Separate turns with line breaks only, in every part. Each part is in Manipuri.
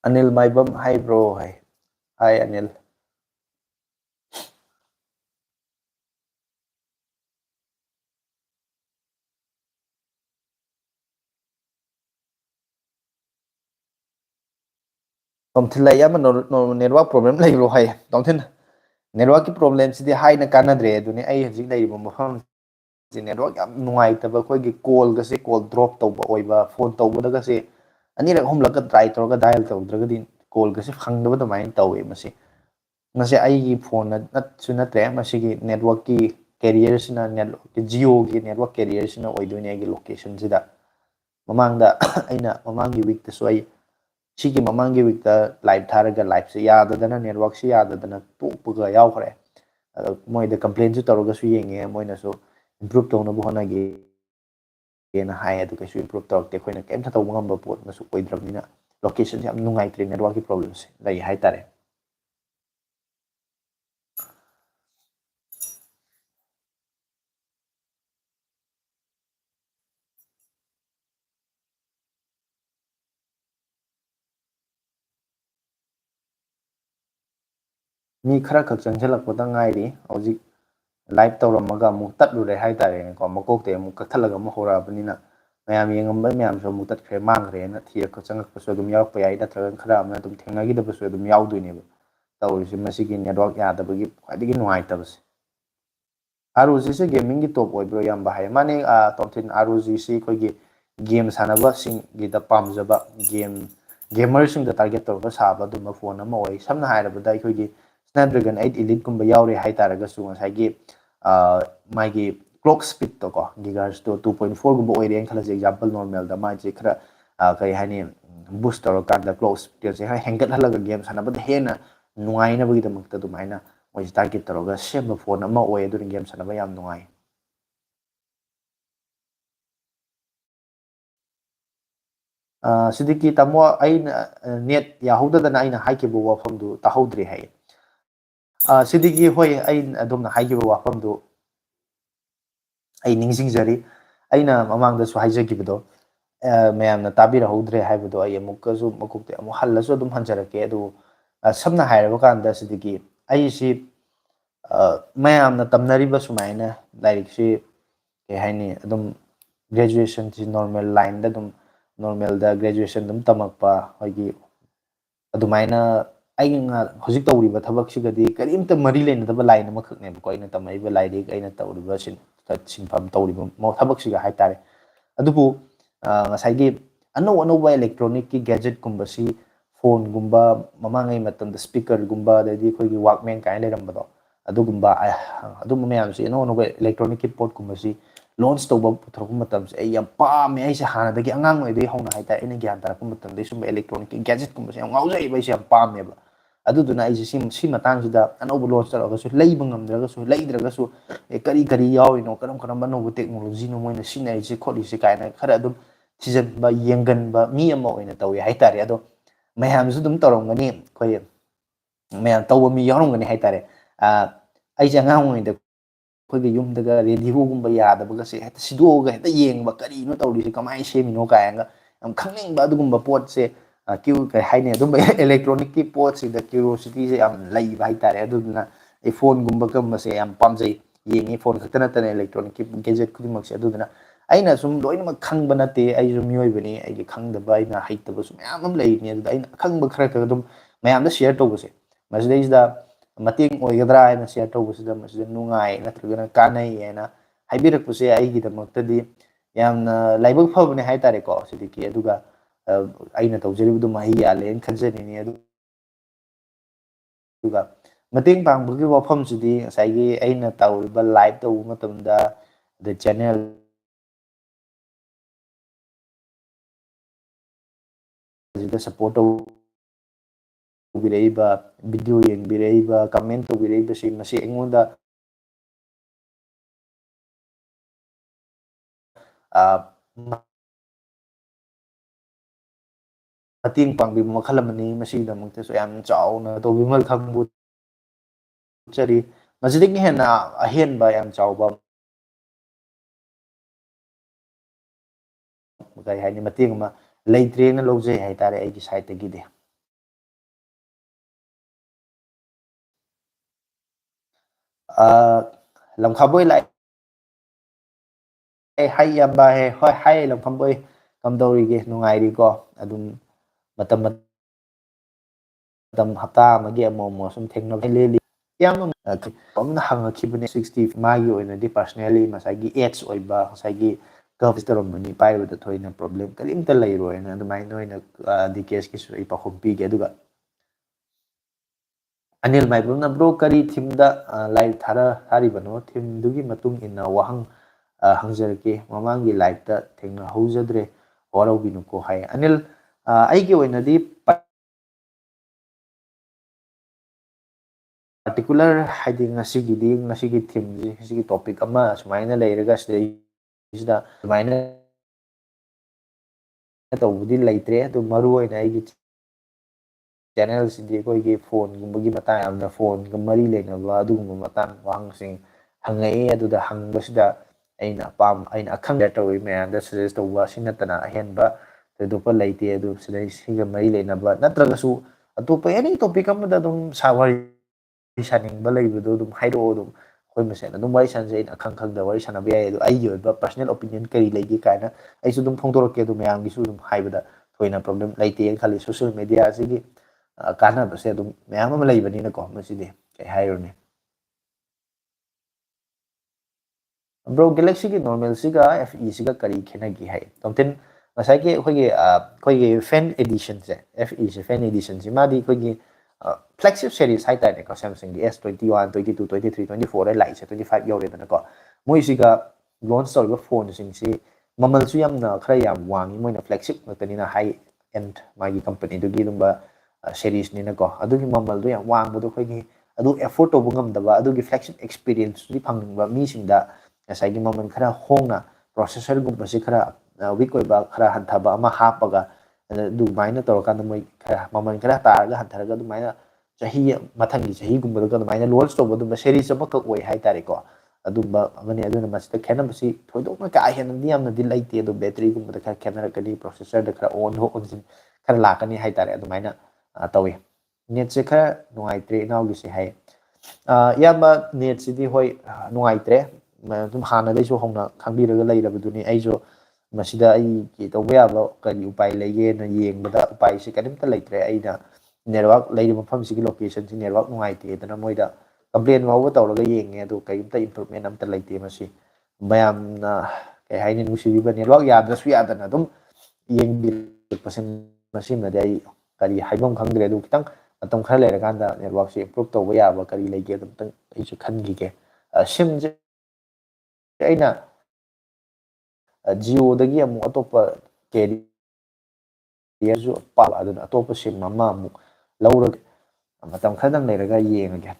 Anil Maibam, hi bro, hi. Hi Anil. Tom Thila Yama no network problem like bro, hi. Tom Thin network problem si high na kanadre duni ay hajik na ibang mafam si network yam nuai taba ko gi call ga si call drop tawba oiba phone tawba daga si ani ra hom laka try to ga dial tawdra ga din call ga si phangdaba da main tawe masi masi ai gi phone na suna tre masi gi network ki carrier sina network ki Jio gi network carrier sina oidone gi location sida mamangda aina mamangi week ta so ai sigi mamangi week ta live tharaga live se yadadana network se yadadana puga yaukre moida complaint su tawraga su yenge moina su improve tawna bu hona gi ena hai adu kaisu improve tawrte khoina kemta tawba ngamba pot masu oidrabnina location yam nungai tre network ki problems lai hai tare mi khara khak changjalakpata ngairi hojik live tawramaga amuk tatlure hai tare ko makokte amuk kathalaga amuk horabnina mayam yengamba mayam so amuk tatkhre mangre na thia ko changakpasu adum yaukpa yai natraga khara amna adum thengnagi dabasu adum yaudoineba tawrisi masigi network yadabagi khwaidagi nungaittabase ROG se gaming ki top oibro yam bahai mani topthin ROG se khoigi game sanaba sing gi da pamjaba gamer sing da target torba saba dum phone ama oi samna hairabada khoigi Snapdragon 8 Elite kumba yaure hai taraga su ngasai magi clock speed to ko gigahertz to 2.4 gumba oire en khala example normal da ma je khara kai hani boost toro kanda clock speed se hengat halaga game sanaba da hena nuai na bagi da makta dum aina oi target toroga same phone ama oi adu game sanaba yam nuai sidiki tamo aina net yahodana aina haikibu wafamdu tahodri hai sidiki hoi aina adumna haikibu wafamdu ai ningsingjari aina mamangdasu haijagibdo mayamna tabirahudre haibado ai amukasu makukte amu hallasu adum hanjarake adu samna hairaba kanda sidiki ai si mayamna tamnariba sumaina like si ke haini adum graduation si normal line da dum normal da graduation dum tamakpa hoigi adumaina aina hojik tawriba thabak sigadi karimta mari leina line amakhakhne ko aina tamaiba line aina tawriba sinfam tawriba mo thabak siga haitare adubu ngasai anou anouba electronic ki gadget kumbasi phone gumba mamangai matam da speaker gumba dadi khoi gi walkman kai lerambado adugumba adum mayam si anou anouba electronic ki pot kumbasi launch tawba puthrak matam se ai yam pame ai se hana dagi angang oi dei hona haita ina gyan tarak matam dei sum electronic ki gadget kumbasi am ngaujai bai se yam pame ba aduduna ai si matang sida anouba launch taraga su leiba ngamdraga su leidraga su kari kari yawi no karam karam anouba technology no moina sinai se kholi se kaina khara adum season ba yengan ba mi ama oina tawi haitare ado mayam su dum torongani khoi mayam tawa mi yaronggani haitare ai jangang oina khoi yum daga radio gumba yada baga se heta sido ga heta yengba kari no tawri se kamai semino kaanga am khangning ba dugumba pot se kiu kai haine dum electronic ki pot se da curiosity se am lai ba haitare aduna ai phone gumba kam se am pamjai yengi phone khatana tane electronic ki gadget kudimak se aduna aina sum loinama khangba nate ai sum mioi bani ai gi khangdaba aina haitaba sum yam am lai ni aina khangba khara ka dum mayam da share tawbase masdai mating oigadra haina share tawbasida masida nungai natragana kanai haina haibirakpuse aigidamaktadi yamna laibak fabane haitare ko sidiki aduga aina tawjaribudu mahi yale en khanjanini aduga mating pangbagi wafamsidi ngasai aina tawriba live tawbu matamda the channel sida support tawbiraiba video yengbiraiba comment tawbiraiba si masi aingonda mating pangbiba makhal amani masigidamaktsu yam chauna tawbimal khangbu chari masidiki hena ahenba yam chauba kai haini mating ma leitrena lojai haitare aigi site tagide lamkhaboi lai hai yamba he hoi hai lamkhaboi kamdorige nungairi ko adum matam matam hapta amagi amomo sum thengna leli yamna omna hangakibane 60 magi oinadi personally masagi age oiba masagi gavster mani paibada thoina problem kalimta leiroina adumai noina di case ki sui pa khumpi ge aduga anil maibuna bro kari thimda live thara haribano thim dugi matung inna wahang hangjarke mamangi live ta thengna hojadre horobinu ko hai anil aigi oinadi particular haidi ngasigi theme ngasigi topic ama sumaina leiraga sida sumaina tawbudi leitre adu maru oina aigi channel sidi koi phone gumbagi matang amna phone ga mari lenaba adugumba matang wahangsing hangai aduda hangbasida aina pam aina akhang tawi mayanda suggest tawba sinatana ahenba tedopa leite adu sida siga mari lenaba natragasu atopa any topic amada dum sawari saning balai bedo dum hairo dum khoi mesen dum wari sanse in akhang khang da wari sana be do ai yo ba personal opinion kari legi kaina ai su dum phongdor ke dum yang gi su dum haibada thoina problem laite khali social media asigi kana base dum mayam ma lai bani na ko masidi kai hairo ne bro galaxy ki normal siga fe siga kari khena gi hai tomten masai ke khoi ge fan edition se fe se fan edition si madi khoi gi flagship series hai tai ne ko Samsung gi S21 22 23 24 lai se 25 yore da ko moi siga launch tor phone sing si mamal su yamna khara yam wangi moina flagship ngakani na high end magi company du gi dumba series ni na ko adu gi mamal du yam wang bu du khoi gi adu effort to bungam da ba adu gi flagship experience ni phang ba mi sing da ngasai maman khara hongna processor gum basi khara weak oi ba khara hanthaba ama hapaga du maina tor kan moi khara maman khara targa hantharaga du maina chahi mathangi chahi gum ba du maina launch to du series ama ka oi hai tari ko adu ba amani adu na masita khena basi thoidok na ka hen ni amna dil laite du battery gum da khara khena ka di processor da khara on ho on khara lakani hai tari adu maina tawi net se khara nuai tre naw gi se hai yamba net sidi hoi nuai tre tum hana dai so hongna khangbi raga lai rabuduni ai jo masida ai ki to ba ba kari upai lege na yengbada upai se kadimta leitre aina network leiri mafam sigi location si network nuai te dana moida complain wawa tawraga yenge adu kaimta improvement amta leite masi mayamna kai haini nusiba network yadasu yadana dum yengi percent masi na dai kari haibam khangdre adu kitang matam khara lera kanda network se improve tawba yaba kari lege dum tang isu khangi ke sim je aina Jio dagi amu atopa carrier su pa aduna atopa sim ama amu laurag matam khadang leiraga yengage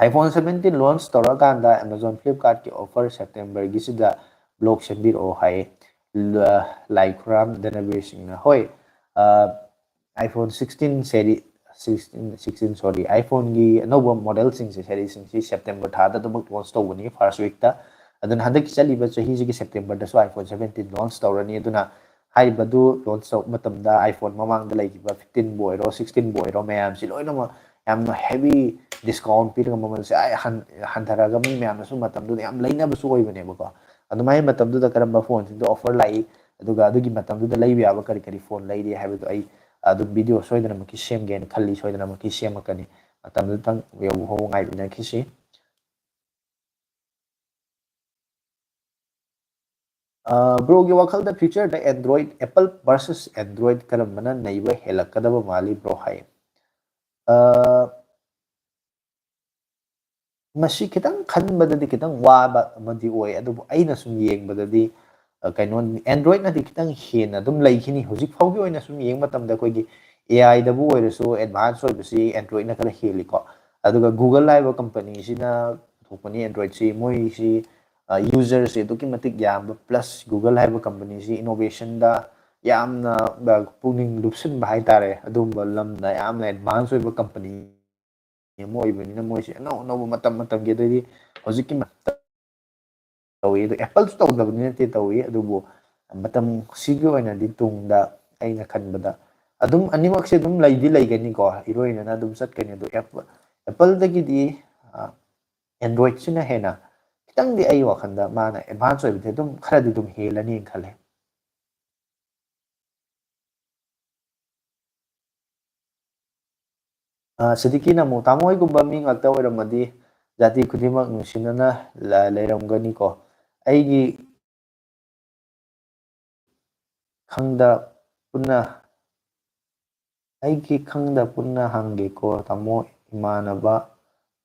iPhone 17 launch torakanda Amazon Flipkart ki offer September gi sida block sembir o hai like ram danabe singna hoi iPhone 16 series 16 sorry iPhone gi anouba model sing se series sing si September tha da dum launch to bani first week ta aduna handak chali ba chahi ji September da so iPhone 17 launch tawrani aduna hai badu launch to matam da iPhone mamang da lagi ba 15 boy ro 16 boy ro mayam si loina ma yam heavy discount pi ga mamal se ai han thara ga mi mayam su matam du yam laina ba su oi bane ba ko adumai matam du da karamba phone sing do offer lai aduga adugi matam du da lai bi aba kari kari phone lai ri haibu ai adu video soidana maki sem gen khalli soidana maki sem makani matam du tang yo ho ngai bina kisi bro gi wakal da future da Android Apple versus Android karambana naiba helakadaba mali bro hai masi kitang khanbadadi kitang waba amadi oi adubu aina sum yengbadadi kaino Android na di kitang hena dum laikhini hojik faugi oina sum yeng matamda koigi AI dabu oirasu advance oibasi Android na kala heli ko aduga Google laiba company sina thokpani Android si moi si user se duki matik yamba plus Google laiba company si innovation da yamna puning lupsin ba hai tare adumba lamda yamna advance oiba company moi bani moi se no no matam ge dai hojik tawi do Apple su taw dabni te tawi adubu matam sigi oina di tungda aina khanbada adum animak se dum lai di lai gani ko heroine na dum sat kani do Apple Apple dagi di Android-sina hena khitangdi ai wakhanda mana advance oibde dum kharadi dum helani khale. Sidiki na mo tamoi gumba mi ngakta oiramadi jati khudimak nungsinana leiramgani ko. Aigi khangda punna aigi khangda punna hange ko tamo imanaba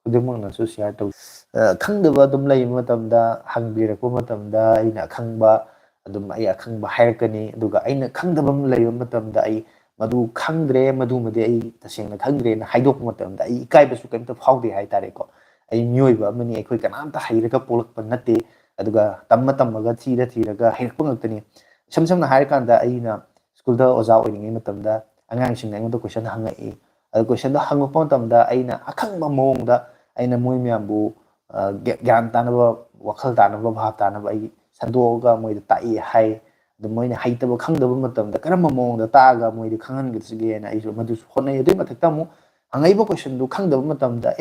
khudimak nasu share tau. Khangdaba dum lai matamda hangbirakpa matamda aina khangba adum ai akhangba hairakani aduga aina khangdabam lai matamda ai madu khangdre madu made ai tasengna khangdre na haidok matamda ai ikaibasu kaimta phaude hai tare ko. Ai mioiba amani aikoi kanamta hairaga polakpa natte aduga tamma tammaga thiraga hairakpa ngaktani. Samsamna hairkanda aina schoolda oza oiringai matamda angangsingna aingoda question hangai. Adu question da hangpa matamda aina akhangba mawongda aina moi myambu gyan tanaba wakhal tanaba bhab tanaba ai sandoga moida tai hai adu moina haitaba khangdaba matamda karamba mawongda taaga moida khangangitsige na aisu madu honai adu mathakta mu hangaiba question du khangdaba matamda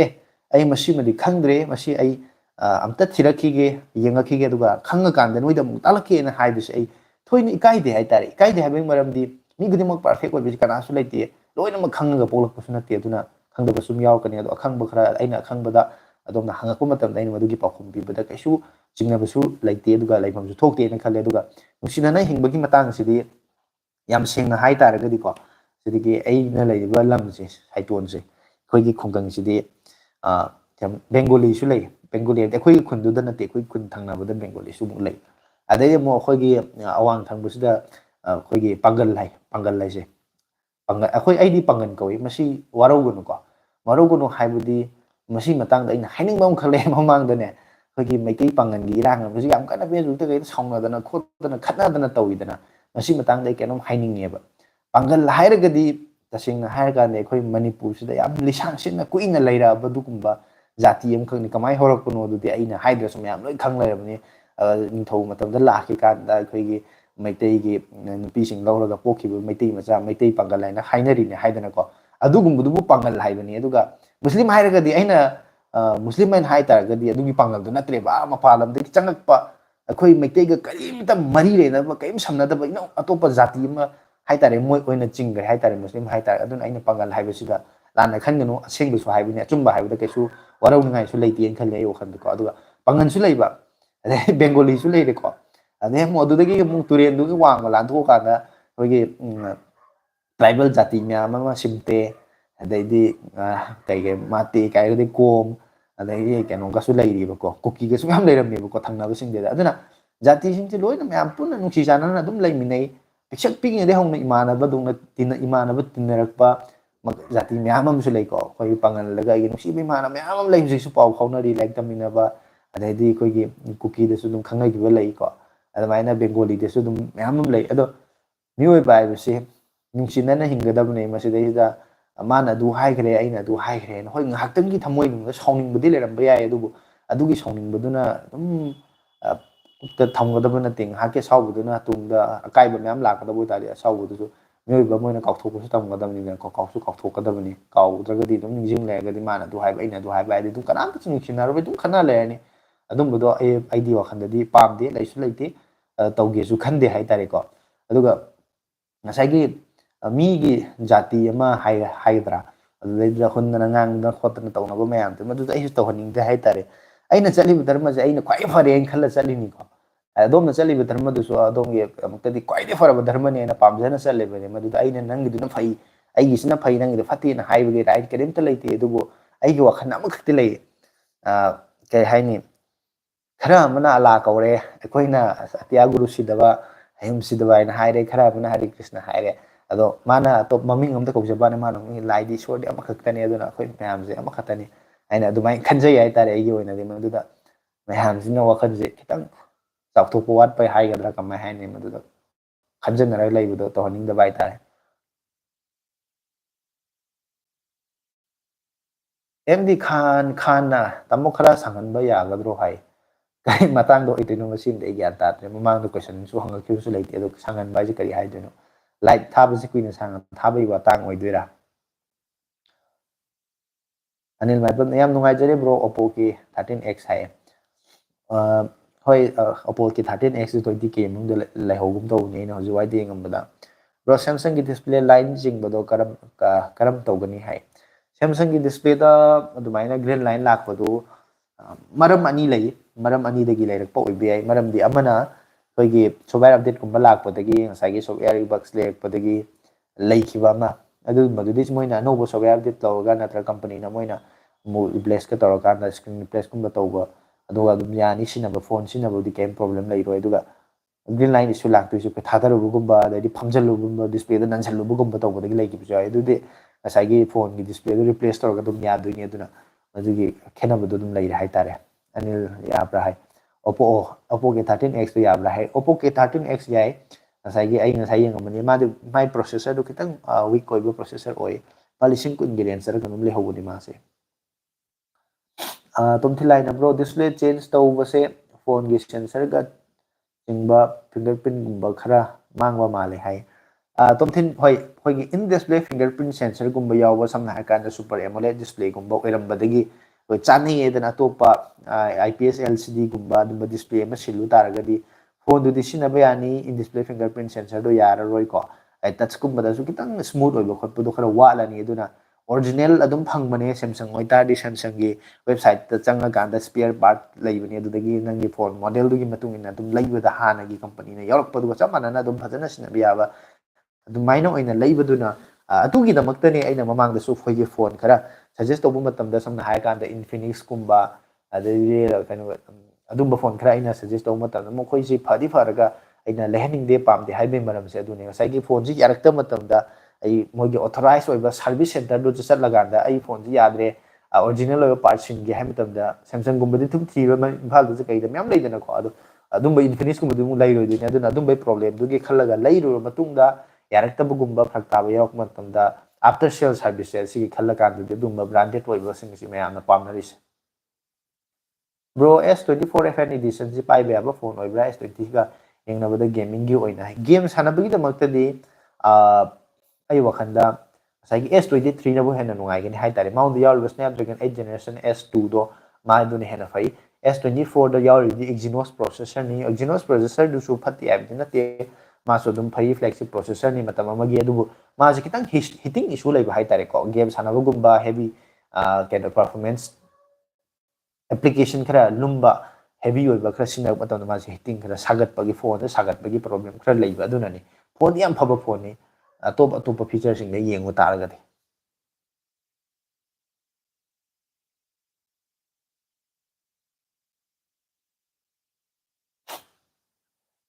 ai masi madi khangdre masi ai amta thirakhige yengakige aduga khangakanda noida mu talake na haibis ai thoina ikaide hai tare ikaide haibeng maramdi mi gudimak perfect oibisi kanasu leite loina ma khangaga polakpasu natte aduna khangdaba sum yaukani adu akhangba khara aina akhangba adomna hangakpa matamda aina madugi pakhum pibada kaisu jingnabasu leite aduga laifamsu thokte na khale aduga nungsinana hingbagi matang sidi yam sengna hai taragadi ko sidigi aina leiba lamse haitonse khoigi khonggang sidi Bengali su lei Bengali akhoi khunduda natte akhoi khun thangnabada Bengali su mu lei adai mo khoigi awang thangbusida khoigi pangal lai se pangal akhoi aidi pangan koi masi warogunu ko warogunu haibudi masi matang da ina haining bam khale mamang da ne khoigi maitei pangan gi irang masi yam kana be ju te kai saungna dana khotna khatna dana tawidana masi matang da kenom haining neba pangal hairagadi tasingna hairga ne khoi Manipur sida yam lisang sinna kuina leira badugumba jati am khangni kamai horakpuno dudi aina haidra sum yam loi khang leirabni ningthau matamda lakhi kanda khoigi maitei gi nupi sing lawraga pokhibu maitei macha maitei pangal haina hainari ne haidana ko adugumbudu bu pangal haibani aduga muslim hairagadi aina muslim hain hai taragadi adugi pangal du natre ba mapalam de changakpa akhoi maitei ga karimta mari le na kaim samna da ba ina atopa jati ma hai tare moi oina chingre hai tare muslim hai tare aduna aina pangal haibasida lana khanganu asengbu su haibini achumba haibada kaisu warau ngai su leiti en khalle ayo khan ko aduga pangan su leiba ade Bengali su leire ko ade mo adudagi mu turen du wang ma lan tho kana hoigi tribal jati nya ma simte adaidi kaige mate kaige kom adaidi keno ga su leiri ba ko kuki ga su yam leiramni ba ko thangna ba singde aduna jati singti loina myam punna nungsi janana dum leiminai picak ping de hong imana ba dung tina imana ba tinarakpa jati myam am su lei ko khoi pangal laga gi nungsi be mana myam am leim su pau khaunari like tamina ba adaidi khoi gi kuki de su dum khangai gi ba lei ko adamaina Bengali de su dum myam am lei ado mioi bai ba se nungsi nana hingadabne masidai mana du haigre aina du haigre hoi ngahaktan gi thamoi nung sauning budi leram ba yai adubu adugi sauning baduna dum ta thamgadaba na ting hake saubuduna tungda akaiba myam lakadaba tari saubudu mioiba moina kauthokusu tamgadabni na ko kausu kauthokadabni kaudragadi dum ningjing legadi mana du haiba aina du haiba ai dum kanamta chungsinaro dum khana leani adum bodo aidi wakhandadi pamde laisu leite taugesu khande hai tare ko aduga ngasagi migi jati ama haidra adudai hunna ngangda khotna tawnaba mayam te madu aisu tawhaningde hai tare aina chaliba dharma je aina khwai fare en khalla chalini ko adom na chaliba dharma du so adom ge amuktadi khwai de faraba dharma ne na pamjana chaliba ne madu aina nangi du na phai ai gi sina phai nangi fati na haiba ge right kerimta leite adubu ai gi wakhan amakti lei kai haini khara amana ala kaure akoina atya guru sidaba ayum sidaba ina haire khara amana Hari Krishna haire ado mana top maming amta kaujaba ne mana mi laidi sorde amakhaktani aduna khoi myam je amakhatani aina adumai khanjai ai tare ai gi oina de maduda mayam sina wakhan je kitang chawthokpa wat pai haigadra kamai haini maduda khanjanara laibudo to haning da bai tare MD Khan na tamo khara sangan ba yagadro hai kai matang do itino masim de gyan ta tre mamang do question su hanga kyu su leite do sangan ba ji kari hai do light thaba ji kuina sangan thaba wa tang oi doira Anil Maipam yam nungaijare bro Oppo ki 13X hai. Hoi Oppo ki 13X 20K mung de laihogum to ni na hojwai de ngambada. Bro Samsung ki display line jing bado karam togani hai. Samsung ki display da adumaina green line lakpadu maram ani lai maram ani dagi lairakpa oibe ai maram di amana hoigi software update kumba lakpadagi ngasai software bugs lekpadagi laikhiba ma adu madudi moina no software update tawga natra company na moina mu replace ka tawga na screen replace kumba tawba aduga adum yani sinaba phone sinaba di kem problem lai roi aduga green line issue laktu isu thadaru gumba dadi phamjalu gumba display da nanjalu gumba tawba dagi laikhi bijai adudi ngasai phone gi display replace tawga dum yadu ni aduna adugi khenaba dum lai hai tare anil yabra hai Oppo ke 13X to yabra hai Oppo ke 13X yai ngasai ai ngasai ngamani ma de my processor do kitang weak koiba processor oi palising kun giren sar kanum le hobuni ma se tum thilai na bro display change tawba se phone gi sensor ga chingba fingerprint gumba khara mangwa male hai tum thin hoi gi in display fingerprint sensor gumba yawa samna hakanda super amoled display gumba oiramba dagi hoi chani edana topa IPS LCD gumba dum display ma silu taragadi phone du disina bayani in display fingerprint sensor do yara roi ko ai touch gumba da su kitang smooth oiba khotpu do khara wala ni aduna original adum phangmane Samsung oita di Samsung gi website ta changa ganda spare part laibani adudagi nangi phone model du gi matung ina dum laibada hana gi company na yorok padu chamana na dum phajana sina biyaba adum maina oina laibaduna atugi damakta ne aina mamang da su phoi gi phone khara suggest tobu matam da samna hai kan da Infinix kumba adai kanu adum phone khara aina suggest tobu matam mo khoi si phadi pharaga aina lehaning de pam de hai be maram se adune sai gi phone ji yarakta matam da ai mogi authorized oiba service center do chat laganda ai phone ji yadre original oiba part sin gi hai matam da Samsung gumba di thum thira ma imphal da kai da myam leidana ko adu adum Infinix gumba du lai roi dine aduna adum problem du gi khallaga lai ro matung da yarakta gumba phakta ba yok matam da after sale services si khalla kan du dum branded oiba sing si mayamna pamnaris bro S24 FN edition si pai ba phone oibra S20 ga yengna bada gaming gi oina game sanabagi da makta di ai wakhanda sai S23 na bu hena nungai gani hai tare mount yaw Snapdragon 8 generation S2 do ma du ne hena fai S24 da yaw di Exynos processor ni Exynos processor du su phati ab na te ma so dum phai flagship processor ni matam amagi adu ma ji kitang hitting issue lai ba hai tare ko game sanabu gumba heavy kind of performance application khara lumba heavy oiba khara sina matam ma ji hitting khara sagat pagi phone da sagat pagi problem khara lai ba aduna ni phone yam phaba phone ni top feature sing le yengu taragadi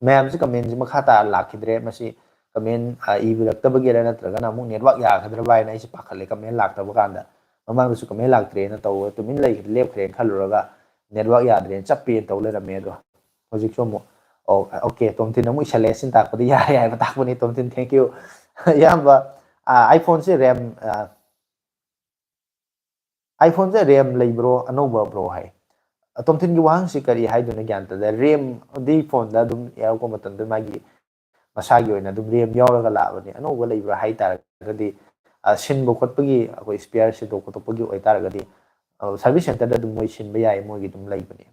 ma'am से कमेंट से मखा ता लाखिद्रे मसी कमेंट इबिरक्तब गेरा नत्रगा ना मु नेटवर्क याखद्र बाय ना इसे पाखले कमेंट लाक्तब कांदा ममांग सु कमेंट लाक्त्रे ना तो तुमिन लै लेपख्रे खलुरगा नेटवर्क याद्रे चप्पे तौले रमे दो होजिक सोमो ओके तोमथिन मु इसले सिन ताकपदि या या ताकपनि तोमथिन थैंक यू याबा आईफोन से रैम लेब्रो अनोबा ब्रो है तोमथिन की वाहन से करी है दुने ज्ञान तदा रैम दी फोन दा दुम याव को मतन दु मागी मसागी ओइना दुम रैम यावरगा लाबने अनोबा लेब्रा हाई तारगदी सिनबो खोटपगी अखोय स्पेयर से दो खोटपगी ओइ तारगदी सर्विस सेंटर दा दुम मोय सिनबा याय मोगी दुम लेबने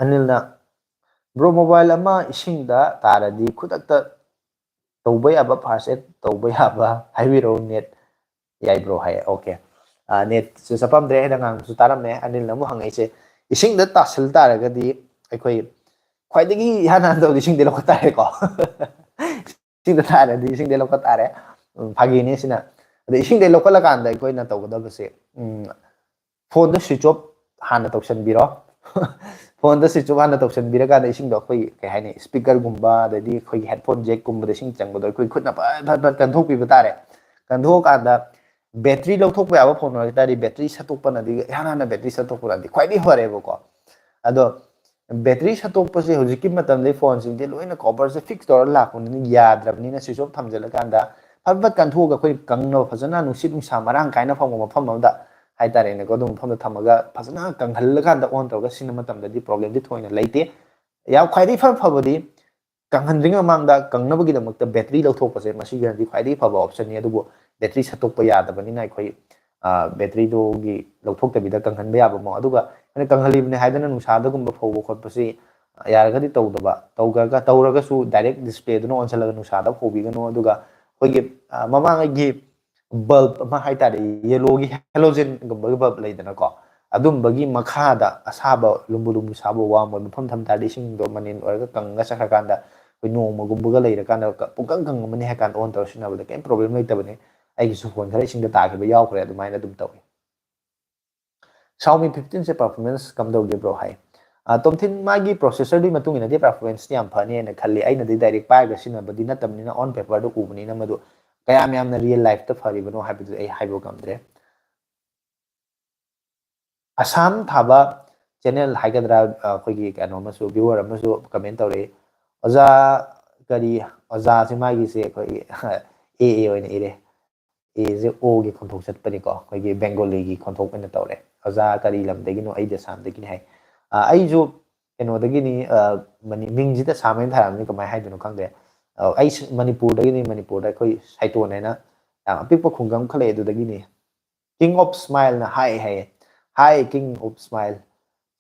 अनिलना ब्रो मोबाइल अमा इसिंगदा तारदी खुदक्ता तौबा याबा फर्स्ट एड तौबा याबा हाइबिरो नेट याई ब्रो हाय ओके नेट से सपमद्रे हेदा ngang su taramne anil namu hangaise ising da tasil taragadi akhoi khwaidagi hana do ising de lokha tare ko ising da tare di ising de lokha tare phagi ne sina ade ising de lokha la kan da akhoi na tawda base phone da switch off hana tawsan biro phone da switch off hana tawsan bira ka da ising do akhoi kai haine speaker gumba da di akhoi headphone jack gumba da sing changba do akhoi khutna ba kan thok pi batare kan thok ka da battery lawthok pa aba phone wa tari battery satok pa na di hana na battery satok pa di khwai di hore ko ado battery satok pa se hojiki matam le phone sing de loina cover se fix tor la ko ni yadrabni na switch off thamjala kanda phabat kan thoga khoi kangno phajana nusit nung sa marang kaina pham ma pham da ꯍꯥꯏꯇꯥꯔꯦꯅꯦꯀꯣ ꯑꯗꯨꯝ ꯃꯐꯝꯗ ꯊꯝꯃꯒ ꯐꯖꯅ ꯀꯪꯍꯜꯂꯀꯥꯟꯗ ꯑꯣꯟ ꯇꯧꯔꯒ ꯁꯤꯖꯤꯟꯅꯕ ꯃꯇꯝꯗꯗꯤ ꯄ꯭ꯔꯣꯕ꯭ꯂꯦꯝꯗꯤ ꯊꯣꯏꯅ ꯂꯩꯇꯦ ꯌꯥꯝ ꯈ꯭ꯋꯥꯏꯗꯒꯤ ꯐꯕꯗꯤ ꯀꯪꯍꯟꯗ꯭ꯔꯤꯉꯩ ꯃꯃꯥꯡꯗ ꯀꯪꯅꯕꯒꯤꯗꯃꯛꯇ ꯕꯦꯇ꯭ꯔꯤ ꯂꯧꯊꯣꯛꯄꯁꯦ ꯃꯁꯤꯒꯗꯤ ꯈ꯭ꯋꯥꯏꯗꯒꯤ ꯐꯕ ꯑꯣꯞꯁꯟꯅꯤ ꯑꯗꯨꯕꯨ ꯕꯦꯇ꯭ꯔꯤ ꯁꯠꯇꯣꯛꯄ ꯌꯥꯗꯕꯅꯤꯅ ꯑꯩꯈꯣꯏ ꯕꯦꯇ꯭ꯔꯤꯗꯨꯒꯤ ꯂꯧꯊꯣꯛꯇꯕꯤꯗ ꯀꯪꯍꯟꯕ ꯌꯥꯕ ꯃꯑꯣꯡ ꯑꯗꯨꯒ ꯑꯩꯅ ꯀꯪꯍꯜꯂꯤꯕꯅꯤ ꯍꯥꯏꯗꯅ ꯅꯨꯡꯁꯥꯗꯒꯨꯝꯕ ꯐꯧꯕ ꯈꯣꯠꯄꯁꯤ ꯌꯥꯔꯒꯗꯤ ꯇꯧꯔꯒꯁꯨ ꯗꯥꯏꯔꯦꯛ ꯗꯤꯁꯄ꯭ꯂꯦꯗꯨꯅ ꯑꯣꯟꯁꯤꯜꯂꯒ ꯅꯨꯡꯁꯥꯗ ꯐꯧꯕꯤꯒꯅꯨ ꯑꯗꯨꯒ ꯑꯩꯈꯣꯏꯒꯤ ꯃꯃꯥꯡꯉꯩꯒꯤ ꯕꯜꯕ ꯑꯃ ꯍꯥꯏꯇꯥꯔꯦ ꯌꯦꯂꯣꯒꯤ ꯍꯦꯂꯣꯖꯦꯟꯒꯨꯝꯕꯒꯤ ꯕꯜꯕ ꯂꯩꯗꯅꯀꯣ ꯑꯗꯨꯝꯕꯒꯤ ꯃꯈꯥꯗ ꯑꯁꯥꯕ lumbu lumbu ꯁꯥꯕ ꯋꯥꯡꯕ ꯃꯐꯝ ꯊꯝ ꯇꯥꯔꯗꯤ ꯏꯁꯤꯡꯗꯣ ꯃꯅꯦꯟ ꯑꯣꯏꯔꯒ ꯀꯪꯉꯒ ꯆꯠꯈ꯭ꯔꯀꯥꯟꯗ ꯑꯩꯈꯣꯏ ꯅꯣꯡꯃꯒꯨꯝꯕꯒ ꯂꯩꯔꯀꯥꯟꯗ ꯄꯨꯡꯀꯪ ꯀꯪꯉꯝꯃꯅꯤ ꯍꯥꯏ ꯀꯥꯟꯗ ꯑꯣꯟ ꯇꯧꯔ ꯁꯤꯖꯤꯟꯅꯕꯗ ꯀꯩꯝ ꯄ꯭ꯔꯣꯕ꯭ꯂꯦꯝ ꯂꯩꯇꯕꯅꯤ ꯑꯩꯒꯤꯁꯨ ꯐꯣꯟ ꯈꯔ ꯏꯁꯤꯡꯗ ꯇꯥꯈꯤꯕ ꯌꯥꯎꯈ꯭ꯔꯦ ꯑꯗꯨꯃꯥꯏꯅ ꯑꯗꯨꯝ ꯇꯧꯏ Xiaomi 15ꯁꯦ ꯄꯔꯐꯣꯔꯃꯦꯟꯁ ꯀꯝꯗꯧꯒꯦ ꯕ꯭ꯔꯣ ꯍꯥꯏ ꯇꯣꯝꯊꯤꯟ ꯃꯥꯒꯤ ꯄ꯭ꯔꯣꯁꯦꯁꯔꯗꯨꯒꯤ ꯃꯇꯨꯡ ꯏꯟꯅꯗꯤ ꯄꯔꯐꯣꯔꯃꯦꯟꯁꯇꯤ ꯌꯥꯝ ꯐꯅꯤꯅ ꯈꯜꯂꯤ ꯑꯩꯅꯗꯤ ꯗꯥꯏꯔꯦꯛ ꯄꯥꯏꯔꯒ ꯁꯤꯖꯤꯟꯅꯕꯗꯤ ꯅꯠꯇꯕꯅꯤꯅ ꯑꯣꯟ ꯄꯦꯄꯔꯗ ꯎꯕꯅꯤꯅ ꯃꯗꯨ ꯀꯌꯥꯝ ꯌꯥꯝꯅ ꯔꯤꯌꯦꯜ ꯂꯥꯏꯐꯇ ꯐꯔꯤꯕꯅꯣ ꯍꯥꯏꯕꯗꯨ ꯑꯩ ꯍꯥꯏꯕ ꯉꯝꯗ꯭ꯔꯦ ꯑꯁꯥꯝ ꯊꯥꯕ ꯆꯦꯅꯦꯜ ꯍꯥꯏꯒꯗ꯭ꯔꯥ ꯑꯩꯈꯣꯏꯒꯤ ꯀꯩꯅꯣ ꯑꯃꯁꯨ ꯚ꯭ꯌꯨꯋꯔ ꯑꯃꯁꯨ ꯀꯃꯦꯟ ꯇꯧꯔꯛꯏ ꯑꯣꯖꯥ ꯀꯔꯤ ꯑꯣꯖꯥꯁꯦ ꯃꯥꯒꯤꯁꯦ ꯑꯩꯈꯣꯏꯒꯤ ꯑꯣꯏꯅ ꯏꯔꯦ ꯑꯦꯁꯦ ꯑꯣꯒꯤ ꯈꯣꯟꯊꯣꯛ ꯆꯠꯄꯅꯤꯀꯣ ꯑꯩꯈꯣꯏꯒꯤ ꯕꯦꯡꯒꯣꯂꯤꯒꯤ ꯈꯣꯟꯊꯣꯛ ꯑꯣꯏꯅ ꯇꯧꯔꯦ ꯑꯣꯖꯥ ꯀꯔꯤ ꯂꯝꯗꯒꯤꯅꯣ ꯑꯩꯗꯤ ꯑꯁꯥꯝꯗꯒꯤꯅꯤ ꯍꯥꯏ ꯑꯩꯁꯨ ꯀꯩꯅꯣꯗꯒꯤꯅꯤ ꯃꯤꯡꯁꯤꯗ ꯑꯁꯥꯝ ꯊꯥꯔꯝꯅꯤ ꯀꯃꯥꯏꯅ ꯍꯥꯏꯗꯣꯏꯅꯣ ꯈꯪꯗꯦ ꯑꯩ ꯃꯅꯤꯄꯨꯔꯗꯒꯤꯅꯤ ꯃꯅꯤꯄꯨꯔꯗ ꯑꯩꯈꯣꯏ ꯁꯥꯏꯇꯣꯟ ꯍꯥꯏꯅ ꯌꯥꯝ ꯑꯄꯤꯛꯄ ꯈꯨꯡꯒꯪ ꯑꯃ ꯈꯠꯂꯛꯑꯦ ꯑꯗꯨꯗꯒꯤꯅꯤ king of smile na hi king of smile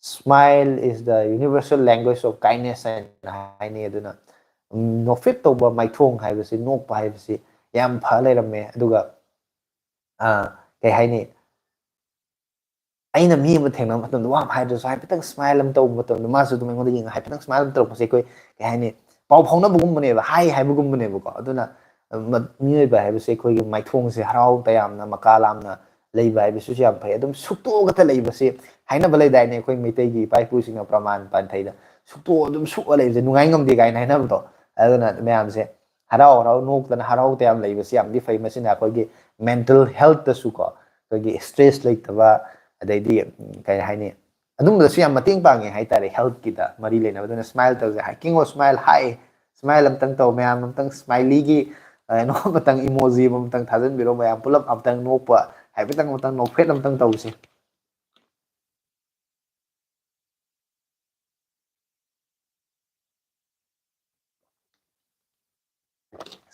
smile is the universal language of kindness and haini aduna nofit toba maithong haibasi nokpa haibasi yam pha leirame aduga kay haini aina mi ama thengna matam wa haidra sai pitang smile am taw matam ma su dum ngonda yeng hai pitang smile am taw pase koi kay haini pau phongna bugum bane ba hai hai bugum bane ba ko aduna mi ba haibasi koi gi maithong se harau tayamna makalamna leiba haibasi su yam phai adum sukto gata leibasi haina balai dai ne koi mitai gi pai pu singa praman pan thaida sukto adum suk leibase nungai ngam de gai na haina ba aduna mayam se harau harau nok tana harau tayam leibasi yam di phai masina koi gi mental health ta su ko koi gi stress leitaba adai kai haini adumdasu yam mating pangi hai tare health kita mari lena baduna smile tawse hai king of smile hai smile amtang taw mayam amtang smiley gi no matang emoji amtang thajan biro mayam pulap amtang nokpa hai bitang amtang nokphet amtang tawse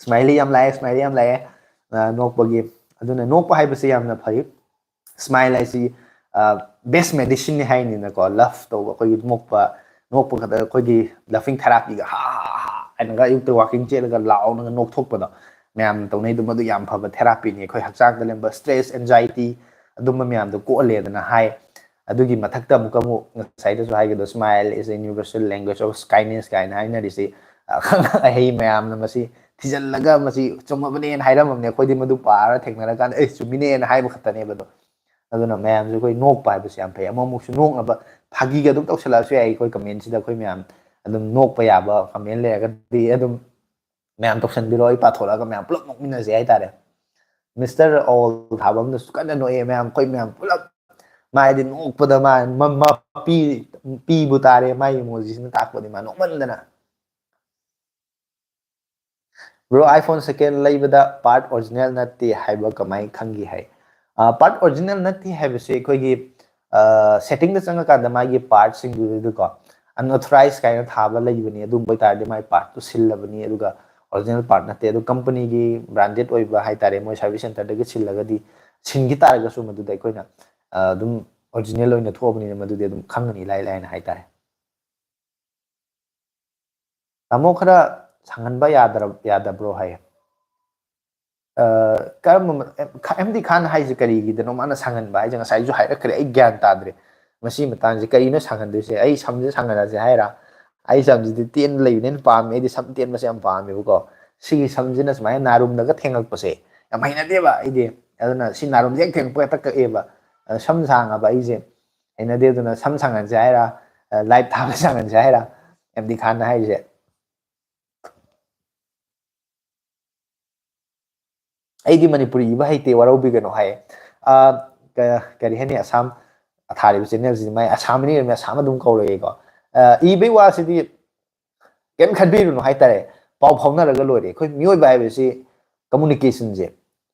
smiley yam lae nokpagi aduna nokpa haibase yamna phai smile aisi best medicine ni haini na ko love to ko gi nokpa kada ko gi laughing therapy ga ha and ga yuk to walking chela ga lao na nok thok pa da myam to nei du madu yam phaba therapy ni khoi hakchang da lemba stress anxiety adum myam do ko le da na hai adugi mathakta mukamu ngasai da so hai ga smile is a universal language of kindness kaina haina risi ai myam na masi thijal laga masi chomabane hairam amne khoi di madu para theknara kan ei chumine na hai ba khatane ba do aduna mayam ju koi nok pa ba siam phai amamuk su nok na ba phagi ga dum toksala su ai koi comment sida koi mayam adum nok pa ya ba comment le ga di adum mayam toksan biro ai pa thola ga mayam pulak nok mina je ai tare Mr. All thabam na su kana no e mayam koi mayam pulak mai di nok pa da ma pi bu tare mai emoji na tak pa di ma nok man dana bro iPhone second leibada part original natti haiba kamai khangi hai part original natti haibase koi gi setting da changa ka da magi part sing du ko unauthorized kind thaba leibani adum bai tar de mai part to sillabani aduga original part natte adu company gi branded oiba hai tare moi service center da gi sillaga di singi tar ga su madu dai koina adum original oina thobani madu de adum khangani lai lai na hai tare tamo khara sanganba yadabro hai MD Khan haise karigi dano mana sangan ba jang sai ju haira kare ai gyan tadre masi matang je karino sangan du se ai samje sangan se haira ai samje di ten lei nen pam ai di sam ten mase am pam me ko si samje na smai narum daga thengak pase yam haina de ba ai de aduna si narum jek theng pa tak e ba sam sang ba ai je haina de duna sam sangan se haira live tha sangan se haira MD Khan haise ꯑꯩꯗꯤ ꯃꯅꯤꯄꯨꯔꯤ ꯏꯕ ꯍꯩꯇꯦ ꯋꯥꯔꯧꯕꯤꯒꯅꯣ ꯍꯥꯏꯌꯦ ꯀꯔꯤ ꯍꯥꯏꯅꯤ ꯑꯁꯥꯝ ꯊꯥꯔꯤꯕ ꯆꯦꯅꯦꯜꯁꯤꯗꯤ ꯃꯥꯏ ꯑꯁꯥꯝꯅꯤ ꯑꯁꯥꯝ ꯑꯗꯨꯝ ꯀꯧꯔꯛꯑꯦꯀꯣ ꯏꯕꯩ ꯋꯥꯁꯤꯗꯤ ꯀꯩꯝ ꯈꯟꯕꯤꯔꯨꯅꯨ ꯍꯥꯏꯇꯥꯔꯦ ꯄꯥꯎ ꯐꯥꯎꯅꯔꯒ ꯂꯣꯏꯔꯦ ꯑꯩꯈꯣꯏ ꯃꯤꯑꯣꯏꯕ ꯍꯥꯏꯕꯁꯤ ꯀꯝꯃꯨꯅꯤꯀꯦꯁꯟꯁꯦ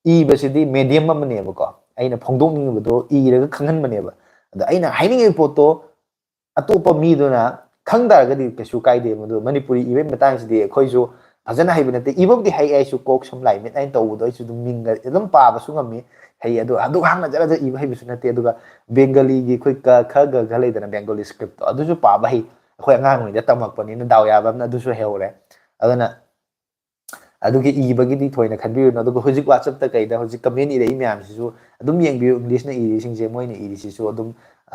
ꯏꯕꯁꯤꯗꯤ ꯃꯦꯗꯤꯌꯝ ꯑꯃꯅꯦꯕꯀꯣ ꯑꯩꯅ ꯐꯣꯡꯗꯣꯛꯅꯤꯡꯕꯗꯣ ꯏꯔꯒ ꯈꯪꯍꯟꯕꯅꯦꯕ ꯑꯗꯣ ꯑꯩꯅ ꯍꯥꯏꯅꯤꯡꯉꯤꯕ ꯄꯣꯠꯇꯣ ꯑꯇꯣꯞꯄ ꯃꯤꯗꯨꯅ ꯈꯪ ꯇꯥꯔꯒꯗꯤ ꯀꯩꯁꯨ ꯀꯥꯏꯗꯦ ꯃꯗꯨ ꯃꯅꯤꯄꯨꯔꯤ ꯏꯕꯒꯤ ꯃꯇꯥꯡꯁꯤꯗꯤ ꯑꯩꯈꯣꯏꯁꯨ ꯐꯖꯅ ꯍꯩꯕ ꯅꯠꯇꯦ ꯏꯕꯕꯨꯗꯤ ꯍꯩ ꯑꯩꯁꯨ ꯀꯣꯛ ꯁꯨꯝ ꯂꯥꯏ ꯃꯤꯠ ꯑꯩꯅ ꯇꯧꯕꯗꯣ ꯑꯩꯁꯨ ꯑꯗꯨꯝ ꯃꯤꯡꯒ ꯑꯗꯨꯝ ꯄꯥꯕꯁꯨ ꯉꯝꯃꯤ ꯍꯩ ꯑꯗꯣ ꯑꯗꯨꯛ ꯍꯥꯟꯅ ꯖꯔ ꯖꯔ ꯏꯕ ꯍꯩꯕꯁꯨ ꯅꯠꯇꯦ ꯑꯗꯨꯒ ꯕꯦꯡꯒꯂꯤꯒꯤ ꯑꯩꯈꯣꯏ ꯈꯔ ꯂꯩꯗꯅ ꯕꯦꯡꯒꯣꯂꯤ ꯁ꯭ꯀ꯭ꯔꯤꯞꯇꯣ ꯑꯗꯨꯁꯨ ꯄꯥꯕ ꯍꯩ ꯑꯩꯈꯣꯏ ꯑꯉꯥꯡ ꯑꯣꯏꯔꯤꯉꯩꯗ ꯇꯝꯃꯛꯄꯅꯤꯅ ꯗꯥꯎ ꯌꯥꯕ ꯑꯃꯅ ꯑꯗꯨꯁꯨ ꯍꯩꯍꯧꯔꯦ ꯑꯗꯨꯅ ꯑꯗꯨꯒꯤ ꯏꯕꯒꯤꯗꯤ ꯊꯣꯏꯅ ꯈꯟꯕꯤꯔꯨꯅꯨ ꯑꯗꯨꯒ ꯍꯧꯖꯤꯛ ꯋꯥꯆꯞꯇ ꯀꯩꯗ ꯍꯧꯖꯤꯛ ꯀꯃꯦꯟ ꯏꯔꯛꯏ ꯃꯌꯥꯝꯁꯤꯁꯨ ꯑꯗꯨꯝ ꯌꯦꯡꯕꯤꯌꯨ ꯏꯪꯂꯤꯁꯅ ꯏꯔꯤꯁꯤꯡꯁꯦ ꯃꯣꯏꯅ ꯏꯔꯤꯁꯤꯁꯨ ꯑꯗꯨꯝ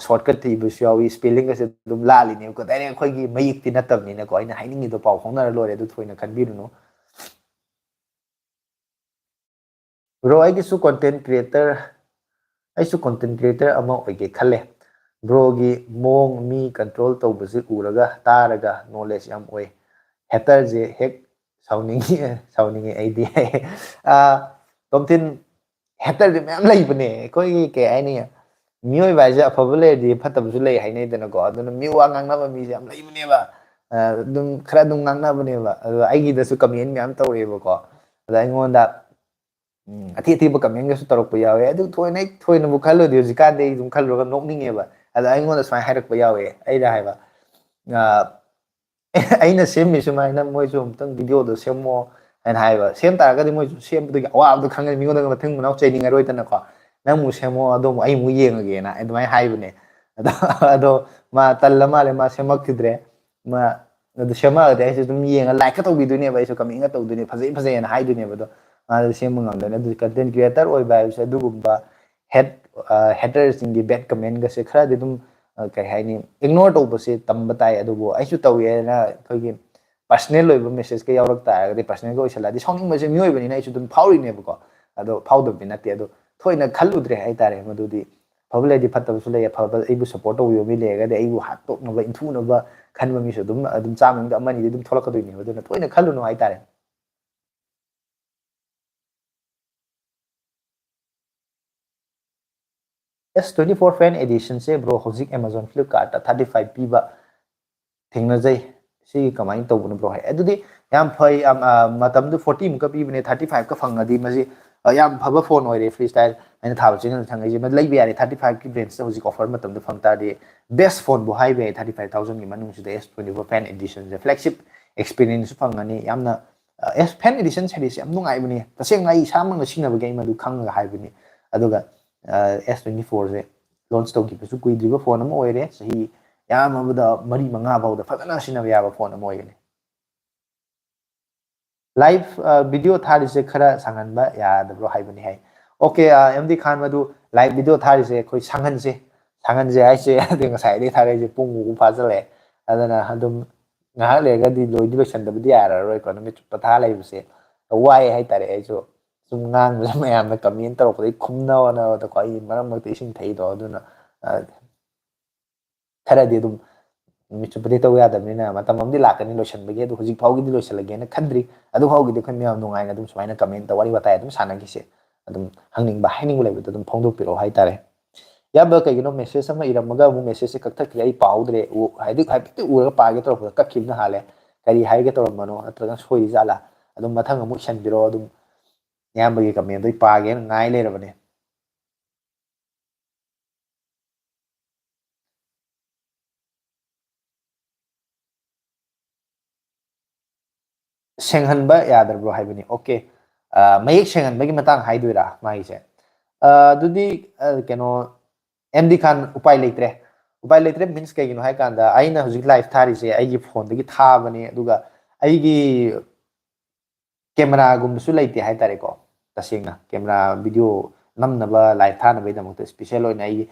ꯁꯣꯔꯠꯀꯠꯇ ꯏꯕꯁꯨ ꯌꯥꯎꯏ ꯁ꯭ꯄꯦꯂꯤꯡꯒꯁꯦ ꯑꯗꯨꯝ ꯂꯥꯜꯂꯤꯅꯦꯕꯀꯣ ꯗꯥꯏꯔꯦꯛ ꯑꯩꯈꯣꯏꯒꯤ ꯃꯌꯦꯛꯇꯤ ꯅꯠꯇꯕꯅꯤꯅꯀꯣ ꯑꯩꯅ ꯍꯥꯏꯅꯤꯡꯉꯤꯗꯣ ꯄꯥꯎ ꯐꯥꯎꯅꯔ ꯂꯣꯏꯔꯦ ꯑꯗꯨ ꯊꯣꯏꯅ ꯈꯟꯕꯤꯔꯨꯅꯨ ꯕ꯭ꯔꯣ ꯑꯩꯒꯤꯁꯨ ꯀꯣꯟꯇꯦꯟ ꯀ꯭ꯔꯤꯌꯦꯇꯔ ꯑꯩꯁꯨ ꯀꯣꯟꯇꯦꯟ ꯀ꯭ꯔꯤꯌꯦꯇꯔ ꯑꯃ ꯑꯣꯏꯒꯦ ꯈꯜꯂꯦ ꯕ꯭ꯔꯣꯒꯤ ꯃꯑꯣꯡ ꯃꯤ ꯀꯟꯇ꯭ꯔꯣꯜ ꯇꯧꯕꯁꯤ ꯎꯔꯒ ꯇꯥꯔꯒ ꯅꯣꯂꯦꯖ ꯌꯥꯝ ꯑꯣꯏ ꯍꯦꯇꯔꯁꯦ ꯍꯦꯛ ꯁꯥꯎꯅꯤꯡꯉꯤ ꯑꯩꯗꯤ ꯇꯣꯝꯊꯤꯟ ꯍꯦꯇꯔꯁꯦ ꯃꯌꯥꯝ ꯂꯩꯕꯅꯦ ꯑꯩꯈꯣꯏꯒꯤ ꯀꯩ ꯍꯥꯏꯅꯤ ꯃꯤꯑꯣꯏꯕ ꯍꯥꯏꯁꯦ ꯑꯐꯕ ꯂꯩꯔꯗꯤ ꯐꯠꯇꯕꯁꯨ ꯂꯩ ꯍꯥꯏꯅꯩꯗꯅꯀꯣ ꯑꯗꯨꯅ ꯃꯤ ꯋꯥ ꯉꯥꯡꯅꯕ ꯃꯤꯁꯦ ꯌꯥꯝ ꯂꯩꯕꯅꯦꯕ ꯑꯗꯨꯝ ꯈꯔ ꯑꯗꯨꯝ ꯉꯥꯡꯅꯕꯅꯦꯕ ꯑꯗꯣ ꯑꯩꯒꯤꯗꯁꯨ ꯀꯃꯦꯟ ꯃꯌꯥꯝ ꯇꯧꯔꯦꯕꯀꯣ ꯑꯗ ꯑꯩꯉꯣꯟꯗ ꯑꯊꯤ ꯑꯊꯤꯕ ꯀꯃꯦꯟꯒꯁꯨ ꯇꯧꯔꯛꯄ ꯌꯥꯎꯋꯦ ꯑꯗꯨ ꯊꯣꯏꯅꯕꯨ ꯈꯜꯂꯨꯗꯤ ꯍꯧꯖꯤꯛꯀꯥꯟꯗꯤ ꯑꯩ ꯑꯗꯨꯝ ꯈꯜꯂꯨꯔꯒ ꯅꯣꯛꯅꯤꯡꯉꯦꯕ ꯑꯗ ꯑꯩꯉꯣꯟꯗ ꯁꯨꯃꯥꯏꯅ ꯍꯥꯏꯔꯛꯄ ꯌꯥꯎꯋꯦ ꯑꯩꯅ ꯍꯥꯏꯕ ꯑꯩꯅ ꯁꯦꯝꯃꯤ ꯁꯨꯃꯥꯏꯅ ꯃꯣꯏꯁꯨ ꯑꯃꯨꯛꯇꯪ ꯚꯤꯗꯤꯑꯣꯗꯣ ꯁꯦꯝꯃꯣ ꯍꯥꯏꯅ ꯍꯥꯏꯕ ꯁꯦꯝ ꯇꯥꯔꯒꯗꯤ ꯃꯣꯏꯁꯨ ꯁꯦꯝꯕꯗꯨꯒꯤ ꯑꯋꯥꯕꯗꯣ ꯈꯪꯒꯅꯤ ꯃꯤꯉꯣꯟꯗ ꯃꯊꯪ ꯃꯅꯥꯎ ꯆꯩꯅꯤꯡꯉꯔꯣꯏꯗꯅꯀꯣ ꯅꯪ ꯑꯃꯨꯛ ꯁꯦꯝꯃꯣ ꯑꯗꯣ ꯑꯃꯨꯛ ꯑꯩ ꯑꯃꯨꯛ ꯌꯦꯡꯉꯒꯦꯅ ꯑꯗꯨꯃꯥꯏꯅ ꯍꯥꯏꯕꯅꯦ ꯑꯗꯣ ꯃꯥ ꯇꯜꯂ ꯃꯥꯜꯂꯦ ꯃꯥ ꯁꯦꯝꯃꯛꯈꯤꯗ꯭ꯔꯦ ꯃꯥ ꯑꯗꯨ ꯁꯦꯝꯃꯛꯑꯗꯤ ꯑꯩꯁꯨ ꯑꯗꯨꯝ ꯌꯦꯡꯉ ꯂꯥꯏꯛꯀ ꯇꯧꯕꯤꯗꯣꯏꯅꯦꯕ ꯑꯩꯁꯨ ꯀꯃꯦꯟꯒ ꯇꯧꯗꯣꯏꯅꯦ ꯐꯖꯩꯅ ꯍꯥꯏꯗꯣꯏꯅꯦꯕ ꯑꯗꯣ ꯃꯥꯗꯤ ꯁꯦꯝꯕ ꯉꯝꯗꯣꯏꯅꯦ ꯑꯗꯨ ꯀꯟꯇꯦꯟ ꯀ꯭ꯔꯤꯌꯦꯇꯔ ꯑꯣꯏꯕ ꯍꯥꯏꯕꯁꯦ ꯑꯗꯨꯒꯨꯝꯕ ꯍꯦꯇꯔꯁꯤꯡꯒꯤ ꯕꯦꯠ ꯀꯃꯦꯟꯒꯁꯦ ꯈꯔꯗꯤ ꯑꯗꯨꯝ ꯀꯩ ꯍꯥꯏꯅꯤ ꯏꯒꯅꯣꯔ ꯇꯧꯕꯁꯦ ꯇꯝꯕ ꯇꯥꯏ ꯑꯗꯨꯕꯨ ꯑꯩꯁꯨ ꯇꯧꯋꯦꯅ ꯑꯩꯈꯣꯏꯒꯤ ꯄꯔꯁꯅꯦꯜ ꯑꯣꯏꯕ ꯃꯦꯁꯦꯖꯀ ꯌꯥꯎꯔꯛ ꯇꯥꯔꯒꯗꯤ ꯄꯔꯁꯅꯦꯜꯒ ꯑꯣꯏꯁꯜꯂꯛꯑꯗꯤ ꯁꯥꯎꯅꯤꯡꯕꯁꯦ ꯃꯤꯑꯣꯏꯕꯅꯤꯅ ꯑꯩꯁꯨ ꯑꯗꯨꯝ ꯐꯥꯎꯔꯤꯅꯦꯕꯀꯣ ꯑꯗꯣ ꯐꯥꯎꯗꯕꯗꯤ ꯅꯠꯇꯦ ꯑꯗꯣ ꯊꯣꯏꯅ ꯈꯜꯂꯨꯗ꯭ꯔꯦ ꯍꯥꯏꯇꯥꯔꯦ ꯃꯗꯨꯗꯤ ꯑꯐꯕ ꯂꯩꯔꯗꯤ ꯐꯠꯇꯕꯁꯨ ꯂꯩ ꯑꯐꯕ ꯑꯩꯕꯨ ꯁꯞꯄꯣꯔꯠ ꯇꯧꯕꯤꯕ ꯃꯤ ꯂꯩꯔꯒꯗꯤ ꯑꯩꯕꯨ ꯍꯥꯠꯇꯣꯛꯅꯕ ꯏꯟꯊꯨꯅꯕ ꯈꯟꯕ ꯃꯤꯁꯨ ꯑꯗꯨꯝ ꯆꯥꯝꯃꯗ ꯑꯃꯅꯤꯗꯤ ꯑꯗꯨꯝ ꯊꯣꯛꯂꯛꯀꯗꯣꯏꯅꯦꯕ ꯑꯗꯨꯅ ꯊꯣꯏꯅ ꯈꯜꯂꯨꯅꯨ ꯍꯥꯏꯇꯥꯔꯦ S24 ꯐꯦꯟ ꯑꯦꯗꯤꯁꯟꯁꯦ ꯕ꯭ꯔꯣ ꯍꯧꯖꯤꯛ ꯑꯦꯃꯥꯖꯣꯟ ꯐ꯭ꯂꯤꯞꯀꯥꯔꯠꯇ 35 ꯄꯤꯕ ꯊꯦꯡꯅꯖꯩ ꯁꯤ ꯀꯃꯥꯏꯅ ꯇꯧꯕꯅꯣ ꯕ꯭ꯔꯣ ꯍꯥꯏ ꯑꯗꯨꯗꯤ ꯌꯥꯝ ꯐꯩ ꯃꯇꯝꯗꯨ 40 ꯃꯨꯛꯀ ꯄꯤꯕꯅꯦ 35ꯀ ꯐꯪꯉꯗꯤ ꯃꯁꯤ ꯌꯥꯝ ꯐꯕ ꯐꯣꯟ ꯑꯣꯏꯔꯦ ꯐ꯭ꯔꯤ ꯁ꯭ꯇꯥꯏꯜ ꯑꯩꯅ ꯊꯥꯕ ꯆꯦꯅꯦꯜ ꯊꯪꯉꯩꯁꯦ ꯂꯩꯕ ꯌꯥꯔꯦ 35ꯀꯤ ꯔꯦꯟꯖꯇ ꯍꯧꯖꯤꯛ ꯑꯣꯐꯔ ꯃꯇꯝꯗ ꯐꯪ ꯇꯥꯔꯗꯤ ꯕꯦꯁ ꯐꯣꯟꯕꯨ ꯍꯥꯏꯕ ꯌꯥꯏ 35,000ꯒꯤ ꯃꯅꯨꯡꯁꯤꯗ S24 ꯐꯦꯟ ꯑꯦꯗꯤꯁꯟꯁꯦ ꯐ꯭ꯂꯦꯒꯁꯤꯞ ꯑꯦꯛꯁꯄꯤꯔꯤꯌꯦꯟꯁꯁꯨ ꯐꯪꯉꯅꯤ ꯌꯥꯝꯅ ꯐꯦꯟ ꯑꯦꯗꯤꯁꯟ ꯁꯦꯔꯤꯁꯁꯦ ꯌꯥꯝ ꯅꯨꯡꯉꯥꯏꯕꯅꯤ ꯇꯁꯦꯡꯅ ꯑꯩ ꯏꯁꯥꯃꯛꯅ ꯁꯤꯖꯤꯟꯅꯕꯒꯤ ꯑꯩ ꯃꯗꯨ ꯈꯪꯉꯒ ꯍꯥꯏꯕꯅꯤ ꯑꯗꯨꯒ S24ꯁꯦ ꯂꯣꯟꯆ ꯇꯧꯈꯤꯕꯁꯨ ꯀꯨꯏꯗ꯭ꯔꯤꯕ ꯐꯣꯟ ꯑꯃ ꯑꯣꯏꯔꯦ ꯆꯍꯤ ꯌꯥꯝꯃꯕꯗ 4-5 ꯐꯥꯎꯗ ꯐꯖꯅ ꯁꯤꯖꯤꯟꯅꯕ ꯌꯥꯕ ꯐꯣꯟ ꯑꯃ ꯑꯣꯏꯒꯅꯤ ꯂꯥꯏꯚ ꯚꯤꯗꯤꯑꯣ ꯊꯥꯔꯤꯁꯦ ꯈꯔ ꯁꯥꯡꯍꯟꯕ ꯌꯥꯗꯕ꯭ꯔꯣ ꯍꯥꯏꯕꯅꯤ ꯍꯥꯏ ꯑꯣꯀꯦ ꯑꯦꯝꯗꯤ ꯈꯥꯟ ꯃꯗꯨ ꯂꯥꯏꯚ ꯚꯤꯗꯤꯑꯣ ꯊꯥꯔꯤꯁꯦ ꯑꯩꯈꯣꯏ ꯁꯥꯡꯍꯟꯁꯦ ꯍꯥꯏꯁꯦ ꯑꯗꯨ ꯉꯁꯥꯏꯗꯒꯤ ꯊꯥꯔꯛꯏꯁꯦ ꯄꯨꯡꯃꯨꯛ ꯐꯥꯖꯤꯜꯂꯛꯑꯦ ꯑꯗꯨꯅ ꯑꯗꯨꯝ ꯉꯥꯏꯍꯥꯛ ꯂꯩꯔꯒꯗꯤ ꯂꯣꯏꯁꯟꯗꯕꯗꯤ ꯌꯥꯔꯔꯣꯏꯀꯣ ꯅꯨꯃꯤꯠ ꯆꯨꯞꯄ ꯊꯥ ꯂꯩꯕꯁꯦ ꯋꯥꯏ ꯍꯥꯏꯇꯥꯔꯦ ꯑꯩꯁꯨ ꯁꯨꯝ ꯉꯥꯡꯕꯁꯦ ꯃꯌꯥꯝꯅ ꯀꯃꯦꯟ ꯇꯧꯔꯛꯄꯗꯒꯤ ꯈꯨꯝꯅ ꯍꯣꯠꯅꯕꯗꯀꯣ ꯑꯩ ꯃꯔꯛ ꯃꯔꯛꯇ ꯏꯁꯤꯡ ꯊꯛꯏꯗꯣ ꯑꯗꯨꯅ ꯈꯔꯗꯤ ꯑꯗꯨꯝ ꯅꯨꯃꯤꯠ ꯆꯨꯞꯄꯗꯤ ꯇꯧ ꯌꯥꯗꯕꯅꯤꯅ ꯃꯇꯝ ꯑꯃꯗꯤ ꯂꯥꯛꯀꯅꯤ ꯂꯣꯏꯁꯟꯕꯒꯤ ꯑꯗꯨ ꯍꯧꯖꯤꯛ ꯐꯥꯎꯒꯤꯗꯤ ꯂꯣꯏꯁꯜꯂꯒꯦꯅ ꯈꯟꯗ꯭ꯔꯤ ꯑꯗꯨ ꯐꯥꯎꯒꯤꯗꯤ ꯑꯩꯈꯣꯏ ꯃꯌꯥꯝ ꯅꯨꯡꯉꯥꯏꯅ ꯑꯗꯨꯝ ꯁꯨꯃꯥꯏꯅ ꯀꯃꯦꯟꯇ ꯋꯥꯔꯤ ꯋꯥꯇꯥꯏ ꯑꯗꯨꯝ ꯁꯥꯟꯅꯈꯤꯁꯦ ꯑꯗꯨꯝ ꯍꯥꯏꯅꯤꯡꯕ ꯂꯩꯕꯗꯣ ꯑꯗꯨꯝ ꯐꯣꯡꯗꯣꯛꯄꯤꯔꯛꯑꯣ ꯍꯥꯏꯇꯥꯔꯦ ꯏꯌꯥꯝꯕ ꯀꯩꯒꯤꯅꯣ ꯃꯦꯁꯦꯖ ꯑꯃ ꯏꯔꯝꯃꯒ ꯑꯃꯨꯛ ꯃꯦꯁꯦꯖꯁꯦ ꯀꯛꯊꯠꯈ꯭ꯔꯦ ꯑꯩ ꯄꯥꯍꯧꯗ꯭ꯔꯦ ꯍꯥꯏꯐꯦꯠꯇꯤ ꯎꯔꯒ ꯄꯥꯒꯦ ꯇꯧꯔꯛꯄꯗ ꯀꯛꯈꯤꯕꯅ ꯍꯥꯜꯂꯦ ꯀꯔꯤ ꯍꯥꯏꯒꯦ ꯇꯧꯔꯝꯕꯅꯣ ꯅꯠꯇ꯭ꯔꯒ ꯁꯣꯏꯔꯤ ꯖꯥꯠꯂꯥ ꯑꯗꯨꯝ ꯃꯊꯪ ꯑꯃꯨꯛ ꯏꯁꯟꯕꯤꯔꯛꯑꯣ ꯑꯗꯨꯝ ꯏꯌꯥꯝꯕꯒꯤ ꯀꯃꯦꯟꯗꯣ ꯑꯩ ꯄꯥꯒꯦꯅ ꯉꯥꯏ ꯂꯩꯔꯕꯅꯦ ꯁꯦꯡꯍꯟꯕ ꯌꯥꯗ꯭ꯔꯕ꯭ꯔꯣ ꯍꯥꯏꯕꯅꯤ ꯑꯣꯀꯦ ꯃꯌꯦꯛ ꯁꯦꯡꯍꯟꯕꯒꯤ ꯃꯇꯥꯡ ꯍꯥꯏꯗꯣꯏꯔꯥ ꯃꯥꯒꯤꯁꯦ ꯑꯗꯨꯗꯤ ꯀꯩꯅꯣ ꯑꯦꯝꯗꯤ ꯈꯥꯟ ꯎꯄꯥꯏ ꯂꯩꯇ꯭ꯔꯦ ꯃꯤꯟꯁ ꯀꯩꯒꯤꯅꯣ ꯍꯥꯏ ꯀꯥꯟꯗ ꯑꯩꯅ ꯍꯧꯖꯤꯛ ꯂꯥꯏꯚ ꯊꯥꯔꯤꯁꯦ ꯑꯩꯒꯤ ꯐꯣꯟꯗꯒꯤ ꯊꯥꯕꯅꯦ ꯑꯗꯨꯒ ꯑꯩꯒꯤ ꯀꯦꯃꯦꯔꯥꯒꯨꯝꯕꯁꯨ ꯂꯩꯇꯦ ꯍꯥꯏꯇꯥꯔꯦꯀꯣ ꯇꯁꯦꯡꯅ ꯀꯦꯃꯦꯔꯥ ꯚꯤꯗꯤꯑꯣ ꯅꯝꯅꯕ ꯂꯥꯏꯚ ꯊꯥꯅꯕꯒꯤꯗꯃꯛꯇ ꯏꯁꯄꯤꯁꯦꯜ ꯑꯣꯏꯅ ꯑꯩꯒꯤ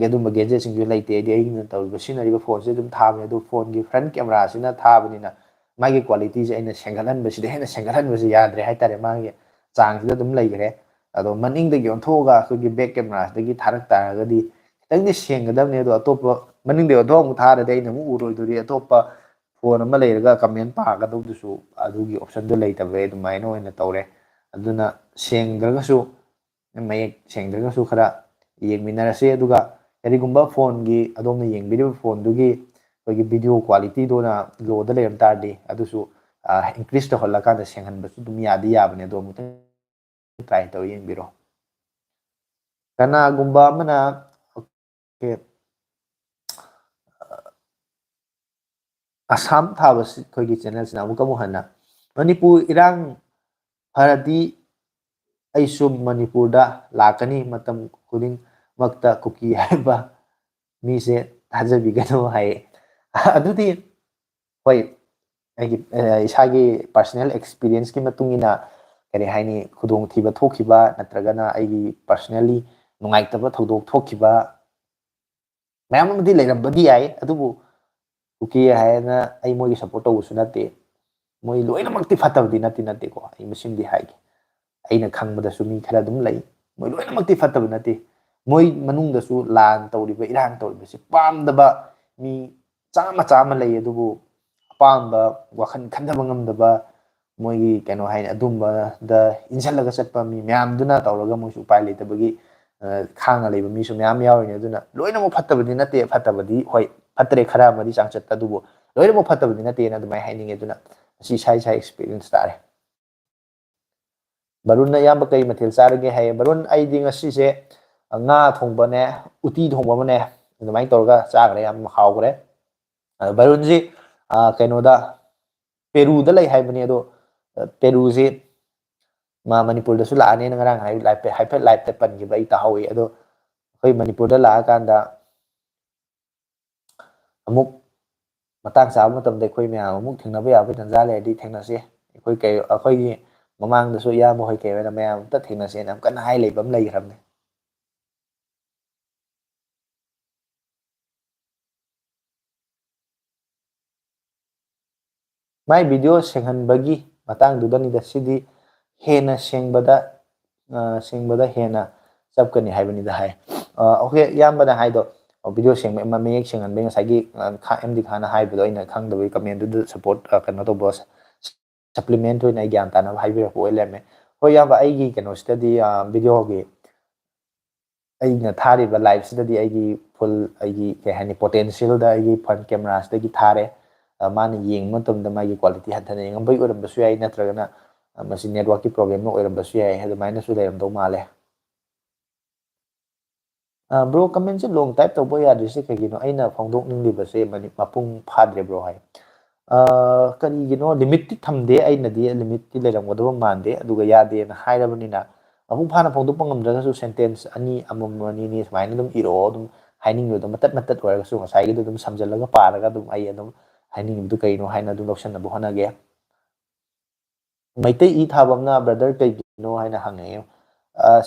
ꯑꯗꯨꯝꯕ ꯒꯦꯖꯦꯠꯁꯤꯡꯁꯨ ꯂꯩꯇꯦ ꯍꯥꯏꯗꯤ ꯑꯩꯅ ꯇꯧꯔꯤꯕ ꯁꯤꯖꯤꯟꯅꯔꯤꯕ ꯐꯣꯟꯁꯦ ꯑꯗꯨꯝ ꯊꯥꯕꯅꯦ ꯑꯗꯨ ꯐꯣꯟꯒꯤ ꯐ꯭ꯔꯟꯠ ꯀꯦꯃꯦꯔꯥꯁꯤꯅ ꯊꯥꯕꯅꯤꯅ ꯃꯥꯒꯤ ꯀ꯭ꯋꯥꯂꯤꯇꯤꯁꯦ ꯑꯩꯅ ꯁꯦꯡꯒꯠꯍꯟꯕꯁꯤꯗ ꯍꯦꯟꯅ ꯁꯦꯡꯒꯠꯍꯟꯕꯁꯤ ꯌꯥꯗ꯭ꯔꯦ ꯍꯥꯏꯇꯥꯔꯦ ꯃꯥꯒꯤ ꯆꯥꯡꯁꯤꯗ ꯑꯗꯨꯝ ꯂꯩꯈ꯭ꯔꯦ ꯑꯗꯣ ꯃꯅꯤꯡꯗꯒꯤ ꯑꯣꯟꯊꯣꯛꯑꯒ ꯑꯩꯈꯣꯏꯒꯤ ꯕꯦꯛ ꯀꯦꯃꯦꯔꯥꯁꯤꯗꯒꯤ ꯊꯥꯔꯛ ꯇꯥꯔꯒꯗꯤ ꯈꯤꯇꯪꯗꯤ ꯁꯦꯡꯒꯗꯕꯅꯤ ꯑꯗꯣ ꯑꯇꯣꯞꯄ ꯃꯅꯤꯡꯗꯒꯤ ꯑꯣꯟꯊꯣꯛ ꯑꯃꯨꯛ ꯊꯥꯔꯗꯤ ꯑꯩꯅ ꯑꯃꯨꯛ ꯎꯔꯣꯏꯗꯣꯔꯤ ꯑꯇꯣꯞꯄ ꯐꯣꯟ ꯑꯃ ꯂꯩꯔꯒ ꯀꯃꯦꯟ ꯄꯥꯒꯗꯧꯗꯨꯁꯨ ꯑꯗꯨꯒꯤ ꯑꯣꯞꯁꯟꯗꯨ ꯂꯩꯇꯕꯩ ꯑꯗꯨꯃꯥꯏꯅ ꯑꯣꯏꯅ ꯇꯧꯔꯦ ꯑꯗꯨꯅ ꯁꯦꯡꯗ꯭ꯔꯒꯁꯨ ꯃꯌꯦꯛ ꯁꯦꯡꯗ꯭ꯔꯒꯁꯨ ꯈꯔ ꯌꯦꯡꯃꯤꯟꯅꯔꯁꯤ ꯑꯗꯨꯒ ꯀꯔꯤꯒꯨꯝꯕ ꯐꯣꯟꯒꯤ ꯑꯗꯣꯝꯅ ꯌꯦꯡꯕꯤꯔꯤꯕ ꯐꯣꯟꯗꯨꯒꯤ ꯑꯩꯈꯣꯏꯒꯤ ꯚꯤꯗꯤꯑꯣ ꯀ꯭ꯋꯥꯂꯤꯇꯤꯗꯨꯅ ꯂꯣꯗ ꯂꯩꯔꯝ ꯇꯥꯔꯗꯤ ꯑꯗꯨꯁꯨ ꯏꯟꯀ꯭ꯔꯤꯁ ꯇꯧꯍꯜꯂꯀꯥꯟꯗ ꯁꯦꯡꯍꯟꯕꯁꯨ ꯑꯗꯨꯝ ꯌꯥꯗꯤ ꯌꯥꯕꯅꯦ ꯑꯗꯣ ꯑꯃꯨꯛꯇꯪ ꯇ꯭ꯔꯥꯏ ꯇꯧꯔ ꯌꯦꯡꯕꯤꯔꯣ ꯀꯅꯥꯒꯨꯝꯕ ꯑꯃꯅ ꯑꯁꯥꯝ ꯊꯥꯕ ꯑꯩꯈꯣꯏꯒꯤ ꯆꯦꯅꯦꯜꯁꯤꯅ ꯑꯃꯨꯛ ꯍꯟꯅ ꯃꯅꯤꯄꯨꯔ ꯏꯔꯥꯡ ꯐꯔꯗꯤ ꯑꯩꯁꯨ ꯃꯅꯤꯄꯨꯔꯗ ꯂꯥꯛꯀꯅꯤ ꯃꯇꯝ ꯈꯨꯗꯤꯡꯃꯛꯇ ꯀꯨꯀꯤ ꯍꯥꯏꯕ ꯃꯤꯁꯦ ꯊꯥꯖꯕꯤꯒꯅꯨ ꯍꯥꯏꯌꯦ ꯑꯗꯨꯗꯤ ꯍꯣꯏ ꯑꯩꯒꯤ ꯏꯁꯥꯒꯤ ꯄꯔꯁꯣꯅꯦꯜ ꯑꯦꯛꯁꯄꯤꯔꯤꯌꯦꯟꯁꯀꯤ ꯃꯇꯨꯡ ꯏꯟꯅ ꯀꯔꯤ ꯍꯥꯏꯅꯤ ꯈꯨꯗꯣꯡꯊꯤꯕ ꯊꯣꯛꯈꯤꯕ ꯅꯠꯇ꯭ꯔꯒꯅ ꯑꯩꯒꯤ ꯄꯔꯁꯣꯅꯦꯜꯂꯤ ꯅꯨꯡꯉꯥꯏꯇꯕ ꯊꯧꯗꯣꯛ ꯊꯣꯛꯈꯤꯕ ꯃꯌꯥꯝ ꯑꯃꯗꯤ ꯂꯩꯔꯝꯕꯗꯤ ꯌꯥꯏ ꯑꯗꯨꯕꯨ ꯀꯨꯀꯤ ꯍꯥꯏꯅ ꯑꯩ ꯃꯣꯏꯒꯤ ꯁꯞꯄꯣꯔꯠ ꯇꯧꯕꯁꯨ ꯅꯠꯇꯦ ꯃꯣꯏ ꯂꯣꯏꯅꯃꯛꯇꯤ ꯐꯠꯇꯕꯗꯤ ꯅꯠꯇꯦꯀꯣ ꯑꯩ ꯃꯁꯤꯡꯗꯤ ꯍꯥꯏꯒꯦ ꯑꯩꯅ ꯈꯪꯕꯗꯁꯨ ꯃꯤ ꯈꯔ ꯑꯗꯨꯝ ꯂꯩ ꯃꯣꯏ ꯂꯣꯏꯅꯃꯛꯇꯤ ꯐꯠꯇꯕ ꯅꯠꯇꯦ ꯃꯣꯏ ꯃꯅꯨꯡꯗꯁꯨ ꯂꯥꯟ ꯇꯧꯔꯤꯕ ꯏꯔꯥꯡ ꯇꯧꯔꯤꯕꯁꯤ ꯄꯥꯝꯗꯕ ꯃꯤ ꯆꯥꯝꯃ ꯂꯩ ꯑꯗꯨꯕꯨ ꯑꯄꯥꯝꯕ ꯋꯥꯈꯜ ꯈꯟꯊꯕ ꯉꯝꯗꯕ ꯃꯣꯏꯒꯤ ꯀꯩꯅꯣ ꯍꯥꯏꯅꯤ ꯑꯗꯨꯝꯕꯗ ꯏꯟꯁꯤꯜꯂꯒ ꯆꯠꯄ ꯃꯤ ꯃꯌꯥꯝꯗꯨꯅ ꯇꯧꯔꯒ ꯃꯣꯏꯁꯨ ꯎꯄꯥꯏ ꯂꯩꯇꯕꯒꯤ ꯈꯥꯡꯉ ꯂꯩꯕ ꯃꯤꯁꯨ ꯃꯌꯥꯝ ꯌꯥꯎꯔꯤꯅꯤ ꯑꯗꯨꯅ ꯂꯣꯏꯅꯃꯛ ꯐꯠꯇꯕꯗꯤ ꯅꯠꯇꯦ ꯐꯠꯇꯕꯗꯤ ꯍꯣꯏ ꯐꯠꯇ꯭ꯔꯦ ꯈꯔ ꯑꯃꯗꯤ ꯆꯥꯡꯆꯠ ꯑꯗꯨꯕꯨ ꯂꯣꯏꯅꯃꯛ ꯐꯠꯇꯕꯗꯤ ꯅꯠꯇꯦꯅ ꯑꯗꯨꯃꯥꯏꯅ ꯍꯥꯏꯅꯤꯡꯉꯦ ꯑꯗꯨꯅ ꯃꯁꯤ ꯏꯁꯥ ꯑꯦꯛꯁꯄꯤꯔꯤꯌꯦꯟꯁ ꯇꯥꯔꯦ ꯕꯔꯨꯟꯅ ꯏꯌꯥꯝꯕ ꯀꯩ ꯃꯊꯦꯜ ꯆꯥꯔꯒꯦ ꯍꯥꯏꯌꯦ ꯕꯔꯨꯟ ꯑꯩꯗꯤ ꯉꯁꯤꯁꯦ ꯉꯥ ꯊꯣꯡꯕꯅꯦ ꯎꯇꯤ ꯊꯣꯡꯕ ꯑꯃꯅꯦ ꯑꯗꯨꯃꯥꯏꯅ ꯇꯧꯔꯒ ꯆꯥꯈ꯭ꯔꯦ ꯌꯥꯝ ꯍꯥꯎꯈ꯭ꯔꯦ ꯕꯔꯨꯟꯁꯤ ꯀꯩꯅꯣꯗ ꯄꯦꯔꯨꯗ ꯂꯩ ꯍꯥꯏꯕꯅꯤ ꯑꯗꯣ ꯄꯦꯔꯨꯁꯤ ꯃꯥ ꯃꯅꯤꯄꯨꯔꯗꯁꯨ ꯂꯥꯛꯑꯅꯤꯅ ꯉꯔꯥꯡ ꯍꯥꯏꯐꯦꯠ ꯂꯥꯏꯐꯇ ꯄꯟꯈꯤꯕ ꯑꯩ ꯇꯥꯍꯧꯏ ꯑꯗꯣ ꯑꯩꯈꯣꯏ ꯃꯅꯤꯄꯨꯔꯗ ꯂꯥꯛꯑꯀꯥꯟꯗ ꯑꯃꯨꯛ ꯃꯇꯥꯡ ꯆꯥꯕ ꯃꯇꯝꯗ ꯑꯩꯈꯣꯏ ꯃꯌꯥꯝ ꯑꯃꯨꯛ ꯊꯦꯡꯅꯕ ꯌꯥꯕꯒꯤ ꯇꯥꯟꯖꯥ ꯂꯩꯔꯗꯤ ꯊꯦꯡꯅꯁꯤ ꯑꯩꯈꯣꯏꯒꯤ ꯃꯃꯥꯡꯗꯁꯨ ꯏꯌꯥꯝꯕ ꯍꯣꯏ ꯀꯩ ꯑꯣꯏꯅ ꯃꯌꯥꯝ ꯑꯝꯇ ꯊꯦꯡꯅꯁꯦꯅ ꯌꯥꯝ ꯀꯟꯅ ꯍꯥꯏ ꯂꯩꯕ ꯑꯃ ꯂꯩꯈ꯭ꯔꯕꯅꯤ ꯃꯥꯏ ꯚꯤꯗꯤꯑꯣ ꯁꯦꯡꯍꯟꯕꯒꯤ ꯃꯇꯥꯡꯗꯨꯗꯅꯤꯗ ꯁꯤꯗꯤ ꯍꯦꯟꯅ ꯁꯦꯡꯕꯗ ꯍꯦꯟꯅ ꯆꯞꯀꯅꯤ ꯍꯥꯏꯕꯅꯤꯗ ꯍꯥꯏ ꯑꯣꯀꯦ ꯏꯌꯥꯝꯕꯅ ꯍꯥꯏꯗꯣ ꯚꯤꯗꯤꯑꯣ ꯁꯦꯡꯕ ꯃꯌꯦꯛ ꯁꯦꯡꯍꯟꯕꯒꯤ ꯉꯁꯥꯏꯒꯤ ꯑꯦꯝꯗꯤ ꯈꯥꯅ ꯍꯥꯏꯕꯗꯣ ꯑꯩꯅ ꯈꯪꯗꯕꯒꯤ ꯀꯃꯦꯟꯗꯨꯗ ꯁꯞꯄꯣꯔꯠ ꯀꯩꯅꯣ ꯇꯧꯕ ꯁꯄ꯭ꯂꯤꯃꯦꯟꯠ ꯑꯣꯏꯅ ꯑꯩ ꯒ꯭ꯌꯥꯟ ꯇꯥꯅꯕ ꯍꯥꯏꯕꯤꯔꯛꯄ ꯑꯣꯏ ꯂꯩꯔꯝꯃꯦ ꯍꯣꯏ ꯏꯌꯥꯝꯕ ꯑꯩꯒꯤ ꯀꯩꯅꯣꯁꯤꯗꯗꯤ ꯚꯤꯗꯤꯑꯣꯒꯤ ꯑꯩꯅ ꯊꯥꯔꯤꯕ ꯂꯥꯏꯐꯁꯤꯗꯗꯤ ꯑꯩꯒꯤ ꯐꯨꯜ ꯑꯩꯒꯤ ꯀꯩ ꯍꯥꯏꯅꯤ ꯄꯣꯇꯦꯟꯁꯤꯌꯦꯜꯗ ꯑꯩꯒꯤ ꯐ꯭ꯔꯟꯠ ꯀꯦꯃꯦꯔꯥꯁꯤꯗꯒꯤ ꯊꯥꯔꯦ ꯃꯥꯅ ꯌꯦꯡꯕ ꯃꯇꯝꯗ ꯃꯥꯒꯤ ꯀ꯭ꯋꯥꯂꯤꯇꯤ ꯍꯟꯊꯅ ꯌꯦꯡꯉꯝꯕꯒꯤ ꯑꯣꯏꯔꯝꯕꯁꯨ ꯌꯥꯏ ꯅꯠꯇ꯭ꯔꯒꯅ ꯃꯁꯤ ꯅꯦꯠꯋꯥꯔꯛꯀꯤ ꯄ꯭ꯔꯣꯕ꯭ꯂꯦꯝꯅ ꯑꯣꯏꯔꯝꯕꯁꯨ ꯌꯥꯏ ꯑꯗꯨꯃꯥꯏꯅꯁꯨ ꯂꯩꯔꯝꯗꯧ ꯃꯥꯜꯂꯦ ꯕ꯭ꯔꯣ ꯀꯃꯦꯟꯁꯦ ꯂꯣꯡ ꯇꯥꯏꯞ ꯇꯧꯕ ꯌꯥꯗ꯭ꯔꯤꯁꯦ ꯀꯩꯒꯤꯅꯣ ꯑꯩꯅ ꯐꯣꯡꯗꯣꯛꯅꯤꯡꯂꯤꯕꯁꯦ ꯃꯄꯨꯡ ꯐꯥꯗ꯭ꯔꯦ ꯕ꯭ꯔꯣ ꯍꯥꯏ ꯀꯔꯤꯒꯤꯅꯣ ꯂꯤꯃꯤꯠꯇꯤ ꯊꯝꯗꯦ ꯑꯩꯅꯗꯤ ꯂꯤꯃꯤꯠꯇꯤ ꯂꯩꯔꯝꯒꯗꯕ ꯃꯥꯟꯗꯦ ꯑꯗꯨꯒ ꯌꯥꯗꯦꯅ ꯍꯥꯏꯔꯕꯅꯤꯅ ꯃꯄꯨꯡ ꯐꯥꯅ ꯐꯣꯡꯗꯣꯛꯄ ꯉꯝꯗ꯭ꯔꯒꯁꯨ ꯁꯦꯟꯇꯦꯟꯁ ꯑꯅꯤ ꯑꯃꯃꯝ ꯑꯅꯤꯅꯤ ꯁꯨꯃꯥꯏꯅ ꯑꯗꯨꯝ ꯏꯔꯛꯑꯣ ꯑꯗꯨꯝ ꯍꯥꯏꯅꯤꯡꯕꯗꯣ ꯃꯇꯠ ꯑꯣꯏꯔꯒꯁꯨ ꯉꯁꯥꯏꯒꯤꯗꯣ ꯑꯗꯨꯝ ꯁꯝꯖꯜꯂꯒ ꯄꯥꯔꯒ ꯑꯗꯨꯝ ꯑꯩ ꯑꯗꯨꯝ ꯍꯥꯏꯅꯤꯡꯉꯤꯕꯗꯨ ꯀꯩꯅꯣ ꯍꯥꯏꯅ ꯑꯗꯨꯝ ꯂꯧꯁꯟꯅꯕ ꯍꯣꯠꯅꯒꯦ ꯃꯩꯇꯩ ꯏ ꯊꯥꯕ ꯑꯃꯅ ꯕ꯭ꯔꯗꯔ ꯀꯩꯒꯤꯅꯣ ꯍꯥꯏꯅ ꯍꯪꯉꯛꯑꯦ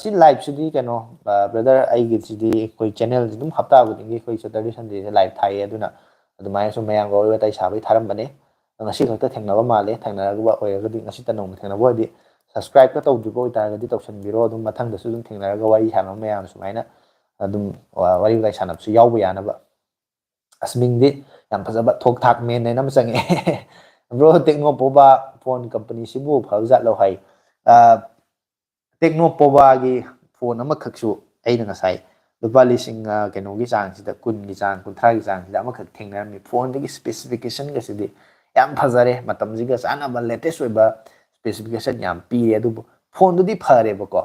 ꯁꯤ ꯂꯥꯏꯚꯁꯤꯗꯤ ꯀꯩꯅꯣ ꯕ꯭ꯔꯗꯔ ꯑꯩꯒꯤꯁꯤꯗꯤ ꯑꯩꯈꯣꯏ ꯆꯦꯅꯦꯜꯁꯤ ꯑꯗꯨꯝ ꯍꯞꯇꯥ ꯈꯨꯗꯤꯡꯒꯤ ꯑꯩꯈꯣꯏ ꯁꯦꯇꯔꯗꯦ ꯁꯟꯗꯦꯁꯦ ꯂꯥꯏꯚ ꯊꯥꯏꯌꯦ ꯑꯗꯨꯅ ꯑꯗꯨꯃꯥꯏꯅ ꯁꯨꯝ ꯃꯌꯥꯝꯒ ꯋꯥꯔꯤ ꯋꯥꯇꯥꯏ ꯁꯥꯕꯒꯤ ꯊꯥꯔꯝꯕꯅꯦ ꯉꯁꯤ ꯈꯛꯇ ꯊꯦꯡꯅꯕ ꯃꯥꯜꯂꯦ ꯊꯦꯡꯅꯔꯒ ꯑꯣꯏꯔꯒꯗꯤ ꯉꯁꯤꯇ ꯅꯧꯅ ꯊꯦꯡꯅꯕ ꯑꯣꯏꯔꯗꯤ ꯁꯕꯁꯀ꯭ꯔꯥꯏꯕꯀ ꯇꯧꯗ꯭ꯔꯤꯕ ꯑꯣꯏꯇꯥꯔꯒꯗꯤ ꯇꯧꯁꯟꯕꯤꯔꯣ ꯑꯗꯨꯝ ꯃꯊꯪꯗꯁꯨ ꯑꯗꯨꯝ ꯊꯦꯡꯅꯔꯒ ꯋꯥꯔꯤ ꯁꯥꯟꯅꯕ ꯃꯌꯥꯝ ꯁꯨꯃꯥꯏꯅ ꯑꯗꯨꯝ ꯋꯥꯔꯤ ꯋꯥꯇꯥꯏ ꯁꯥꯟꯅꯕꯁꯨ ꯌꯥꯎꯕ ꯌꯥꯅꯕ ꯑꯁꯃꯤꯡꯗꯤ ꯌꯥꯝ ꯐꯖꯕ ꯊꯣꯛ ꯊꯥꯛ ꯃꯦꯟ ꯍꯥꯏꯅ ꯑꯃ ꯆꯪꯉꯛꯑꯦ ꯕ꯭ꯔꯣ ꯇꯦꯛꯅꯣꯄꯣꯕꯥ ꯐꯣꯟ ꯀꯝꯄꯅꯤꯁꯤꯕꯨ ꯐꯕꯖꯥꯠꯂꯣ ꯍꯥꯏ ꯇꯦꯛꯅꯣꯄꯣꯕꯥꯒꯤ ꯐꯣꯟ ꯑꯃꯈꯛꯁꯨ ꯑꯩꯅ ꯉꯁꯥꯏ ꯂꯨꯄꯥ ꯂꯤꯁꯤꯡ ꯀꯩꯅꯣꯒꯤ ꯆꯥꯡꯁꯤꯗ 10ꯒꯤ ꯆꯥꯡ 30ꯒꯤ ꯆꯥꯡꯁꯤꯗ ꯑꯃꯈꯛ ꯊꯦꯡꯅꯔꯝꯃꯤ ꯐꯣꯟꯗꯒꯤ ꯁ꯭ꯄꯦꯁꯤꯐꯤꯀꯦꯁꯟꯒꯁꯤꯗꯤ ꯌꯥꯝ ꯐꯖꯔꯦ ꯃꯇꯝꯁꯤꯒ ꯆꯥꯟꯅꯕ ꯂꯦꯇꯦꯁ ꯑꯣꯏꯕ ꯁ꯭ꯄꯦꯁꯤꯐꯤꯀꯦꯁꯟ ꯌꯥꯝ ꯄꯤꯔꯦ ꯑꯗꯨꯕꯨ ꯐꯣꯟꯗꯨꯗꯤ ꯐꯔꯦꯕꯀꯣ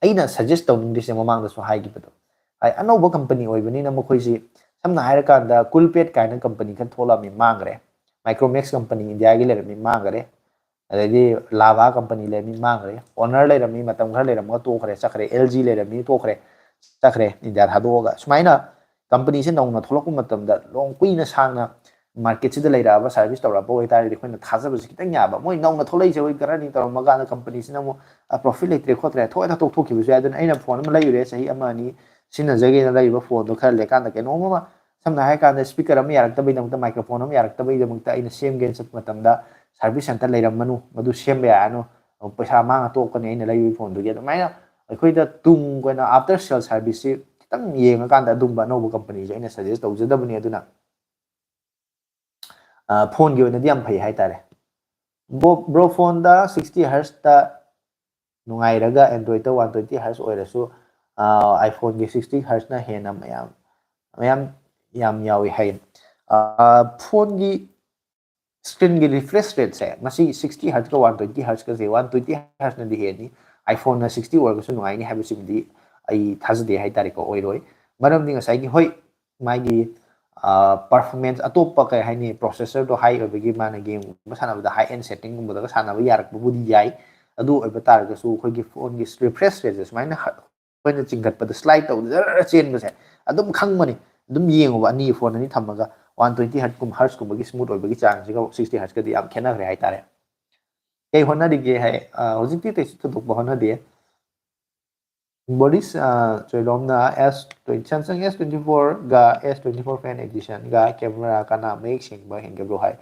ꯑꯩꯅ ꯁꯖꯦꯁ ꯇꯧꯅꯤꯡꯗ꯭ꯔꯤꯁꯦ ꯃꯃꯥꯡꯗꯁꯨ ꯍꯥꯏꯈꯤꯕꯗꯣ ꯑꯅꯧꯕ ꯀꯝꯄꯅꯤ ꯑꯣꯏꯕꯅꯤꯅ ꯃꯈꯣꯏꯁꯤ ꯁꯝꯅ ꯍꯥꯏꯔꯀꯥꯟꯗ ꯀꯨꯜꯄꯦꯠ ꯀꯥꯏꯅ ꯀꯝꯄꯅꯤ ꯈꯔ ꯊꯣꯛꯂꯛꯑꯝꯃꯤ ꯃꯥꯡꯈ꯭ꯔꯦ ꯃꯥꯏꯀ꯭ꯔꯣꯃꯦꯛꯁ ꯀꯝꯄꯅꯤ ꯏꯟꯗꯤꯌꯥꯒꯤ ꯂꯩꯔꯝꯃꯤ ꯃꯥꯡꯈ꯭ꯔꯦ ꯑꯗꯩꯗꯤ ꯂꯥꯚꯥ ꯀꯝꯄꯅꯤ ꯂꯩꯔꯝꯃꯤ ꯃꯥꯡꯈ꯭ꯔꯦ ꯑꯣꯅꯔ ꯂꯩꯔꯝꯃꯤ ꯃꯇꯝ ꯈꯔ ꯂꯩꯔꯝꯃꯒ ꯇꯣꯛꯈ꯭ꯔꯦ ꯆꯠꯈ꯭ꯔꯦ LG ꯂꯩꯔꯝꯃꯤ ꯇꯣꯛꯈ꯭ꯔꯦ ꯆꯠꯈ꯭ꯔꯦ ꯏꯟꯗꯤꯌꯥ ꯊꯥꯗꯣꯛꯑꯒ ꯁꯨꯃꯥꯏꯅ ꯀꯝꯄꯅꯤꯁꯦ ꯅꯧꯅ ꯊꯣꯛꯂꯛꯄ ꯃꯇꯝꯗ ꯀꯨꯏꯅ ꯁꯥꯡꯅ ꯃꯥꯔꯀꯦꯠꯁꯤꯗ ꯂꯩꯔꯛꯑꯕ ꯁꯥꯔꯚꯤꯁ ꯇꯧꯔꯛꯄ ꯑꯣꯏꯇꯥꯔꯗꯤ ꯑꯩꯈꯣꯏꯅ ꯊꯥꯖꯕꯁꯤ ꯈꯤꯇꯪ ꯌꯥꯕ ꯃꯣꯏ ꯅꯧꯅ ꯊꯣꯛꯂꯛꯏꯁꯦ ꯍꯣꯏ ꯈꯔꯅꯤ ꯇꯧꯔꯝꯃꯀꯥꯟꯗ ꯀꯝꯄꯅꯤꯁꯤꯅ ꯑꯃꯨꯛ ꯄ꯭ꯔꯣꯐꯤꯠ ꯂꯩꯇ꯭ꯔꯦ ꯈꯣꯠꯇ꯭ꯔꯦ ꯊꯣꯛꯑꯅ ꯇꯣꯛꯊꯣꯛꯈꯤꯕꯁꯨ ꯌꯥꯏ ꯑꯗꯨꯅ ꯑꯩꯅ ꯐꯣꯟ ꯑꯃ ꯂꯩꯔꯨꯔꯦ ꯆꯍꯤ 1 2 ꯁꯤꯖꯤꯟꯅꯖꯒꯦꯅ ꯂꯩꯔꯤꯕ ꯐꯣꯟꯗꯣ ꯈꯔ ꯂꯩꯔꯀꯥꯟꯗ ꯀꯩꯅꯣꯝ ꯑꯃ ꯁꯝꯅ ꯍꯥꯏꯔꯀꯥꯟꯗ ꯁ꯭ꯄꯤꯀꯔ ꯑꯃ ꯌꯥꯔꯛꯇꯕꯒꯤꯗꯃꯛꯇ ꯃꯥꯏꯀ꯭ꯔꯣꯐꯣꯟ ꯑꯃ ꯌꯥꯔꯛꯇꯕꯒꯤꯗꯃꯛꯇ ꯑꯩꯅ ꯁꯦꯝꯒꯦꯅ ꯆꯠꯄ ꯃꯇꯝꯗ ꯁꯥꯔꯚꯤꯁ ꯁꯦꯟꯇꯔ ꯂꯩꯔꯝꯃꯅꯨ ꯃꯗꯨ ꯁꯦꯝꯕ ꯌꯥꯔꯅꯨ ꯄꯩꯁꯥ ꯃꯥꯡꯉ ꯇꯣꯛꯀꯅꯤ ꯑꯩꯅ ꯂꯩꯔꯤꯕ ꯐꯣꯟꯗꯨꯒꯤ ꯑꯗꯨꯃꯥꯏꯅ ꯑꯩꯈꯣꯏꯗ ꯇꯨꯡ ꯀꯣꯏꯅ ꯑꯥꯐꯇꯔ ꯁꯦꯜ ꯁꯥꯔꯚꯤꯁꯁꯤ ꯈꯤꯇꯪ ꯌꯦꯡꯉꯀꯥꯟꯗ ꯑꯗꯨꯝꯕ ꯑꯅꯧꯕ ꯀꯝꯄꯅꯤꯁꯦ ꯑꯩꯅ ꯁꯖꯦꯁ ꯇꯧꯖꯗꯕꯅꯤ ꯑꯗꯨꯅ ꯐꯣꯟꯒꯤ ꯑꯣꯏꯅꯗꯤ ꯌꯥꯝ ꯐꯩ ꯍꯥꯏꯇꯥꯔꯦ ꯕ꯭ꯔோ ꯐꯣꯟꯗ 60 Hz ꯅꯨꯡꯉꯥꯏꯔꯒ ꯑꯦꯟꯗ꯭ꯔꯣꯏꯗꯇ 120 Hz ꯑꯣꯏꯔꯁꯨ ꯑꯥꯏꯐꯣꯟꯒꯤ 60 Hz ꯍꯦꯟꯅ ꯌꯥꯝ ꯌꯥꯎꯏ ꯍꯥꯏ ꯐꯣꯟꯒꯤ ꯁ꯭ꯀ꯭ꯔꯤꯟꯒꯤ ꯔꯤꯐ꯭ꯔꯦꯁ ꯔꯦꯠꯁꯦ ꯃꯁꯤ 60 Hz 120 Hz 120 Hz ꯅꯗꯤ ꯍꯦꯟꯅꯤ ꯑꯥꯏꯐꯣꯟꯅ 60 ꯑꯣꯏꯔꯒꯁꯨ ꯅꯨꯡꯉꯥꯏꯅꯤ ꯍꯥꯏꯕꯁꯤꯃꯗꯤ ai thazde hai tari ko oiroi maram ding sai gi hoi magi performance atopa kai haini processor do high obegi mana game masana da high end setting gum da sana ba yarak bu di yai adu oiba tar ga su khoi gi phone gi refresh rate sumaina khoina chingat pa da slide to da chen ba se adum khang mani adum yengo ba ni phone ani thamaga 120 hertz kum bagi smooth obegi chang ji ga 60 hertz ga di am khena re hai tare ei hona di ge hai hojikti te su to ba hona de Boris Choilomna Samsung S24 ga S24 Fan Edition ga camera kana make sing ba hinga bro hai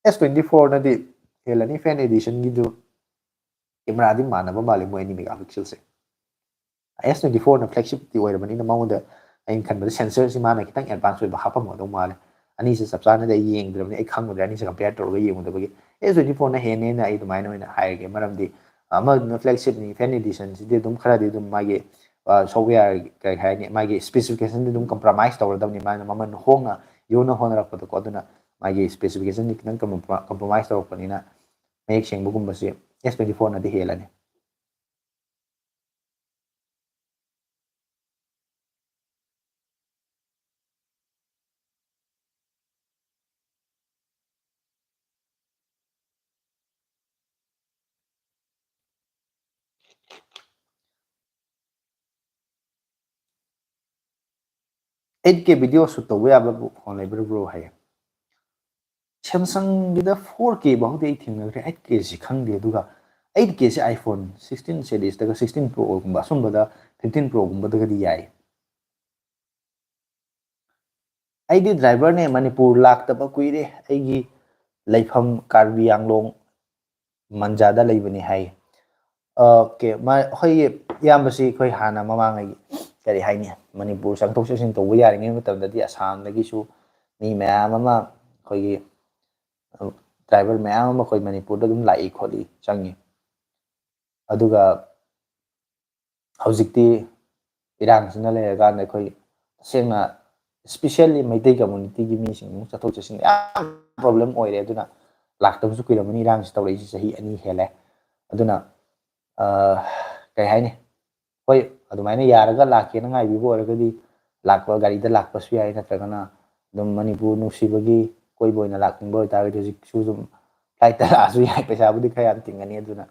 S24 na di helani Fan Edition gi du camera di mana ba mali mo ni megapixel se S24 na flagship di oira bani na maunda ai kan ba sensor si mana kitang advance ba hapa mo do mali ani se sabsa na da yeng dra ni ai khang mo da ni se compare to ga yeng mo da ba S24 na he ne na ai du mai na hai ge maram di flagship ni fan edition si dum khara di dum magi software kai khai ni magi specification dum compromise tawra dam ni ma maman honga yona hona rak ko aduna magi specification ni nang compromise tawra ko ni na make sing bugum basi S24 na di helani 8K video shoot tawba ya ba phone lai bro hai Samsung gida 4K bahut ei thingna re 8K si khang de duga 8K si iPhone 16 series daga 16 Pro gumba sum bada 15 Pro gumba daga di yai ai di driver ne Manipur lak ta ba kuire ai gi laifam Karbi Anglong manjada laibani hai okay ma hoi yambasi khoi hana mamang ai kari haini Manipur sangthok sin to yari ngi matam da di Assam lagi su ni mayam ama khoi driver mayam ama khoi Manipur da dum lai kholi changi aduga hojikti irang sina le ga na khoi sengna especially maitai community gi mi sing chathok chasin problem oire aduna laktam su kuiramani irang sta rei sahi ani hele aduna kai haini hoi adumaina yaraga lakke na ngai bibo oragadi lakpa gari da lakpa su yai natragana dum Manipur nusibagi koi boina lakning boy target hojik su dum flight ta asu yai pesa budi khayam tingani aduna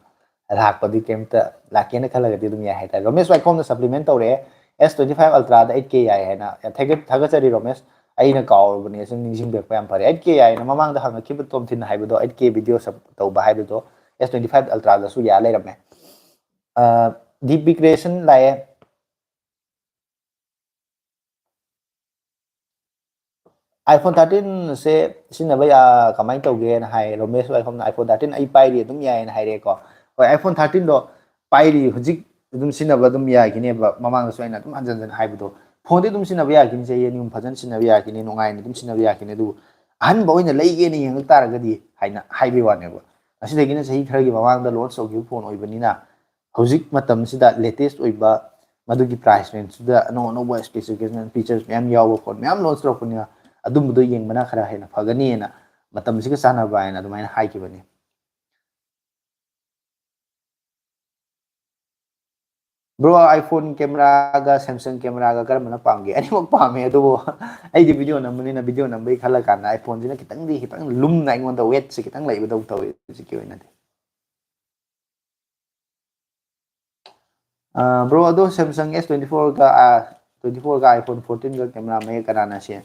lakpa di kemta lakke na khala gadi dum yai hai ta Ramesh wai khom na supplement tore S25 Ultra da 8K yai hai na thagachari Ramesh aina kaur bani sing ning sing bek pam pare 8K yai na mamang da hanga kibut tom thin hai bodo 8K video sab tau ba hai bodo S25 Ultra da su ya lai rame deep creation lai iPhone 13 se sinna ba ya kamai tawge na hai Ramesh wai khom na iPhone 13 ai pai ri dum yai na hai re ko hoi iPhone 13 do pai ri hujik dum sinna ba dum ya kine ba mamang da soina dum anjan jan hai bodo phone dum sinna ba ya kine se yeni phajan sinna ba ya kine nongai ni dum sinna ba ya kine du han ba oina leige ni yang tar ga di haina haibe wa ne ba asi de gine sahi khara gi mamang da launch tawgi phone oi bani na hojik matam sida latest oiba madugi price range da no specification features mem yaw phone mem launch ro punya adum do yeng mana khara hena phagani na matam siga sana ba na adumai hai ki bani bro iPhone camera ga Samsung camera ga kar mana pamge ani mok pame adu ai di video nam ni na video nam bai khala kan iPhone jina kitang lum na ngon da weight se kitang lai ba dau taw si ki oina bro ado Samsung S24 ga 24 ga iPhone 14 ga camera me kana se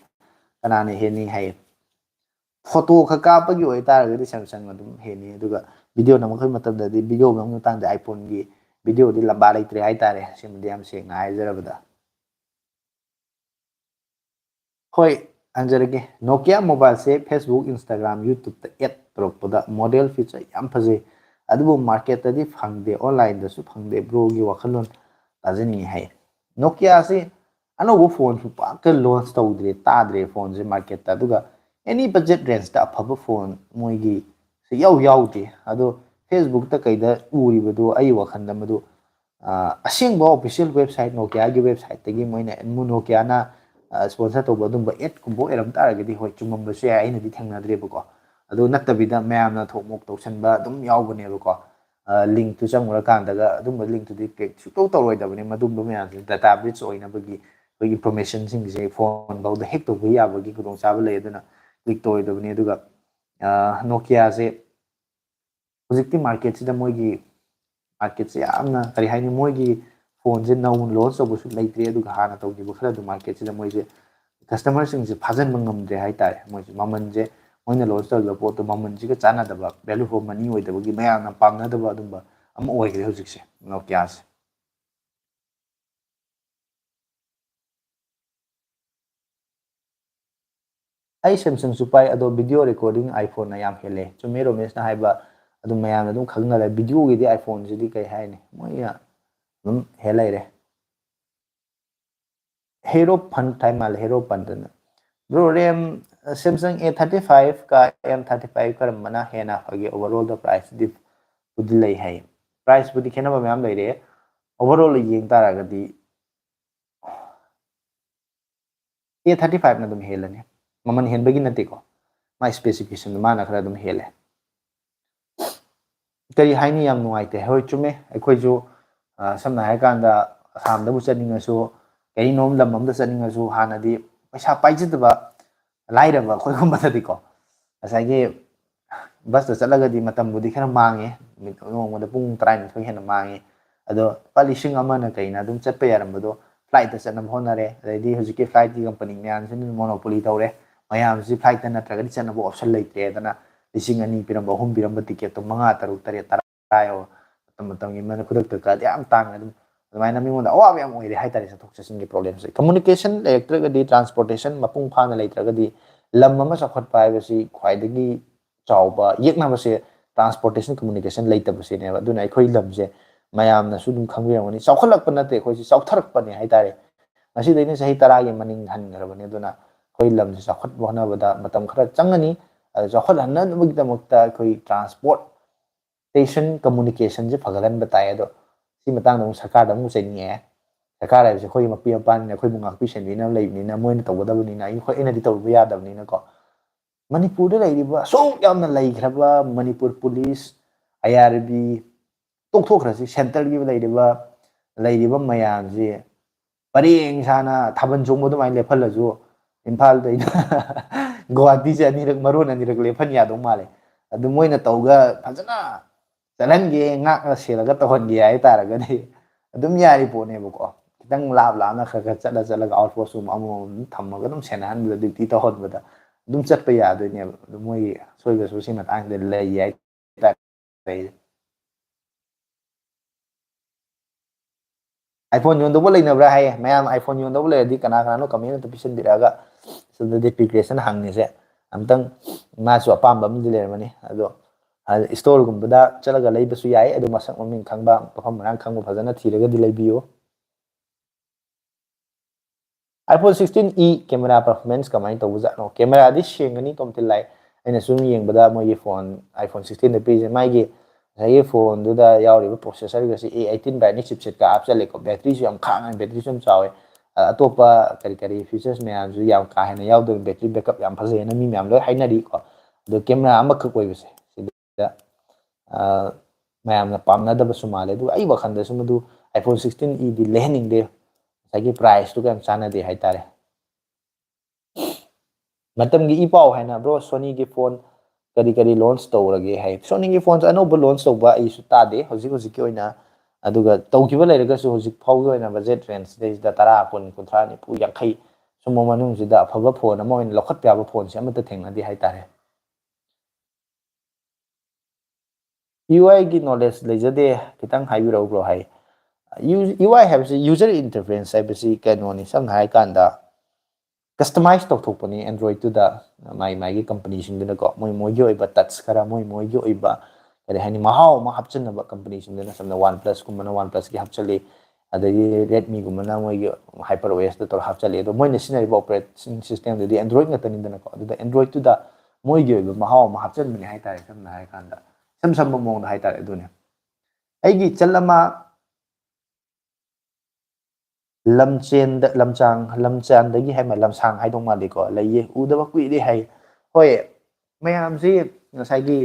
kana ne he ni hai photo kha ka pa gi oi tar ga di Samsung adum he ni aduga video nam khoi matam da di video nam tang da iPhone gi video di lamba lai tre ai tare sim di am se nga ai zara bada hoi anjarage Nokia mobile se Facebook Instagram YouTube ta ad torokpada model feature yam phaje adubu market ta di phangde online da su phangde bro gi wakhalon tajani hai Nokia se anobo phone su pa ka launch tawdre tadre phone se market ta duga any budget range ta phaba phone moigi se yaw de ado Facebook ta kaida uri bado ai wakhan da madu asing ba official website Nokia gi website tagi moina Nokia na sponsor tawba dum ba ad kumbo eram tar ga di hoi chumam ba se ai na di thangna dre ba ko ado natabida mayamna thokmok tawsan ba dum yaw bane ba ko ꯂꯤꯡꯛꯇꯨ ꯆꯪꯉꯨꯔꯀꯥꯟꯗꯒ ꯑꯗꯨꯝꯕ ꯂꯤꯡꯛꯇꯨꯗꯤ ꯁꯨꯛꯇꯧ ꯇꯧꯔꯣꯏꯗꯕꯅꯤ ꯃꯗꯨꯝꯕ ꯃꯌꯥꯝꯁꯦ ꯗꯥꯇꯥ ꯕ꯭ꯔꯤꯆ ꯑꯣꯏꯅꯕꯒꯤ ꯑꯩꯈꯣꯏꯒꯤ ꯏꯟꯐꯣꯔꯃꯦꯁꯟꯁꯤꯡꯁꯦ ꯐꯣꯟꯐꯥꯎꯗ ꯍꯦꯛ ꯇꯧꯕ ꯌꯥꯕꯒꯤ ꯈꯨꯗꯣꯡꯆꯥꯕ ꯂꯩ ꯑꯗꯨꯅ ꯀ꯭ꯂꯤꯛ ꯇꯧꯔꯣꯏꯗꯕꯅꯤ ꯑꯗꯨꯒ ꯅꯣꯀꯤꯌꯥꯁꯦ ꯍꯧꯖꯤꯛꯇꯤ ꯃꯥꯔꯀꯦꯠꯁꯤꯗ ꯃꯣꯏꯒꯤ ꯃꯥꯔꯀꯦꯠꯁꯦ ꯌꯥꯝꯅ ꯀꯔꯤ ꯍꯥꯏꯅꯤ ꯃꯣꯏꯒꯤ ꯐꯣꯟꯁꯦ ꯅꯧꯅ ꯂꯣꯟꯆ ꯇꯧꯕꯁꯨ ꯂꯩꯇ꯭ꯔꯤ ꯑꯗꯨꯒ ꯍꯥꯟꯅ ꯇꯧꯈꯤꯕ ꯈꯔꯗꯨ ꯃꯥꯔꯀꯦꯠꯁꯤꯗ ꯃꯣꯏꯁꯦ ꯀꯁꯇꯃꯔꯁꯤꯡꯁꯦ ꯐꯥꯖꯤꯟꯕ ꯉꯝꯗ꯭ꯔꯦ ꯍꯥꯏꯇꯥꯔꯦ ꯃꯣꯏꯁꯦ ꯃꯃꯜꯁꯦ ꯃꯣꯏꯅ ꯂꯣꯟꯆ ꯇꯧꯔꯤꯕ ꯄꯣꯠꯇꯣ ꯃꯃꯜꯁꯤꯒ ꯆꯥꯟꯅꯗꯕ ꯚꯦꯂꯨ ꯐꯣꯔ ꯃꯅꯤ ꯑꯣꯏꯗꯕꯒꯤ ꯃꯌꯥꯝꯅ ꯄꯥꯝꯅꯗꯕ ꯑꯗꯨꯝꯕ ꯑꯃ ꯑꯣꯏꯈ꯭ꯔꯦ ꯍꯧꯖꯤꯛꯁꯦ ꯅꯣꯀꯤꯌꯥꯁꯦ ꯑꯩ ꯁꯦꯝꯁꯪꯁꯨ ꯄꯥꯏ ꯑꯗꯣ ꯚꯤꯗꯤꯑꯣ ꯔꯦꯀꯣꯔꯗꯤꯡ ꯑꯥꯏꯐꯣꯟꯅ ꯌꯥꯝ ꯍꯦꯜꯂꯦ ꯆꯨꯝꯃꯦ ꯔꯣꯃꯦꯁꯅ ꯍꯥꯏꯕ ꯑꯗꯨꯝ ꯃꯌꯥꯝꯅ ꯑꯗꯨꯝ ꯈꯪꯅꯔꯦ ꯚꯤꯗꯤꯑꯣꯒꯤꯗꯤ ꯑꯥꯏꯐꯣꯟꯁꯤꯗꯤ ꯀꯩ ꯍꯥꯏꯅꯤ ꯃꯣꯏꯅ ꯑꯗꯨꯝ ꯍꯦꯜ ꯂꯩꯔꯦ ꯍꯦꯔꯣ ꯐꯟ ꯇꯥꯏ ꯃꯥꯜꯂꯦ ꯍꯦꯔꯣ ꯐꯟꯗꯅ ꯕ꯭ꯔꯣ ꯔꯦꯝ ꯁꯦꯝꯁꯪ A35 ꯀ M35 ꯀꯔꯝꯕꯅ ꯍꯦꯟꯅ ꯑꯩꯈꯣꯏꯒꯤ ꯑꯣꯚꯔꯑꯣꯜꯗ ꯄ꯭ꯔꯥꯏꯁꯇꯤ ꯕꯨꯗꯤ ꯂꯩ ꯍꯥꯏ ꯄ꯭ꯔꯥꯏꯁꯄꯨꯗꯤ ꯈꯦꯠꯅꯕ ꯃꯌꯥꯝ ꯂꯩꯔꯦ ओवरऑल येंग तारगदी A35 ना दुम हेलने ममन हेनबगी नतेको मा स्पेसिफिकेशन माना खरा दुम हेले करी हाइनी याम नुआइते होय चुमे अखोइजु समना हाय कांदा आसामदबु चनिंगसु कई नोम लममदा चनिंगसु हानादी पैसा पाइजदबा लाइरबा खोइगुमबददिको असाइगे बस चलगदी मतमबुदी खरा मांगे नोंगमदा पुंग 12 हेन मांगे अदो पालिसिंग अमना कइना दुम चटपे यारमबदो फ्लाइट चटनम होनरे अदि हुजिके फ्लाइट की कंपनी म्यानसिन मोनोपोली तौरे मयामसि फ्लाइट नत्रगदि चटनबो ऑप्शन लेते दना लिसिंग अनि पिरम अहुम पिरम टिकेट तो 5 तरुक तरे तरायो मतमगी मन खुदक तक याम तांग अदुम अदुमाइना मिंगोंदा अवाब याम ओइरे हाइतारे चथोक चसिंग की प्रॉब्लम से कम्युनिकेशन लेत्रगदि ट्रांसपोर्टेशन मपुंग फाना लेत्रगदि लम अमा चखत पाइबसि ख्वाइदगी चावबा येकनाबसे ट्रांसपोर्टेशन कम्युनिकेशन लेतबसिने अदुना अखोइ लमसे mayamna su dum khangirangani chawkhalakpa nate khoi si chawtharakpa ne haitare ngasi deine sahi 10 gi maning hangarabani aduna khoi lamse chawkhat bonabada matam khara changani chawkhat hanna bugdamakta khoi transport station communication je phagalan batai ado si matang dong sarkar dong chenie sarkar ai se khoi mapi apan ne khoi bungak pi senina leibni na moina tawdabani na khoi ena di tawba yadabni na ko manipur da leiba so yamna leigraba manipur police IRB तोखोखरसी सेंटर की लेरिबा मयाम जी परेंग साना थाबन जोंबो दुमाइ लेफलजु इम्फाल दैना गुवाहाटी से अनिरक मरोन अनिरक लेफन यादो माले अदु मोइना तौगा फजना चलनगे ngak सेलगा तहनगे आइ तारगदि अदुम यारि पोनेबको खितंग लाब लाना खगा चला चला आउटपोस्ट अमो थम्मगा दुम सेनाहन ड्यूटी तहनबदा दुम चटप यादोइने मोइ सोइगसु सिमा तांग दे ले याइ ताइ iPhone yondabo leinabra hai mayam iPhone yondabo leidi kana kana no comment to pisan biraga sida deprecation hangni se amtang masu apamba mi dilermani ado store gumbada chalaga leibasu yai ado masak mamin khangba pafam rang khangba phajana thiraga di leibiyo iPhone 16e camera performance kamai to buja no camera di shengani tomtil lai aina sum yengbada moi phone iPhone 16 de page mai gi ये फोन दुदा यावरी प्रोसेसर गसी A18 बाइनिक चिपसेट का आप चले को बैटरी से हम खांग बैटरी से हम चावे अतोपा करी करी फीचर्स में आजु याव का है याव दो बैटरी बैकअप याम फजे न मी म्याम लो हाइनरी को दो कैमरा अमख कोइ बसे सिदा मैम ना पामना दब सुमाले दु आई वखन द सुमदु iPhone 16e दी लेहनिंग दे सागी प्राइस तो कम चाना दे हाइतारे मतम गी इपाव है ना ब्रो सोनी की फोन करी करी लॉन्च तौरगे है सोनी की फोन अनोब लॉन्च तौबा इसु तादे हजिक हजिक की ओइना अदुगा तौकिबा लेरगसु हजिक फाउगी ओइना बजेट रेंज देदा 10 कुन कुंथ्रा नि पु यांखै सुमो मनुंग जिदा अफबा फोन अमा ओइन लखत प्याबा फोन से अमत थेंगनादि हाइतारे UI की नॉलेज लेजदे खितंग हाइबिरो ब्रो हाइ UI हैबसे यूजर इंटरफेरेंस हैबसे कैनोनी सम हाइ कांदा कस्टमाइज तौथोपनी एंड्रॉइड टू द माई माई कंपनी सिंगना को मोय मोय ओइबा टच खरा मोय मोय ओइबा करे हानि महाव मा हपचनबा कंपनी सिंगना समना OnePlus कुमना OnePlus की हपचले अदगी Redmi कुमना मोय HyperOS तो हपचले दो मोय नेशनल ऑपरेटिंग सिस्टम दे एंड्रॉइड नतनी दना को अदु एंड्रॉइड टू द मोय ओइबा महाव मा हपचनबनी हाइ तारे समना हाइ कांदा सम मोंग हाइ तारे दुने अइगी चलमा लमचेन लमचांग दगी है लमसांग हाइदों मालिको लइये उदबा कुइदे है होय मयाम से ngसाइगी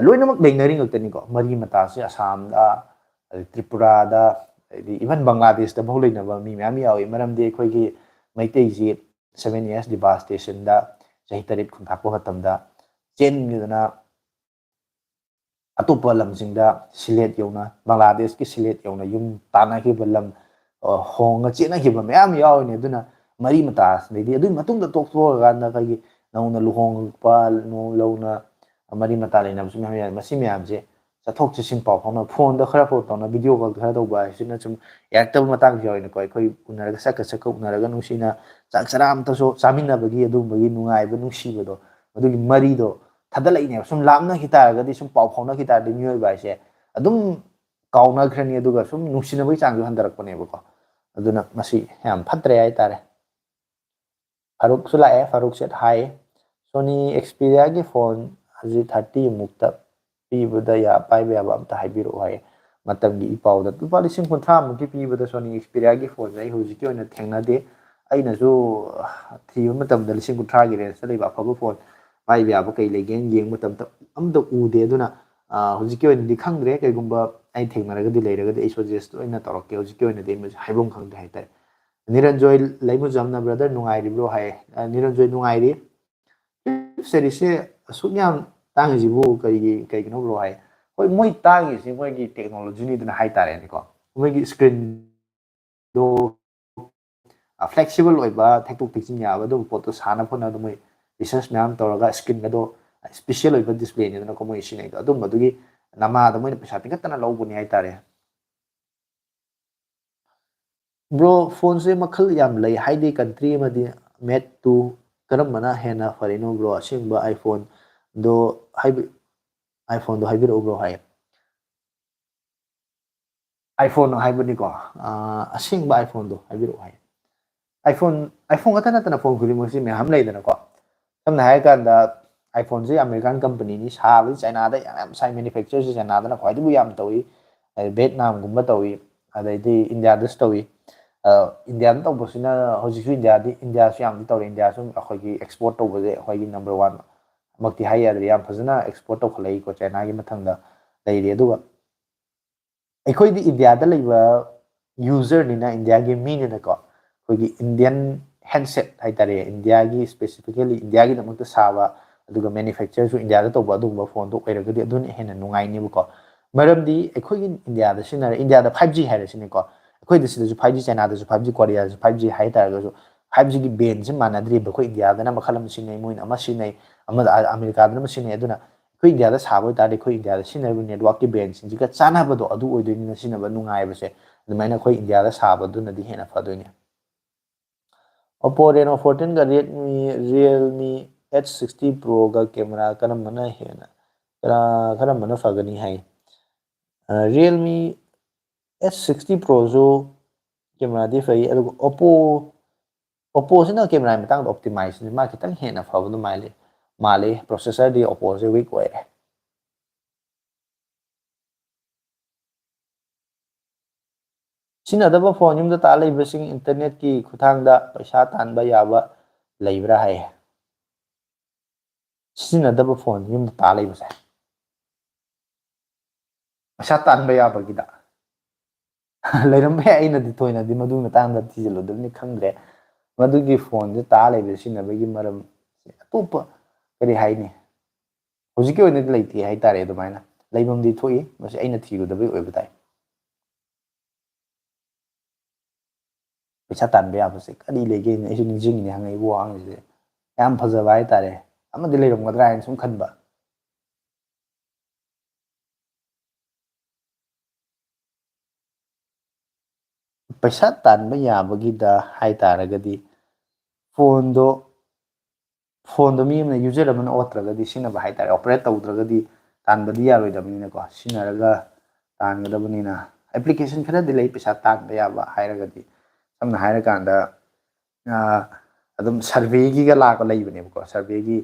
loinamak legnari ngaktaniko mari matase Assamda Tripurada even Bangladesh da bhau legnaba mi myam yawi maramdi akhoi maitai ji 7 years devastation da chahi tarit khunthakpa matamda chengidana atopa lamsingda silet yona Bangladesh ki silet yona yum tana ki balam honga chena ki myam yawi ne duna mari matas de adu matungda tokso ga na kai nauna luhong pa no launa mari mata leina sum myam masi myam je chathok chisin pau phona phone da khara pho tona video call khara do ba sina chum yakta matang join ko khoi unaraga sak sak unaraga nusina chak saram ta so chaminna bagi adu bagi nungai ba nusi bodo adu mari do thadala ine sum lamna hita ga di sum pau phona hita de myoi ba se adum kauna khrani adu ga sum nusina bai chang handarak pone ba ko aduna masi yam phatre ai tare Faruk sula Faruk said hi Sony Xperia ki phone haji 30 mukta pibada ya paiba ya amta haibiro hai matamgi ipauda lupa lising kuntra muki pibada Sony Xperia ki phone ai hujiki oina thengnade aina ju thiba matamda lising kuntra gi range da leiba phaba phone paiba ya ba kai legen yeng matam amda ude aduna hujiki oina di khangre kai gumba ai thengnaraga di leiraga di suggest oina torokke hujiki oina de haibom khangde hai tai Niranjoy laimu jamna brother nungairi bro hai Niranjoy nungairi serise asuknyam tangi jibu kai kino bro hai hoi moi tangi si moi gi technology ni duna hai tare ni ko moi gi screen do flexible oiba thektuk tikjin ya ba do photo sana phona do moi research nam toraga screen ga do special oiba display ni duna ko moi sinai do adum madu gi nama da moi pesa tingatana lobuni hai tare Bro, phone se makhal yam lay haidi country ma di met to karam mana hena farino bro asingba iPhone do iPhone do haibiro bro hai iPhone no haibani ko asingba iPhone do haibiro hai iPhone atana tana phone khuli mo si me ham lay dana ko samna hai kan da iPhone se American company ni sa bi China da yam sai manufacturer se China da na khwai bu yam tawi Vietnam gumba tawi adai di India das tawi India da tawbosina hojiksu India su yam tawi India su akhoi export tawbose akhoi number 1 makti hai adri yam phajana export taw khalai ko China gi mathangda leiri aduga akhoi di India da leiba user ni na India gi mi ni na ko akhoi Indian handset hai tare India gi specifically India gi namakta saba aduga manufacturer su India da tawba adugba phone to oiraga di adun hena nungai ni ko maramdi akhoi gi India da sinare India da 5G hai rasini ko akhoi da sida 5G China da 5G Korea da 5G hai tare ga 5G gi band se manadri ba ko India da na makhalam sinai moin ama sinai ama America da ma sinai aduna ko India da sabo tare ko India da sinai network ki band sin jiga chana ba do adu oidoi ni sinaba nungai ba se adumaina ko India da sabo duna di hena fadoi ni Oppo Reno 14 ga Realme H60 Pro ga camera karam mana hena karam mana fagani hai Realme S60 Pro zo camera di fai adugo Oppo sina camera matang optimize ni ma kitang hena fawdu male processor di Oppo se weak oire sina daba phone yum da ta lei basing internet ki khuthang da paisa tan ba ya ba leibra hai sina daba phone yum da ta lei basa paisa tan ba ya ba gida leiram be aina di toina di madu matang da ti jelo dni khangre madu gi phone de ta lei basina ba gi maram atopa kari hai ni hojiki oina di leiti hai tare adumaina leibam di thoi masi aina thiru da bai oiba tai paisa tan ba ya base kadi lege ni aisu ningjing ni hangai bo ang se yam phajaba hai tare amadi leiram gadra hain sum khanba paisa tan ba ya bagi da hai taragadi phone do mi amna user amna otragadi sina ba hai tare operate tawdragadi tan badi ya loidabni na ko sina raga tan gadabni na application khara di lei paisa tan ba ya ba hairagadi samna hairaganda adum survey gi ga la ko leibani ko survey gi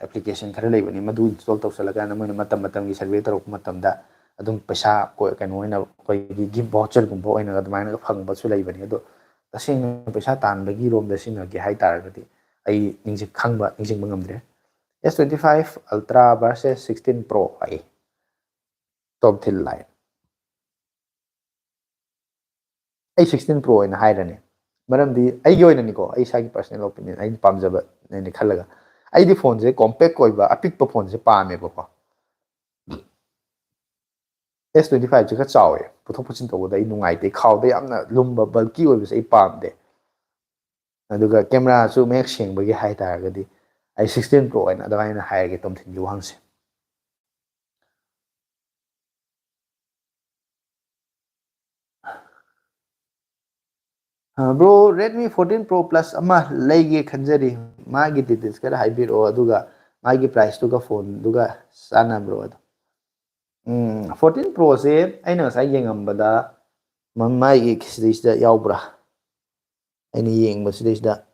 application khara leibani madu install tawsalaga na moina matam gi survey tarok matam da adum paisa ko kano ina ko gi gift voucher gumbo ina adumana phangba su leibani ado tasing paisa tan bagi rom da sina gi hai tar gadi ai ningji khangba ningjing bangamdre S25 Ultra versus 16 Pro hai top thil lai ai 16 Pro ina hairani maramdi ai gi oina ni ko ai sagi personal opinion ai pamjaba ne khalaga ai di phone je compact koiba apik pa phone je pame ba ko S25 ji ka chawe puthok puchin to da ai nungai te khawda yamna lumba bulky oibase ai pamde aduga camera su mek seng bagi hai taragadi ai 16 Pro ina adamaina hairage tom thin ju hangse bro Redmi 14 Pro Plus ama leige khanjari magi details kara haibiro aduga magi price tuga phone duga sana bro adu 14 Pro se aina sai yengambada magi kisida yaubra aina yengba sidida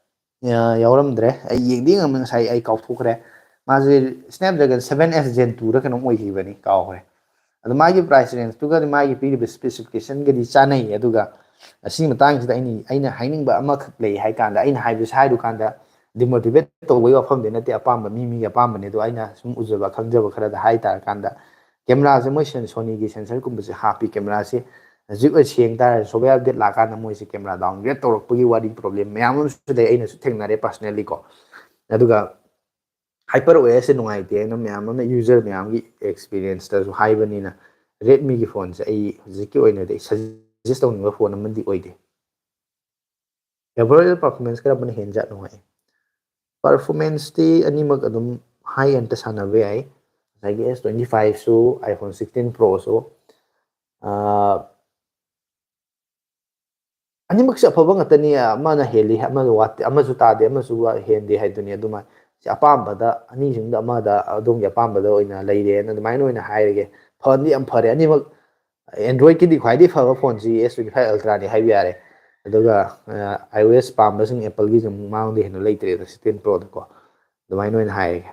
yauramdre ai yengdi ngam sai ai kauthukre maje Snapdragon 7S Gen 2 ra kanong oihibani kawre adu magi price range tuga magi piri specification gadi chanai aduga asi matang sida aina hainingba ama khak lei hai kanda aina haibu sai du kanda demotivate to wei wafam de nate apamba mi apamba ne do aina sum ujaba khangjaba khara da hai tar kanda camera se moi Sony gi sensor kum se happy camera se zik a seng tar software update la kana moi se camera downgrade torok pugi wari problem mayam su de aina su thengnare personally ko aduga hyper OS se nungai te na mayam na user mayam gi experience ta su hai bani na Redmi gi phone se ai ziki oina de suggest tawning ba phone amandi oide overall performance kara ban henja nungai performance ti animak adum high end ta sanabe ai like S25 su iPhone 16 Pro su animak se afaba ngatani amana heli amana wat amasu tade amasu hendi haiduni aduma si apambada ani jingda amada adong apambada oina leire na adumai oina hairege phone am phare animak Android ki di khwaidi phaba phone si S25 Ultra ni haibi yare aduga iOS pambasing Apple gi jum maung di heno leitre 16 Pro ko adumai oina hairege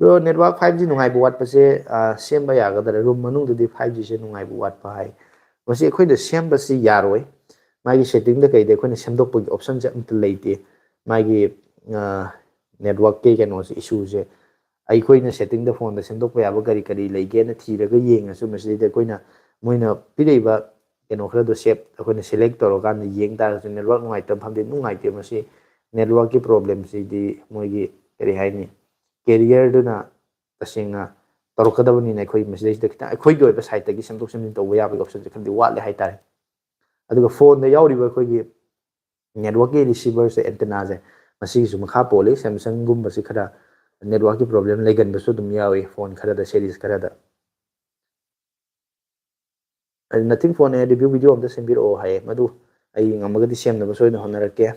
Bro, network 5G nungai buat pase semba ya ga dara room manung di 5G se nungai buat pa hai masi ekhoi da semba si yaroi magi setting da kai de ekhoi na semdok pu option je amta leite magi network ke keno se issue je ekhoi na setting da phone da semdok pa ya ba kari kari leige na thira ga yeng asu masi de ekhoi na moina pirei ba keno khra do shape ekhoi na select toro kan yeng ta network nungai tam pham de nungai te masi network ki problem si di moigi kari hai ni career duna tasingna torokadabani na khoi message da kita khoi do ba site gi semdok semdin to ya ba option khandi watle hai tare aduga phone da yauri ba khoi gi network ki receiver se antenna je masi su makha pole Samsung gum ba si khara network ki problem legan ba su dum yawi phone khara da series khara da nothing phone review video am da sembir o hai madu ai ngamaga di sem na ba soina honarake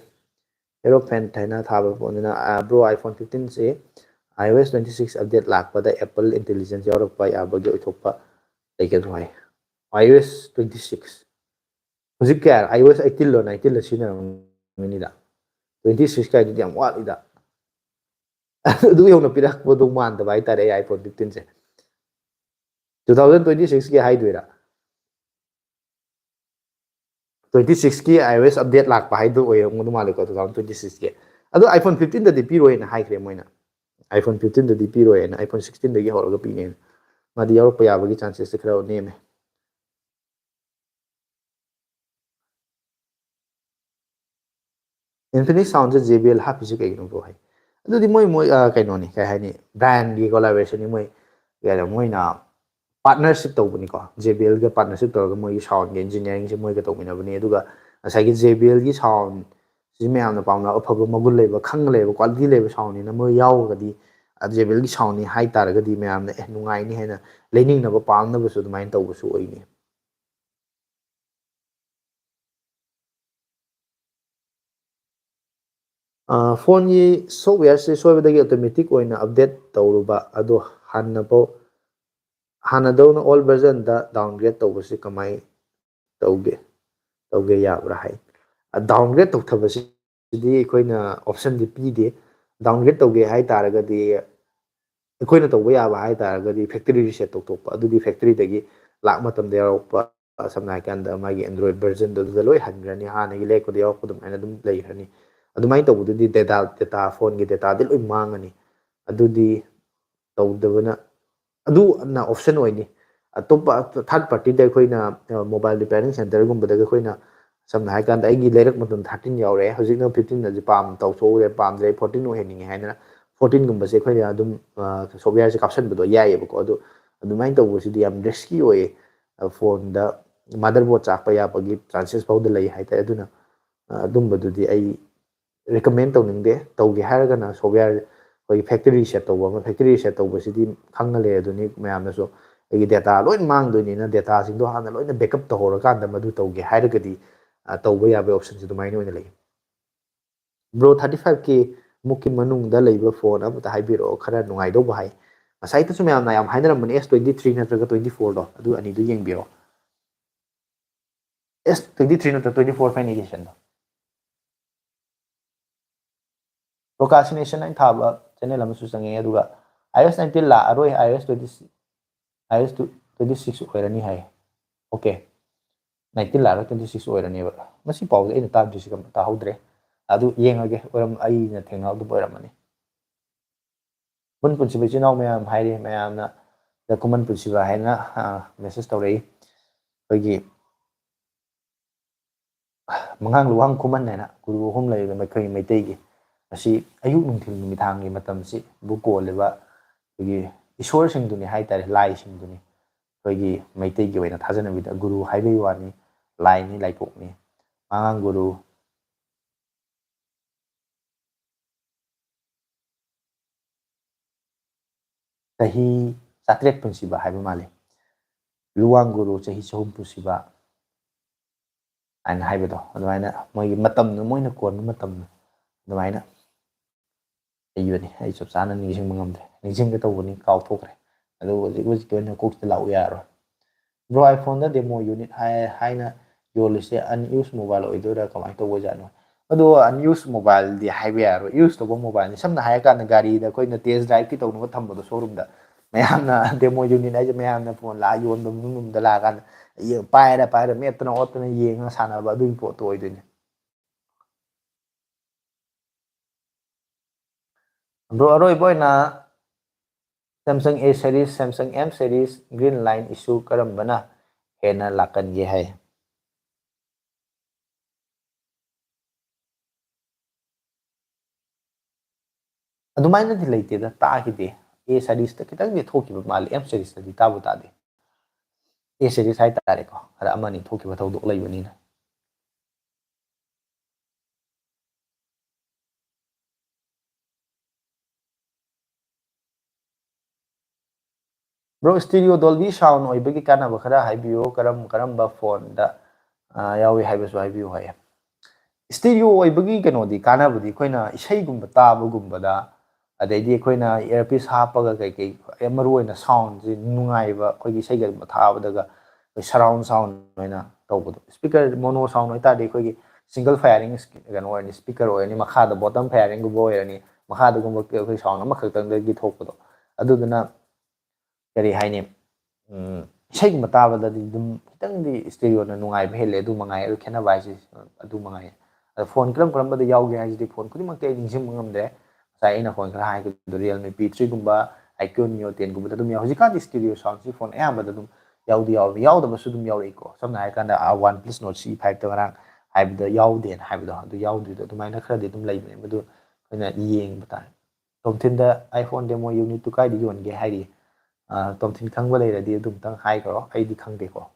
hero fan thaina thaba phone na bro iPhone 15 se iOS 26 update lakpada Apple intelligence yaurokpa yabagi oithokpa leike thoi iOS 26 hujik kya iOS 18 lo 19 la sina ngini da 26 ka di am wat ida du yong na pirak bodu man da bai tare iPhone 15 se 2026 ki hai duira 26 ki iOS update lakpa hai du oyong mu maliko 2026 ki adu iPhone 15 da di piro ina hai kre moina iPhone 15 da di piro ina iPhone 16 da gi horoga pine madi yaurokpa yabagi chances se khara neme Infinix sound JBL happy se kai no bro hai adu di moi kai no ni kai hai ni brand gi collaboration ni moi ya moi na partnership to bani ko JBL ga partnership to ga moi sound gi engineering se moi ga to mina bani adu ga asai gi JBL gi sound si me amna pauna afaba magul leba khang leba quality leba sound ni na moi yaw ga di JBL gi sound ni hai tar ga di me amna nungai ni haina lening na ba pam na ba su mai to bu su oi ni phone yi software se soibadagi automatic oina update tawruba ado hanadawna all version da downgrade tawbasi kamai tawge yabra hai downgrade tawthabasi di ekhoi option di pide downgrade tawge hai taragadi ekhoi tawba yaba hai taragadi factory reset tawtokpa adudi factory dagi lak matam da yaroppa samna kanda magi android version da loi hangrani hanagi lekko da yaroppa dum aina dum leirani ꯑꯗꯨꯃꯥꯏꯅ ꯇꯧꯕꯗꯨꯗꯤ ꯗꯦꯇꯥ ꯐꯣꯟꯒꯤ ꯗꯦꯇꯥꯗꯤ ꯂꯣꯏ ꯃꯥꯡꯉꯅꯤ ꯑꯗꯨꯗꯤ ꯇꯧꯗꯕꯅ ꯑꯗꯨꯅ ꯑꯣꯞꯁꯟ ꯑꯣꯏꯅꯤ ꯑꯇꯣꯞꯄ ꯊꯥꯔꯠ ꯄꯥꯔꯇꯤꯗ ꯑꯩꯈꯣꯏꯅ ꯃꯣꯕꯥꯏꯜ ꯔꯤꯄꯦꯌꯔꯤꯡ ꯁꯦꯟꯇꯔꯒꯨꯝꯕꯗꯒ ꯑꯩꯈꯣꯏꯅ ꯁꯝꯅ ꯍꯥꯏ ꯀꯥꯟꯗ ꯑꯩꯒꯤ ꯂꯩꯔꯛ ꯃꯇꯝ 13 ꯌꯥꯎꯔꯛꯑꯦ ꯍꯧꯖꯤꯛꯅ 15 ꯑꯁꯤ ꯇꯧꯊꯣꯛꯎꯔꯦ ꯄꯥꯝꯗ꯭ꯔꯦ 14 ꯑꯣꯏꯍꯟꯅꯤꯡꯉꯦ ꯍꯥꯏꯗꯅ 14ꯒꯨꯝꯕꯁꯦ ꯑꯩꯈꯣꯏꯅ ꯑꯗꯨꯝ ꯁꯣꯐꯋꯦꯌꯔꯁꯦ ꯀꯥꯞꯁꯟꯕꯗꯣ ꯌꯥꯏꯌꯦꯕꯀꯣ ꯑꯗꯨꯃꯥꯏꯅ ꯇꯧꯕꯁꯤꯗꯤ ꯌꯥꯝ ꯔꯤꯁꯀꯤ ꯑꯣꯏꯌꯦ ꯐꯣꯟꯗ ꯃꯥꯗꯔꯕꯣꯔꯗ ꯆꯥꯛꯄ ꯌꯥꯕꯒꯤ ꯆꯥꯟꯁꯦꯁ ꯐꯥꯎꯗ ꯂꯩ ꯍꯥꯏꯇꯥꯔꯦ ꯑꯗꯨꯅ ꯑꯗꯨꯝꯕꯗꯨꯗꯤ ꯑꯩ ꯔꯤꯀꯃꯦꯟ ꯇꯧꯅꯤꯡꯗꯦ ꯇꯧꯒꯦ ꯍꯥꯏꯔꯒꯅ ꯁꯣꯐꯋꯦꯌꯔ ꯑꯩꯈꯣꯏꯒꯤ ꯐꯦꯛꯇꯔꯤ ꯔꯤꯁꯦꯠ ꯇꯧꯕ ꯑꯃ ꯐꯦꯛꯇꯔꯤ ꯔꯤꯁꯦꯠ ꯇꯧꯕꯁꯤꯗꯤ ꯈꯪꯉ ꯂꯩ ꯑꯗꯨꯅꯤ ꯃꯌꯥꯝꯅꯁꯨ ꯑꯩꯒꯤ ꯗꯦꯇꯥ ꯂꯣꯏ ꯃꯥꯡꯗꯣꯏꯅꯤꯅ ꯗꯦꯇꯥꯁꯤꯡꯗꯣ ꯍꯥꯟꯅ ꯂꯣꯏꯅ ꯕꯦꯀअꯞ ꯇꯧꯍꯧꯔꯀꯥꯟꯗ ꯃꯗꯨ ꯇꯧꯒꯦ ꯍꯥꯏꯔꯒꯗꯤ ꯇꯧꯕ ꯌꯥꯕ ꯑꯣꯞꯁꯟꯁꯦ ꯑꯗꯨꯃꯥꯏꯅ ꯑꯣꯏꯅ ꯂꯩ ꯕ꯭ꯔꯣ 35K ꯃꯨꯛꯀꯤ ꯃꯅꯨꯡꯗ ꯂꯩꯕ ꯐꯣꯟ ꯑꯃꯇ ꯍꯥꯏꯕꯤꯔꯛꯑꯣ ꯈꯔ ꯅꯨꯡꯉꯥꯏꯗꯧꯕ ꯍꯥꯏ ꯉꯁꯥꯏꯗꯁꯨ ꯃꯌꯥꯝꯅ ꯌꯥꯝ ꯍꯥꯏꯅꯔꯝꯕꯅꯦ S23 ꯅꯠꯇ꯭ꯔꯒ 24ꯗꯣ ꯑꯗꯨ ꯑꯅꯤꯗꯨ ꯌꯦꯡꯕꯤꯔꯣ S23 ꯅꯠꯇ꯭ꯔꯒ 24 ꯐꯥꯏꯟ ꯑꯦꯗꯤꯁꯟꯗꯣ ꯄ꯭ꯔꯣꯀꯥꯁꯤꯅꯦꯁꯟ ꯑꯩꯅ ꯊꯥꯕ ꯆꯦꯅꯦꯜ ꯑꯃꯁꯨ ꯆꯪꯉꯦ ꯑꯗꯨꯒ iOS 19 ꯂꯥꯛꯑꯔꯣꯏ iOS 26 ꯑꯣꯏꯔꯅꯤ ꯍꯥꯏ ꯑꯣꯀꯦ 19 ꯂꯥꯛꯑꯔꯣꯏ 26 ꯑꯣꯏꯔꯅꯦꯕ ꯃꯁꯤ ꯄꯥꯎꯁꯦ ꯑꯩꯅ ꯇꯥꯗ꯭ꯔꯤꯁꯤ ꯇꯥꯍꯧꯗ꯭ꯔꯦ ꯑꯗꯨ ꯌꯦꯡꯉꯒꯦ ꯑꯩꯅ ꯊꯦꯡꯅꯍꯧꯗꯕ ꯑꯣꯏꯔꯝꯃꯅꯤ ꯈꯨꯟ ꯄꯨꯟꯁꯤꯕ ꯏꯆꯤꯜ ꯏꯅꯥꯎ ꯃꯌꯥꯝ ꯍꯥꯏꯔꯤ ꯃꯌꯥꯝꯅ ꯈꯨꯃꯟ ꯄꯨꯟꯁꯤꯕ ꯍꯥꯏꯅ ꯃꯦꯁꯦꯖ ꯇꯧꯔꯛꯏ ꯑꯩꯈꯣꯏꯒꯤ ꯃꯉꯥꯡ ꯂꯨꯋꯥꯡ ꯈꯨꯃꯟ ꯍꯥꯏꯅ ꯒꯨꯔꯨ ꯑꯍꯨꯝ ꯂꯩꯔꯤꯕ ꯑꯩꯈꯣꯏꯒꯤ ꯃꯩꯇꯩꯒꯤ ꯑꯁꯤ ꯑꯌꯨꯛ ꯅꯨꯡꯊꯤꯜ ꯅꯨꯃꯤꯗꯥꯡꯒꯤ ꯃꯇꯝꯁꯤꯕꯨ ꯀꯣꯜꯂꯤꯕ ꯑꯩꯈꯣꯏꯒꯤ ꯏꯁꯣꯔꯁꯤꯡꯗꯨꯅꯤ ꯍꯥꯏꯇꯥꯔꯦ ꯂꯥꯏꯁꯤꯡꯗꯨꯅꯤ ꯑꯩꯈꯣꯏꯒꯤ ꯃꯩꯇꯩꯒꯤ ꯑꯣꯏꯅ ꯊꯥꯖꯅꯕꯤꯗ ꯒꯨꯔꯨ ꯍꯥꯏꯕꯒꯤ ꯋꯥꯅꯤ ꯂꯥꯏꯅꯤ ꯂꯥꯏꯊꯣꯛꯅꯤ ꯃꯉꯥꯡ ꯒꯨꯔꯨ ꯆꯍꯤ 100 ꯄꯨꯟꯁꯤꯕ ꯍꯥꯏꯕ ꯃꯥꯜꯂꯤ ꯂꯨꯋꯥꯡ ꯒꯨꯔꯨ ꯆꯍꯤ 100 ꯄꯨꯟꯁꯤꯕ ꯍꯥꯏꯅ ꯍꯥꯏꯕꯗꯣ ꯑꯗꯨꯃꯥꯏꯅ ꯃꯣꯏꯒꯤ ꯃꯇꯝꯗꯣ ꯃꯣꯏꯅ ꯀꯣꯟꯕ ꯃꯇꯝꯗꯣ ꯑꯗꯨꯃꯥꯏꯅ ꯂꯩꯕꯅꯤ ꯑꯩ ꯆꯞ ꯆꯥꯅ ꯅꯤꯡꯁꯤꯡꯕ ꯉꯝꯗ꯭ꯔꯦ ꯅꯤꯡꯁꯤꯡꯒꯦ ꯇꯧꯕꯅꯤ ꯀꯥꯎꯊꯣꯛꯈ꯭ꯔꯦ ꯑꯗꯨ ꯍꯧꯖꯤꯛꯀꯤ ꯑꯣꯏꯅ ꯀꯣꯛꯇ ꯂꯥꯛꯎ ꯌꯥꯔꯣꯏ ꯕ꯭ꯔꯣ ꯑꯥꯏꯐꯣꯟꯗ ꯗꯦꯃꯣ ꯌꯨꯅꯤꯠ ꯍꯥꯏꯅ ꯌꯣꯜꯂꯤꯁꯦ ꯑꯟꯌꯨꯁ ꯃꯣꯕꯥꯏꯜ ꯑꯣꯏꯗꯣꯏꯔꯥ ꯀꯃꯥꯏꯅ ꯇꯧꯕ ꯑꯣꯏꯖꯥꯠꯅꯣ ꯑꯗꯣ ꯑꯟꯌꯨꯁ ꯃꯣꯕꯥꯏꯜꯗꯤ ꯍꯥꯏꯕ ꯌꯥꯔꯣꯏ ꯌꯨꯁ ꯇꯧꯕ ꯃꯣꯕꯥꯏꯜꯅꯤ ꯁꯝꯅ ꯍꯥꯏꯔꯀꯥꯟꯗ ꯒꯥꯔꯤꯗ ꯑꯩꯈꯣꯏꯅ ꯇꯦꯁ ꯗ꯭राꯏꯚꯀꯤ ꯇꯧꯅꯕ ꯊꯝꯕꯗꯣ ꯁꯣꯔꯨꯝꯗ ꯃꯌꯥꯝꯅ ꯗꯦꯃꯣ ꯌꯨꯅꯤꯠ ꯍꯥꯏꯁꯦ ꯃꯌꯥꯝꯅ ꯐꯣꯟ ꯌꯣꯟꯕ ꯃꯅꯨꯡꯗ ꯂꯥꯛꯑꯀꯥꯟꯗ ꯄꯥꯏꯔ ꯃꯦꯠꯇꯅ ꯑꯣꯠꯇꯅ ꯌꯦꯡꯉꯒ ꯁꯥꯟꯅꯕ ꯑꯗꯨꯒꯤ ꯄꯣꯠꯇꯣ ꯑꯣꯏꯗꯣꯏꯅꯦ ꯕ꯭ꯔꯣ ꯑꯔꯣꯏꯕ ꯑꯣꯏꯅ Samsung A series Samsung M series green line ꯏꯁꯨ ꯀꯔꯝꯕꯅ ꯍꯦꯟꯅ ꯂꯥꯛꯀꯟꯒꯦ ꯍꯥꯏ ꯑꯗꯨꯃꯥꯏꯅꯗꯤ ꯂꯩꯇꯦꯗ ꯇꯥꯈꯤꯗꯦ A ꯁꯦꯔꯤꯁꯇ ꯈꯤꯇꯪꯗꯤ ꯊꯣꯛꯈꯤꯕ ꯃꯥꯜꯂꯤ M ꯁꯦꯔꯤꯁꯇꯗꯤ ꯇꯥꯕꯨ ꯇꯥꯗꯦ A ꯁꯦꯔꯤꯁ ꯍꯥꯏꯇꯥꯔꯦꯀꯣ ꯈꯔ ꯑꯃꯅꯤ ꯊꯣꯛꯈꯤꯕ ꯊꯧꯗꯣꯛ ꯂꯩꯕꯅꯤꯅ ꯕ꯭ꯔꯣ ꯁ꯭ꯇꯤꯔꯤꯑꯣ ꯗꯣꯜꯕꯤ ꯁꯥꯎꯟ ꯑꯣꯏꯕꯒꯤ ꯀꯥꯟꯅꯕ ꯈꯔ ꯍꯥꯏꯕꯤꯌꯨ ꯀꯔꯝꯕ ꯐꯣꯟꯗ ꯌꯥꯎꯏ ꯍꯥꯏꯕꯁꯨ ꯍꯥꯏꯕꯤꯌꯨ ꯍꯥꯏꯌꯦ ꯁ꯭ꯇꯤꯔꯤꯑꯣ ꯑꯣꯏꯕꯒꯤ ꯀꯩꯅꯣꯗꯤ ꯀꯥꯟꯅꯕꯗꯤ ꯑꯩꯈꯣꯏꯅ ꯏꯁꯩꯒꯨꯝꯕ ꯇꯥꯕꯒꯨꯝꯕꯗ ꯑꯗꯩꯗꯤ ꯑꯩꯈꯣꯏꯅ ꯏꯌꯥꯔꯄꯤꯁ ꯍꯥꯞꯄꯒ ꯀꯩꯀꯩ ꯃꯔꯨꯑꯣꯏꯅ ꯁꯥꯎꯟꯁꯦ ꯅꯨꯡꯉꯥꯏꯕ ꯑꯩꯈꯣꯏꯒꯤ ꯏꯁꯩꯒꯨꯝꯕ ꯊꯥꯕꯗꯒ ꯑꯩꯈꯣꯏ ꯁꯔꯥꯎꯟ ꯁꯥꯎꯟ ꯑꯣꯏꯅ ꯇꯧꯕꯗꯣ ꯏꯁꯄꯤꯀꯔ ꯃꯣꯅꯣ ꯁꯥꯎꯟ ꯑꯣꯏꯇꯥꯔꯗꯤ ꯑꯩꯈꯣꯏꯒꯤ ꯁꯤꯡꯒꯜ ꯐꯥꯏꯌꯔꯤꯡ ꯀꯩꯅꯣ ꯑꯣꯏꯔꯅꯤ ꯏꯁꯄꯤꯀꯔ ꯑꯣꯏꯔꯅꯤ ꯃꯈꯥꯗ ꯕꯣꯇꯝ ꯐꯥꯏꯌꯔꯤꯡꯒꯨꯝꯕ ꯑꯣꯏꯔꯅꯤ ꯃꯈꯥꯗꯒꯨꯝꯕ ꯑꯩꯈꯣꯏ ꯁꯥꯎꯟ ꯑꯃꯈꯛꯇꯪꯗꯒꯤ ꯊꯣꯛꯄꯗꯣ ꯑꯗꯨꯗꯨꯅ ꯀꯔꯤ ꯍꯥꯏꯅꯤ ꯏꯁꯩꯒꯨꯝꯕ ꯇꯥꯕꯗꯗꯤ ꯑꯗꯨꯝ ꯈꯤꯇꯪꯗꯤ ꯁ꯭ꯇꯤꯔꯤꯑꯣꯅ ꯅꯨꯡꯉꯥꯏꯕ ꯍꯦꯜꯂꯦ ꯑꯗꯨ ꯃꯉꯥꯏ ꯑꯗꯨ ꯈꯦꯠꯅꯕ ꯍꯥꯏꯁꯦ ꯑꯗꯨ ꯃꯉꯥꯏ ꯑꯗꯣ ꯐꯣꯟ ꯀꯔꯝꯕꯗ ꯌꯥꯎꯒꯦ ꯍꯥꯏꯁꯤꯗꯤ ꯐꯣꯟ ꯈꯨꯗꯤꯡꯃꯛꯇꯤ ꯑꯩ ꯅꯤꯡꯁꯤꯡꯕ ꯉꯝꯗ꯭ꯔꯦ ꯉꯁꯥꯏ ꯑꯩꯅ ꯐꯣꯟ ꯈꯔ ꯍꯥꯏꯈꯤꯕꯗꯣ ꯔꯤꯌꯦꯜꯃꯤ P3 iQOO Neo 10 ꯑꯗꯨꯝ ꯌꯥꯎꯏ ꯍꯧꯖꯤꯛꯀꯥꯟꯗꯤ ꯁ꯭ꯇꯤꯔꯤꯑꯣ ꯁꯥꯎꯟꯁꯤ ꯐꯣꯟ ꯑꯌꯥꯝꯕꯗ ꯑꯗꯨꯝ ꯌꯥꯎꯗꯤ ꯌꯥꯎꯗꯕꯁꯨ ꯑꯗꯨꯝ ꯌꯥꯎꯔꯛꯏꯀꯣ ꯁꯝꯅ ꯍꯥꯏꯔꯀꯥꯟꯗ ONE PLUS Nord C5ꯇ ꯉꯔꯥꯡ ꯍꯥꯏꯕꯗ ꯌꯥꯎꯗꯦꯅ ꯍꯥꯏꯕꯗꯣ ꯑꯗꯨ ꯌꯥꯎꯗ꯭ꯔꯤꯗꯣ ꯑꯗꯨꯃꯥꯏꯅ ꯈꯔꯗꯤ ꯑꯗꯨꯝ ꯂꯩꯕꯅꯦ ꯃꯗꯨ ꯑꯩꯈꯣꯏꯅ ꯌꯦꯡꯕ ꯇꯥꯔꯦ ꯇꯣꯝꯊꯤꯟꯗ ꯑꯥꯏꯐꯣꯟ ꯗꯦꯃꯣ ꯌꯨꯅꯤꯠꯇꯨ ꯀꯥꯏꯗ ꯌꯣꯟꯒꯦ ꯍꯥꯏꯔꯤ ꯇꯣꯝꯊꯤꯟ ꯈꯪꯕ ꯂꯩꯔꯗꯤ ꯑꯗꯨꯝꯇꯪ ꯍꯥꯏꯈ꯭ꯔꯣ ꯑꯩꯗꯤ ꯈꯪꯗꯦꯀꯣ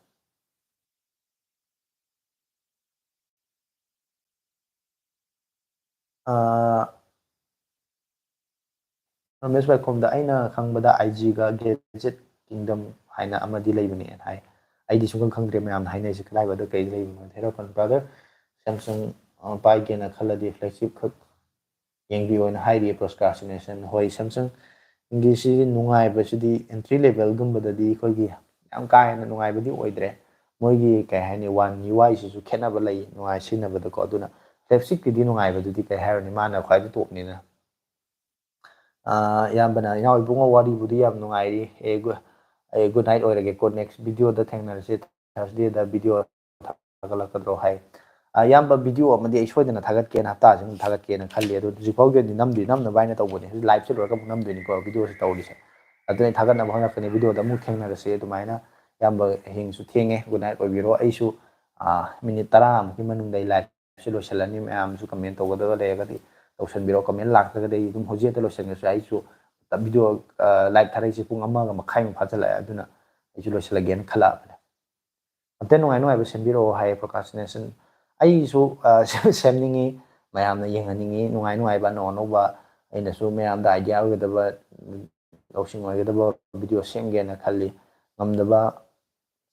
ꯔꯃꯦꯁ ꯋꯥꯏꯈꯣꯝꯗ ꯑꯩꯅ ꯈꯪꯕꯗ ꯑꯥꯏꯖꯤꯒ ꯒꯦꯖꯦꯠ ꯀꯤꯡꯗꯝ ꯍꯥꯏꯅ ꯑꯃꯗꯤ ꯂꯩꯕꯅꯦꯅ ꯍꯥꯏ ꯑꯩꯗꯤ ꯁꯨꯡꯈꯪ ꯈꯪꯗ꯭ꯔꯦ ꯃꯌꯥꯝꯅ ꯍꯥꯏꯅꯔꯤꯁꯦ ꯀꯗꯥꯏꯋꯥꯏꯗ ꯀꯩ ꯂꯩꯕꯅꯣ ꯍꯦꯔꯣꯐꯣꯟ ꯕ꯭ꯔꯥꯗꯔ ꯁꯦꯝꯁꯨꯡ ꯄꯥꯏꯒꯦꯅ ꯈꯜꯂꯗꯤ ꯐ꯭ꯂꯦꯛꯁꯤꯞ ꯈꯛ ꯌꯦꯡꯕꯤꯌꯣꯅ ꯍꯥꯏꯔꯤ ꯄ꯭ꯔꯣꯁꯀ꯭ꯔꯥꯁꯇꯤꯅꯦꯁꯟ ꯍꯣꯏ ꯁꯦꯝꯁꯪꯒꯤꯁꯤ ꯅꯨꯡꯉꯥꯏꯕꯁꯤꯗꯤ ꯑꯦꯟꯇ꯭ꯔꯤ ꯂꯦꯚꯦꯜꯒꯨꯝꯕꯗꯗꯤ ꯑꯩꯈꯣꯏꯒꯤ ꯌꯥꯝ ꯀꯥ ꯍꯦꯟꯅ ꯅꯨꯡꯉꯥꯏꯕꯗꯤ ꯑꯣꯏꯗ꯭ꯔꯦ ꯃꯣꯏꯒꯤ ꯀꯩ ꯍꯥꯏꯅꯤ ꯋꯥꯟ UI ꯁꯤꯁꯨ ꯈꯦꯠꯅꯕ ꯂꯩ ꯅꯨꯡꯉꯥꯏ ꯁꯤꯖꯤꯟꯅꯕꯗꯀꯣ ꯑꯗꯨꯅ ꯐ꯭ꯂꯦꯛꯁꯤꯞꯀꯤꯗꯤ ꯅꯨꯡꯉꯥꯏꯕꯗꯨꯗꯤ ꯀꯩ ꯍꯥꯏꯔꯨꯅꯤ ꯃꯥꯅ ꯈ꯭ꯋꯥꯏꯗꯒꯤ ꯇꯣꯞꯅꯤꯅ ꯏꯌꯥꯝꯕꯅ ꯏꯅꯥꯎ ꯏꯕꯨꯡꯉꯣ ꯋꯥꯔꯤꯕꯨꯗꯤ ꯌꯥꯝ ꯅꯨꯡꯉꯥꯏꯔꯤ ꯑꯩ ꯒꯨꯗ ꯅꯥꯏꯠ ꯑꯣꯏꯔꯒꯦꯀꯣ ꯅꯦꯛꯁ ꯚꯤꯗꯤꯑꯣꯗ ꯊꯦꯡꯅꯔꯁꯤ ꯊꯥꯔꯁꯗꯦꯗ ꯚꯤꯗꯤꯑꯣ ꯊꯥꯒꯠꯂꯛꯀꯗ꯭ꯔꯣ ꯍꯥꯏ ꯌꯥꯝꯕ ꯚꯤꯗꯤꯑꯣ ꯑꯃꯗꯤ ꯑꯩ ꯁꯣꯏꯗꯅ ꯊꯥꯒꯠꯀꯦꯅ ꯍꯞꯇꯥꯁꯤꯃ ꯊꯥꯒꯠꯀꯦꯅ ꯈꯜꯂꯤ ꯑꯗꯣ ꯍꯧꯖꯤꯛꯐꯥꯎꯒꯤ ꯑꯣꯏꯅꯗꯤ ꯅꯝꯗꯕ ꯍꯥꯏꯅ ꯇꯧꯕꯅꯦ ꯍꯧꯖꯤꯛ ꯂꯥꯏꯚꯁꯦ ꯂꯣꯏꯔꯒ ꯑꯃꯨꯛ ꯅꯝꯗꯣꯏꯅꯤꯀꯣ ꯚꯤꯗꯤꯑꯣꯁꯤ ꯇꯧꯔꯤꯁꯦ ꯑꯗꯨꯅ ꯊꯥꯒꯠꯅꯕ ꯍꯣꯠꯅꯔꯛꯀꯅꯤ ꯚꯤꯗꯤꯑꯣꯗ ꯑꯃꯨꯛ ꯊꯦꯡꯅꯔꯁꯤ ꯑꯗꯨꯃꯥꯏꯅ ꯌꯥꯝꯕ ꯍꯌꯦꯡꯁꯨ ꯊꯦꯡꯉꯦ ꯒꯨꯗ ꯅꯥꯏꯠ ꯑꯣꯏꯕꯤꯔꯣ ꯑꯩꯁꯨ ꯃꯤꯅꯤꯠ 10ꯃꯨꯛꯀꯤ ꯃꯅꯨꯡꯗ ꯑꯩ ꯂꯥꯏꯚꯁꯦ ꯂꯣꯏꯁꯤꯜꯂꯅꯤ ꯃꯌꯥꯝꯁꯨ ꯀꯃꯦꯟ ꯇꯧꯒꯗꯕ ꯂꯩꯔꯒꯗꯤ ꯇꯧꯁꯟꯕꯤꯔꯣ ꯀꯃꯦꯟ ꯂꯥꯛꯇ꯭ꯔꯒꯗꯤ ꯑꯩ ꯑꯗꯨꯝ ꯍꯧꯖꯤꯛ ꯍꯦꯛꯇ ꯂꯣꯏꯁꯤꯟꯒ꯭ꯔꯁꯨ ꯑꯩꯁꯨ ꯚꯤꯗꯤꯑꯣ ꯂꯥꯏꯚ ꯊꯥꯔꯛꯏꯁꯦ ꯄꯨꯡ 1:30 ꯐꯥꯖꯤꯜꯂꯛꯑꯦ ꯑꯗꯨꯅ ꯑꯩꯁꯨ ꯂꯣꯏꯁꯤꯜꯂꯒꯦꯅ ꯈꯜꯂꯛꯑꯕꯅꯦ ꯀꯟꯇꯦꯟ ꯅꯨꯡꯉꯥꯏꯕ ꯁꯦꯝꯕꯤꯔꯛꯑꯣ ꯍꯥꯏꯌꯦ ꯄ꯭ꯔꯣꯀꯥꯁꯇꯤꯅꯦꯁꯟ ꯑꯩꯁꯨ ꯁꯦꯝꯅꯤꯡꯉꯤ ꯃꯌꯥꯝꯅ ꯌꯦꯡꯍꯟꯅꯤꯡꯉꯤ ꯅꯨꯡꯉꯥꯏꯕ ꯑꯅꯧ ꯑꯅꯧꯕ ꯑꯩꯅꯁꯨ ꯃꯌꯥꯝꯗ ꯑꯥꯏꯗꯤꯌꯥ ꯑꯣꯏꯒꯗꯕ ꯂꯧꯁꯤꯡ ꯑꯣꯏꯒꯗꯕ ꯚꯤꯗꯤꯑꯣ ꯁꯦꯝꯒꯦꯅ ꯈꯜꯂꯤ ꯉꯝꯗꯕ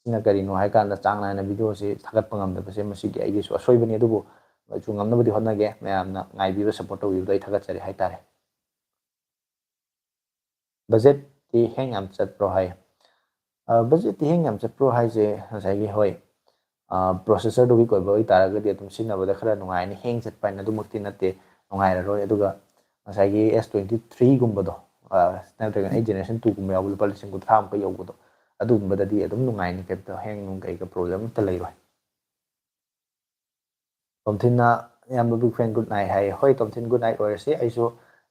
ꯁꯤꯅ ꯀꯔꯤꯅꯣ ꯍꯥꯏ ꯀꯥꯟꯗ ꯆꯥꯡ ꯅꯥꯏꯅ ꯚꯤꯗꯤꯑꯣꯁꯤ ꯊꯥꯒꯠꯄ ꯉꯝꯗꯕꯁꯦ ꯃꯁꯤꯒꯤ ꯑꯩꯒꯤꯁꯨ ꯑꯁꯣꯏꯕꯅꯤ ꯑꯗꯨꯕꯨ ꯑꯩꯁꯨ ꯉꯝꯅꯕꯗꯤ ꯍꯣꯠꯅꯒꯦ ꯃꯌꯥꯝꯅ ꯉꯥꯏꯕꯤꯕ ꯁꯞꯄꯣꯔꯠ ꯇꯧꯕꯤꯕꯗꯣ ꯑꯩ ꯊꯥꯒꯠꯆꯔꯤ ꯍꯥꯏꯇꯥꯔꯦ ꯕꯖꯦꯠꯇꯤ ꯍꯦꯡ ꯌꯥꯝ ꯆꯠꯄ꯭ꯔꯣ ꯍꯥꯏ ꯕꯖꯦꯠꯇꯤ ꯍꯦꯡ ꯌꯥꯝ ꯆꯠꯄ꯭ꯔꯣ ꯍꯥꯏꯁꯦ ꯉꯁꯥꯏꯒꯤ ꯍꯣꯏ ꯄ꯭ꯔꯣꯁꯦꯁꯔꯗꯨ ꯋꯤꯛ ꯑꯣꯏꯕ ꯑꯣꯏꯇꯥꯔꯒꯗꯤ ꯑꯗꯨꯝ ꯁꯤꯖꯤꯟꯅꯕꯗ ꯈꯔ ꯅꯨꯡꯉꯥꯏꯔꯅꯤ ꯍꯦꯡ ꯆꯠꯄ ꯍꯥꯏꯅ ꯑꯗꯨꯃꯛꯇꯤ ꯅꯠꯇꯦ ꯅꯨꯡꯉꯥꯏꯔꯔꯣꯏ ꯑꯗꯨꯒ ꯉꯁꯥꯏꯒꯤ S23ꯒꯨꯝꯕꯗꯣ ꯁ꯭ꯅꯦꯞꯗ꯭ꯔꯦꯒꯟ 8 Generation 2ꯒꯨꯝꯕ ꯌꯥꯎꯕ ꯂꯨꯄꯥ 30,000 ꯌꯧꯕꯗꯣ ꯑꯗꯨꯒꯨꯝꯕꯗꯗꯤ ꯑꯗꯨꯝ ꯅꯨꯡꯉꯥꯏꯅꯤ ꯀꯩꯝꯇ ꯍꯦꯡ ꯅꯨꯡ ꯀꯩꯒ ꯄ꯭ꯔꯣꯕ꯭ꯂꯦꯝ ꯑꯝꯇ ꯂꯩꯔꯣꯏ ꯇꯣꯝꯊꯤꯟꯅ ꯌꯥꯝꯅ ꯕꯤꯛ ꯐꯦꯟ ꯒꯨꯗ ꯅꯥꯏꯠ ꯍꯥꯏꯌꯦ ꯍꯣꯏ ꯇꯣꯝꯊꯤꯟ ꯒꯨꯗ ꯅꯥꯏꯠ ꯑꯣꯏꯔꯁꯤ ꯑꯩꯁꯨ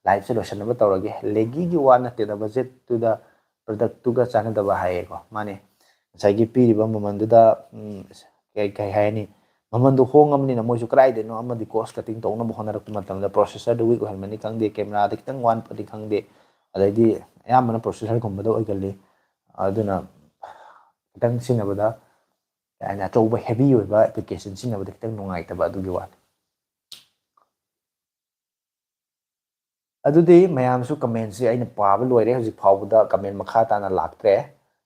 ꯂꯥꯏꯚꯁꯦ ꯂꯣꯏꯁꯤꯟꯅꯕ ꯇꯧꯔꯒꯦ ꯂꯦꯒꯤꯒꯤ ꯋꯥ ꯅꯠꯇꯦꯗ ꯕꯖꯦꯠꯇꯨꯗ ꯄ꯭ꯔꯗꯛꯇꯨꯒ ꯆꯥꯟꯅꯗꯕ ꯍꯥꯏꯌꯦꯀꯣ ꯃꯥꯅꯦ ꯉꯁꯥꯏꯒꯤ ꯄꯤꯔꯤꯕ ꯃꯃꯜꯗꯨꯗ ꯀꯩ ꯍꯥꯏꯅꯤ ꯃꯃꯜꯗꯨ ꯍꯣꯡꯉꯕꯅꯤꯅ ꯃꯣꯏꯁꯨ ꯀꯗꯥꯏꯗꯅꯣ ꯑꯃꯗꯤ ꯀꯣꯁ ꯀꯠꯇꯤꯡ ꯇꯧꯅꯕ ꯍꯣꯠꯅꯔꯛꯄ ꯃꯇꯝꯗ ꯄ꯭ꯔꯣꯁꯦꯁꯔꯗꯨ ꯋꯤꯛ ꯑꯣꯏꯍꯟꯕꯅꯤ ꯈꯪꯗꯦ ꯀꯦꯃꯦꯔꯥꯗ ꯈꯤꯇꯪ ꯋꯥꯠꯄꯗꯤ ꯈꯪꯗꯦ ꯑꯗꯩꯗꯤ ꯑꯌꯥꯝꯕꯅ ꯄ꯭ꯔꯣꯁꯦꯁꯔꯒꯨꯝꯕꯗ ꯑꯣꯏꯒꯜꯂꯤ ꯑꯗꯨꯅ ꯈꯤꯇꯪ ꯁꯤꯖꯤꯟꯅꯕꯗ ꯀꯩ ꯍꯥꯏꯅꯤ ꯑꯆꯧꯕ ꯍꯦꯚꯤ ꯑꯣꯏꯕ ꯑꯦꯄ꯭ꯂꯤꯀꯦꯁꯟ ꯁꯤꯖꯤꯟꯅꯕꯗ ꯈꯤꯇꯪ ꯅꯨꯡꯉꯥꯏꯇꯕ ꯑꯗꯨꯒꯤ ꯋꯥꯅꯤ ꯑꯗꯨꯗꯤ ꯃꯌꯥꯝꯁꯨ ꯀꯃꯦꯟꯁꯦ ꯑꯩꯅ ꯄꯥꯕ ꯂꯣꯏꯔꯦ ꯍꯧꯖꯤꯛ ꯐꯥꯎꯕꯗ ꯀꯃꯦꯟ ꯃꯈꯥ ꯇꯥꯅ ꯂꯥꯛꯇ꯭ꯔꯦ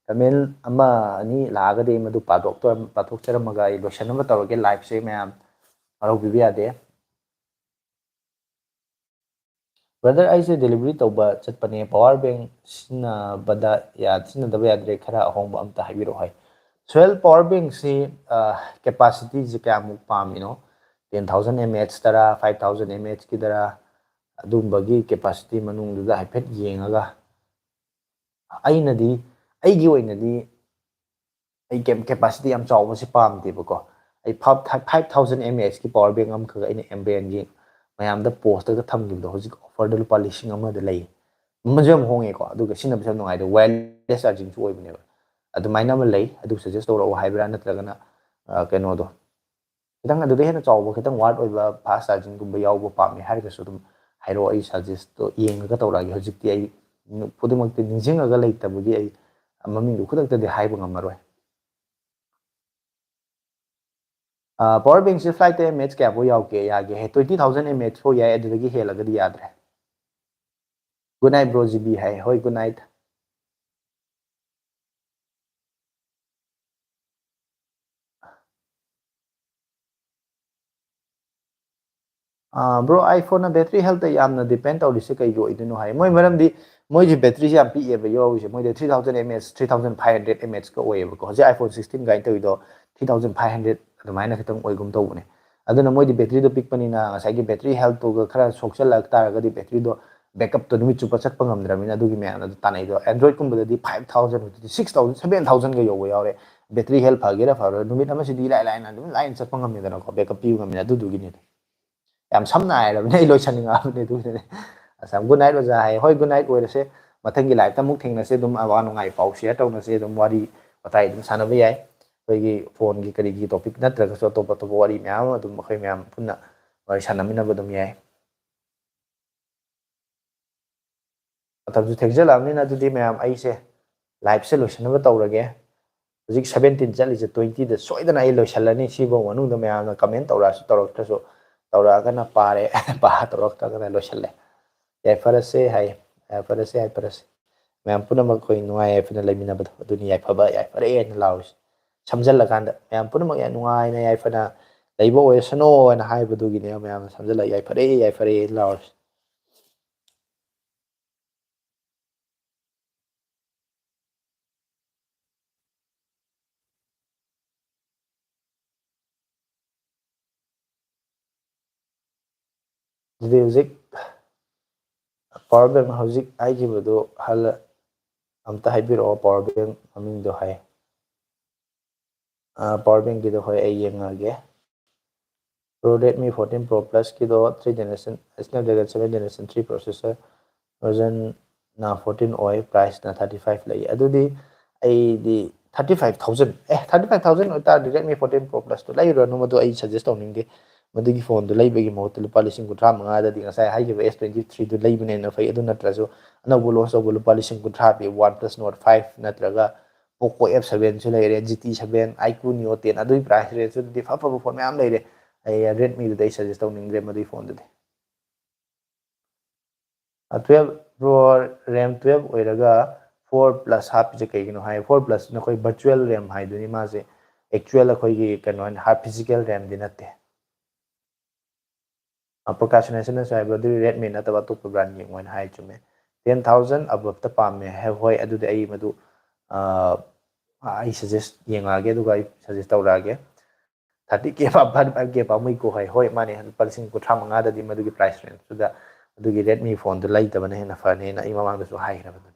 ꯀꯃꯦꯟ ꯑꯃ ꯑꯅꯤ ꯂꯥꯛꯑꯒꯗꯤ ꯃꯗꯨ ꯄꯥꯊꯣꯛꯆꯔꯝꯃꯒ ꯑꯩ ꯂꯣꯏꯁꯟꯅꯕ ꯇꯧꯔꯒꯦ ꯂꯥꯏꯚꯁꯦ ꯃꯌꯥꯝ ꯍꯔꯥꯎꯕꯤꯕ ꯌꯥꯗꯦ ꯕ꯭ꯔꯗꯔ ꯑꯩꯁꯦ ꯗꯦꯂꯤꯚꯔꯤ ꯇꯧꯕ ꯆꯠꯄꯅꯦ ꯄꯋꯥꯔ ꯕꯦꯡ ꯁꯤꯖꯤꯟꯅꯗꯕ ꯌꯥꯗ꯭ꯔꯦ ꯈꯔ ꯑꯍꯣꯡꯕ ꯑꯝꯇ ꯍꯥꯏꯕꯤꯔꯛꯑꯣ ꯍꯥꯏ ꯁꯣꯏꯜ ꯄꯋꯥꯔ ꯕꯦꯡꯁꯤ ꯀꯦꯄꯥꯁꯤꯇꯤꯁꯤ ꯀꯌꯥꯃꯨꯛ ꯄꯥꯝꯃꯤꯅꯣ 10,000 mAh ꯇꯔꯥ 5,000 mAh ꯑꯗꯨꯝꯕꯒꯤ ꯀꯦꯄꯥꯁꯤꯇꯤ ꯃꯅꯨꯡꯗꯨꯗ ꯍꯥꯏꯐꯦꯠ ꯌꯦꯡꯉꯒ ꯑꯩꯒꯤ ꯑꯣꯏꯅꯗꯤ ꯑꯩ ꯀꯦꯄꯥꯁꯤꯇꯤ ꯌꯥꯝ ꯆꯥꯎꯕꯁꯤ ꯄꯥꯝꯗꯦꯕꯀꯣ ꯑꯩ 5,000 mAhꯀꯤ ꯄꯋꯥꯔ ꯕꯦꯡ ꯑꯃꯈꯛ ꯑꯩꯅ ꯑꯦꯝꯕꯦꯟꯒꯤ ꯃꯌꯥꯝꯗ ꯄꯣꯁꯇꯒ ꯊꯝꯈꯤꯕꯗꯣ ꯍꯧꯖꯤꯛ ꯑꯣꯐꯔꯗ ꯂꯨꯄꯥ 1,000 ꯂꯩ ꯃꯃꯜꯁꯨ ꯌꯥꯝ ꯍꯣꯡꯉꯦꯀꯣ ꯑꯗꯨꯒ ꯁꯤꯖꯤꯟꯅꯕꯁꯨ ꯌꯥꯝ ꯅꯨꯡꯉꯥꯏꯗꯣ ꯋꯥꯌꯔꯂꯦꯁ ꯆꯥꯔꯖꯤꯡꯁꯨ ꯑꯣꯏꯕꯅꯦꯕ ꯑꯗꯨꯃꯥꯏꯅ ꯑꯃ ꯂꯩ ꯑꯗꯨ ꯁꯖꯦꯁ ꯇꯧꯔꯛꯑꯣ ꯍꯥꯏꯕ꯭ꯔꯥ ꯅꯠꯇ꯭ꯔꯒꯅ ꯀꯩꯅꯣꯗꯣ ꯈꯤꯇꯪ ꯑꯗꯨꯗ ꯍꯦꯟꯅ ꯆꯥꯎꯕ ꯈꯤꯇꯪ ꯋꯥꯔꯠ ꯑꯣꯏꯕ ꯐꯥꯁ ꯆꯥꯔꯖꯤꯡꯒꯨꯝꯕ ꯌꯥꯎꯕ ꯄꯥꯝꯃꯦ ꯍꯥꯏꯔꯒꯁꯨ ꯑꯗꯨꯝ ꯍꯥꯏꯔꯛꯑꯣ ꯑꯩ ꯁꯖꯦꯁꯇꯣ ꯌꯦꯡꯉꯒ ꯇꯧꯔꯛꯑꯒꯦ ꯍꯧꯖꯤꯛꯇꯤ ꯑꯩ ꯈꯨꯗꯤꯡꯃꯛꯇꯤ ꯅꯤꯡꯁꯤꯡꯉꯒ ꯂꯩꯇꯕꯒꯤ ꯑꯩ ꯃꯃꯤꯡꯗꯨ ꯈꯨꯗꯛꯇꯗꯤ ꯍꯥꯏꯕ ꯉꯝꯃꯔꯣꯏ ꯄꯋꯥꯔ ꯕꯦꯡꯁꯦ ꯐ꯭ꯂꯥꯏꯠꯇ mAh ꯀꯌꯥꯐꯥꯎ ꯌꯥꯒꯦ 20,000 mAh ꯐꯥꯎ ꯌꯥꯏ ꯑꯗꯨꯗꯒꯤ ꯍꯦꯜꯂꯒꯗꯤ ꯌꯥꯗ꯭ꯔꯦ ꯒꯨꯗ ꯅꯥꯏꯠ ꯕ꯭ꯔꯣ ꯖꯤꯕꯤ ꯍꯥꯏ ꯍꯣꯏ ꯒꯨꯗ ꯅꯥꯏꯠ ꯕ꯭ꯔꯣ ꯑꯥꯏꯐꯣꯟꯅ ꯕꯦꯇ꯭ꯔꯤ ꯍꯦꯜꯠꯇ ꯌꯥꯝꯅ ꯗꯤꯄꯦꯟ ꯇꯧꯔꯤꯁꯦ ꯀꯩꯒꯤ ꯑꯣꯏꯗꯣꯏꯅꯣ ꯍꯥꯏ ꯃꯣꯏ ꯃꯔꯝꯗꯤ ꯃꯣꯏꯁꯤ ꯕꯦꯇ꯭ꯔꯤꯁꯦ ꯌꯥꯝ ꯄꯤꯛꯑꯦꯕ ꯌꯥꯎꯔꯤꯁꯦ ꯃꯣꯏꯗ 3,000 mAh 3,500 mAhꯀ ꯑꯣꯏꯌꯦꯕꯀꯣ ꯍꯧꯖꯤꯛ iPhone 16 ꯒꯥꯏꯅ ꯇꯧꯔꯤꯗꯣ 3,500 ꯑꯗꯨꯃꯥꯏꯅ ꯈꯤꯇꯪ ꯑꯣꯏꯒꯨꯝ ꯇꯧꯕꯅꯦ ꯑꯗꯨꯅ ꯃꯣꯏꯗꯤ ꯕꯦꯇ꯭ꯔꯤꯗꯣ ꯄꯤꯛꯄꯅꯤꯅ ꯉꯁꯥꯏꯒꯤ ꯕꯦꯇ꯭ꯔꯤ ꯍꯦꯜꯠꯇꯨꯒ ꯈꯔ ꯁꯣꯛꯆꯜꯂꯛ ꯇꯥꯔꯒꯗꯤ ꯕꯦꯇ꯭ꯔꯤꯗꯣ ꯕꯦꯀꯞꯇꯣ ꯅꯨꯃꯤꯠ ꯆꯨꯞꯄ ꯆꯠꯄ ꯉꯝꯗ꯭ꯔꯕꯅꯤꯅ ꯑꯗꯨꯒꯤ ꯃꯌꯥꯝꯅ ꯑꯗꯨ ꯇꯥꯟꯅꯩꯗꯣ ꯑꯦꯟꯗ꯭ꯔꯣꯏꯗꯀꯨꯝꯕꯗꯗꯤ 5,000 6,000 7,000ꯒ ꯌꯧꯕ ꯌꯥꯎꯔꯦ ꯕꯦꯇ꯭ꯔꯤ ꯍꯦꯜꯠ ꯐꯒꯦꯔꯥ ꯐꯔꯣꯏ ꯅꯨꯃꯤꯠ ꯑꯃꯁꯤꯗꯤ ꯏꯔꯥꯏ ꯂꯥꯏꯅ ꯑꯗꯨꯝ ꯂꯥꯏꯅ ꯆꯠꯄ ꯉꯝꯃꯤꯗꯅꯀꯣ ꯕꯦꯀꯞ ꯄꯤꯕ ꯉꯝꯃꯤꯅ ꯑꯗꯨꯗꯨꯒꯤꯅꯤꯗ ꯌꯥꯝ ꯁꯝꯅ ꯍꯥꯏꯔꯕꯅꯦ ꯑꯩ ꯂꯣꯏꯁꯟꯅꯤꯡꯉꯛꯑꯕꯅꯦ ꯑꯗꯨꯒꯤꯅꯦ ꯑꯁ ꯒꯨꯗ ꯅꯥꯏꯠ ꯑꯣꯖꯥ ꯍꯥꯏ ꯍꯣꯏ ꯒꯨꯗ ꯅꯥꯏꯠ ꯑꯣꯏꯔꯁꯦ ꯃꯊꯪꯒꯤ ꯂꯥꯏꯐꯇ ꯑꯃꯨꯛ ꯊꯦꯡꯅꯁꯦ ꯑꯗꯨꯝ ꯑꯋꯥ ꯅꯨꯡꯉꯥꯏ ꯄꯥꯎ ꯁꯤꯌꯔ ꯇꯧꯅꯁꯦ ꯑꯗꯨꯝ ꯋꯥꯔꯤ ꯋꯥꯇꯥꯏ ꯑꯗꯨꯝ ꯁꯥꯟꯅꯕ ꯌꯥꯏ ꯑꯩꯈꯣꯏꯒꯤ ꯐꯣꯟꯒꯤ ꯀꯔꯤꯒꯤ ꯇꯣꯄꯤꯛ ꯅꯠꯇ꯭ꯔꯒꯁꯨ ꯑꯇꯣꯞ ꯑꯇꯣꯞꯄ ꯋꯥꯔꯤ ꯃꯌꯥꯝ ꯑꯃ ꯑꯗꯨꯝ ꯑꯩꯈꯣꯏ ꯃꯌꯥꯝ ꯄꯨꯟꯅ ꯋꯥꯔꯤ ꯁꯥꯟꯅꯃꯤꯟꯅꯕ ꯑꯗꯨꯝ ꯌꯥꯏ ꯃꯇꯝꯁꯨ ꯊꯦꯡꯖꯜꯂꯛꯑꯕꯅꯤꯅ ꯑꯗꯨꯗꯤ ꯃꯌꯥꯝ ꯑꯩꯁꯦ ꯂꯥꯏꯐꯁꯦ ꯂꯣꯏꯁꯤꯟꯅꯕ ꯇꯧꯔꯒꯦ ꯍꯧꯖꯤꯛ 17 ꯆꯠꯂꯤꯁꯦ 20ꯗ ꯁꯣꯏꯗꯅ ꯑꯩ ꯂꯣꯏꯁꯤꯜꯂꯅꯤ ꯁꯤꯐꯧ ꯃꯅꯨꯡꯗ ꯃꯌꯥꯝꯅ ꯀꯃꯦꯟ ꯇꯧꯔꯛꯑꯁꯨ ꯇꯧꯔꯛꯇ꯭ꯔꯁꯨ ꯇꯧꯔꯛꯑꯒꯅ ꯄꯥꯔꯦ ꯇꯧꯔꯛꯇ꯭ꯔꯒꯅ ꯂꯣꯏꯁꯤꯜꯂꯦ ꯌꯥꯏꯐꯔꯁꯦ ꯍꯥꯏ ꯌꯥꯏꯐꯔꯁꯦ ꯃꯌꯥꯝ ꯄꯨꯝꯅꯃꯛ ꯑꯩꯈꯣꯏ ꯅꯨꯡꯉꯥꯏ ꯌꯥꯏꯐꯅ ꯂꯩꯃꯤꯟꯅꯕꯗꯣ ꯑꯗꯨꯅꯤ ꯌꯥꯏꯐꯕ ꯌꯥꯏꯐꯔꯦ ꯍꯥꯏꯅ ꯂꯥꯎꯔꯤꯁꯦ ꯁꯝꯖꯜꯂꯀꯥꯟꯗ ꯃꯌꯥꯝ ꯄꯨꯝꯅꯃꯛ ꯌꯥꯝ ꯅꯨꯡꯉꯥꯏꯅ ꯌꯥꯏꯐꯅ ꯂꯩꯕ ꯑꯣꯏꯔꯁꯅꯣ ꯍꯥꯏꯅ ꯍꯥꯏꯕꯗꯨꯒꯤꯅꯦ ꯃꯌꯥꯝꯅ ꯁꯝꯖꯜꯂꯒ ꯌꯥꯏꯐꯔꯦ ꯂꯥꯎꯔꯤꯁꯦ ꯑꯗꯨꯗꯤ ꯍꯧꯖꯤꯛ ꯄꯋꯥꯔ ꯕꯦꯡ ꯍꯧꯖꯤꯛ ꯍꯥꯏꯈꯤꯕꯗꯨ ꯑꯝꯇ ꯍꯥꯏꯕꯤꯔꯛꯑꯣ ꯄꯋꯥꯔ ꯕꯦꯡ ꯃꯃꯤꯡꯗꯣ ꯍꯥꯏ ꯄꯋꯥꯔ ꯕꯦꯡꯀꯤꯗꯣ ꯍꯣꯏ ꯑꯩ ꯌꯦꯡꯉꯛꯑꯒꯦ Redmi 14 Pro Plus kido 3 generation Snapdragon 7 generation 3 processor version na 14 oi price na 35 lay adudi ai di 35,000 35,000 ota Redmi 14 Pro Plus to lay ro no madu ai suggest tawning de madigi phone do lay bagi mo to lupa 35,000 da di ngasai hai ge S23 do lay bune na fai adu natrajo anau lo so lupa 35,000 bi OnePlus Nord 5 natraga Poco F7 su lay re GT7 iQOO Neo 10 adui price re su di fa phone mayam lay re ai Redmi do ai suggest tawning de madu phone do 12 Pro RAM 12 oiraga 4 plus hapse kaigino hai 4 plus na koi virtual RAM hai duni ma se actual koi gi kano hard physical RAM di natte application sai badu Redmi na taba top brand ni ngwan hai chume 10,000 above ta pam me have hoi adu de ai madu ai suggest yengage du ai suggest tawrage 30k pa 35k pa mui ko hai hoi mane palsing ko tham nga da di madu gi price range so da adu gi Redmi phone du lai tabane na fa ne na ima mang da su hai ra badu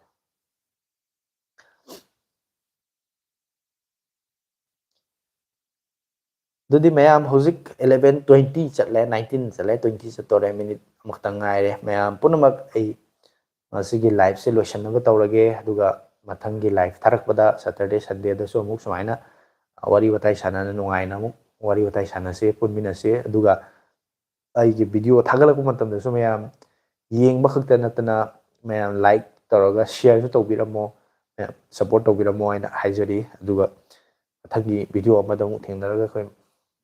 Dudi mayam hojik 11:20 chatle 19 chatle 20 chatore minute amuktang ngaire mayam punamak ai masigi live se lotion na tawrage aduga mathanggi live tharakpada Saturday Sunday da so amuk sumaina wari watai sanana nungaina amuk wari watai sanase punmina se aduga ai gi video thagalak matam da so mayam yeng bakhakta natana mayam like tawraga share su tawbiramo support tawbiramo aina haijari aduga mathanggi video amada amuk thengnaraga khoi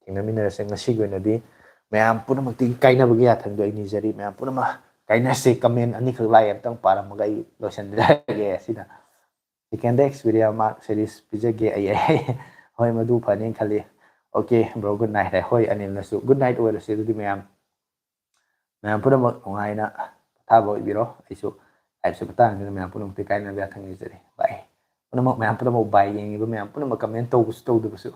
ꯊꯦꯡꯅꯃꯤꯟꯅꯔꯁꯦ ꯉꯁꯤꯒꯤ ꯑꯣꯏꯅꯗꯤ ꯃꯌꯥꯝ ꯄꯨꯝꯅꯃꯛꯇꯤ ꯀꯥꯏꯅꯕꯒꯤ ꯌꯥꯊꯪꯗꯣ ꯑꯩ ꯅꯤꯖꯔꯤ ꯃꯌꯥꯝ ꯄꯨꯝꯅꯃꯛ ꯀꯥꯏꯅꯁꯦ ꯀꯃꯦꯟ ꯑꯅꯤꯈꯛ ꯂꯥꯛꯑꯦ ꯑꯝꯇꯪ ꯄꯥꯔꯝꯃꯒ ꯑꯩ ꯂꯣꯏꯁꯤꯟꯖꯔꯒꯦ ꯑꯁꯤꯗ ꯁꯦꯀꯦꯟꯗ ꯑꯦꯛꯁꯄꯤꯔꯤꯌꯟꯁ ꯃꯥꯔꯛ ꯁꯦꯔꯤꯁ ꯄꯤꯖꯒꯦ ꯑꯩ ꯍꯣꯏ ꯃꯗꯨ ꯐꯅꯤ ꯈꯜꯂꯤ ꯑꯣꯀꯦ ꯕ꯭ꯔꯣ ꯒꯨꯗ ꯅꯥꯏꯠ ꯍꯣꯏ ꯑꯅꯤꯜꯅꯁꯨ ꯒꯨꯗ ꯅꯥꯏꯠ ꯑꯣꯏꯔꯁꯤ ꯑꯗꯨꯗꯤ ꯃꯌꯥꯝ ꯃꯌꯥꯝ ꯄꯨꯝꯅꯃꯛ ꯅꯨꯡꯉꯥꯏꯅ ꯄꯣꯊꯥꯕ ꯑꯣꯏꯕꯤꯔꯣ ꯑꯩꯁꯨ ꯂꯥꯏꯐꯁꯦ ꯃꯇꯥꯡꯁꯤꯗ ꯃꯌꯥꯝ ꯄꯨꯝꯅꯃꯛꯇꯤ ꯀꯥꯏꯅꯕ ꯌꯥꯊꯪ ꯅꯤꯖꯔꯤ ꯕꯥꯏ ꯄꯨꯝꯅꯃꯛ ꯃꯌꯥꯝ ꯄꯨꯝꯅꯃꯛ ꯕꯥꯏ ꯌꯦꯡꯉꯤꯕ ꯃꯌꯥꯝ ꯄꯨꯝꯅꯃꯛ ꯀꯃꯦꯟ ꯇꯧꯕꯁꯨ ꯇꯧꯗꯕꯁꯨ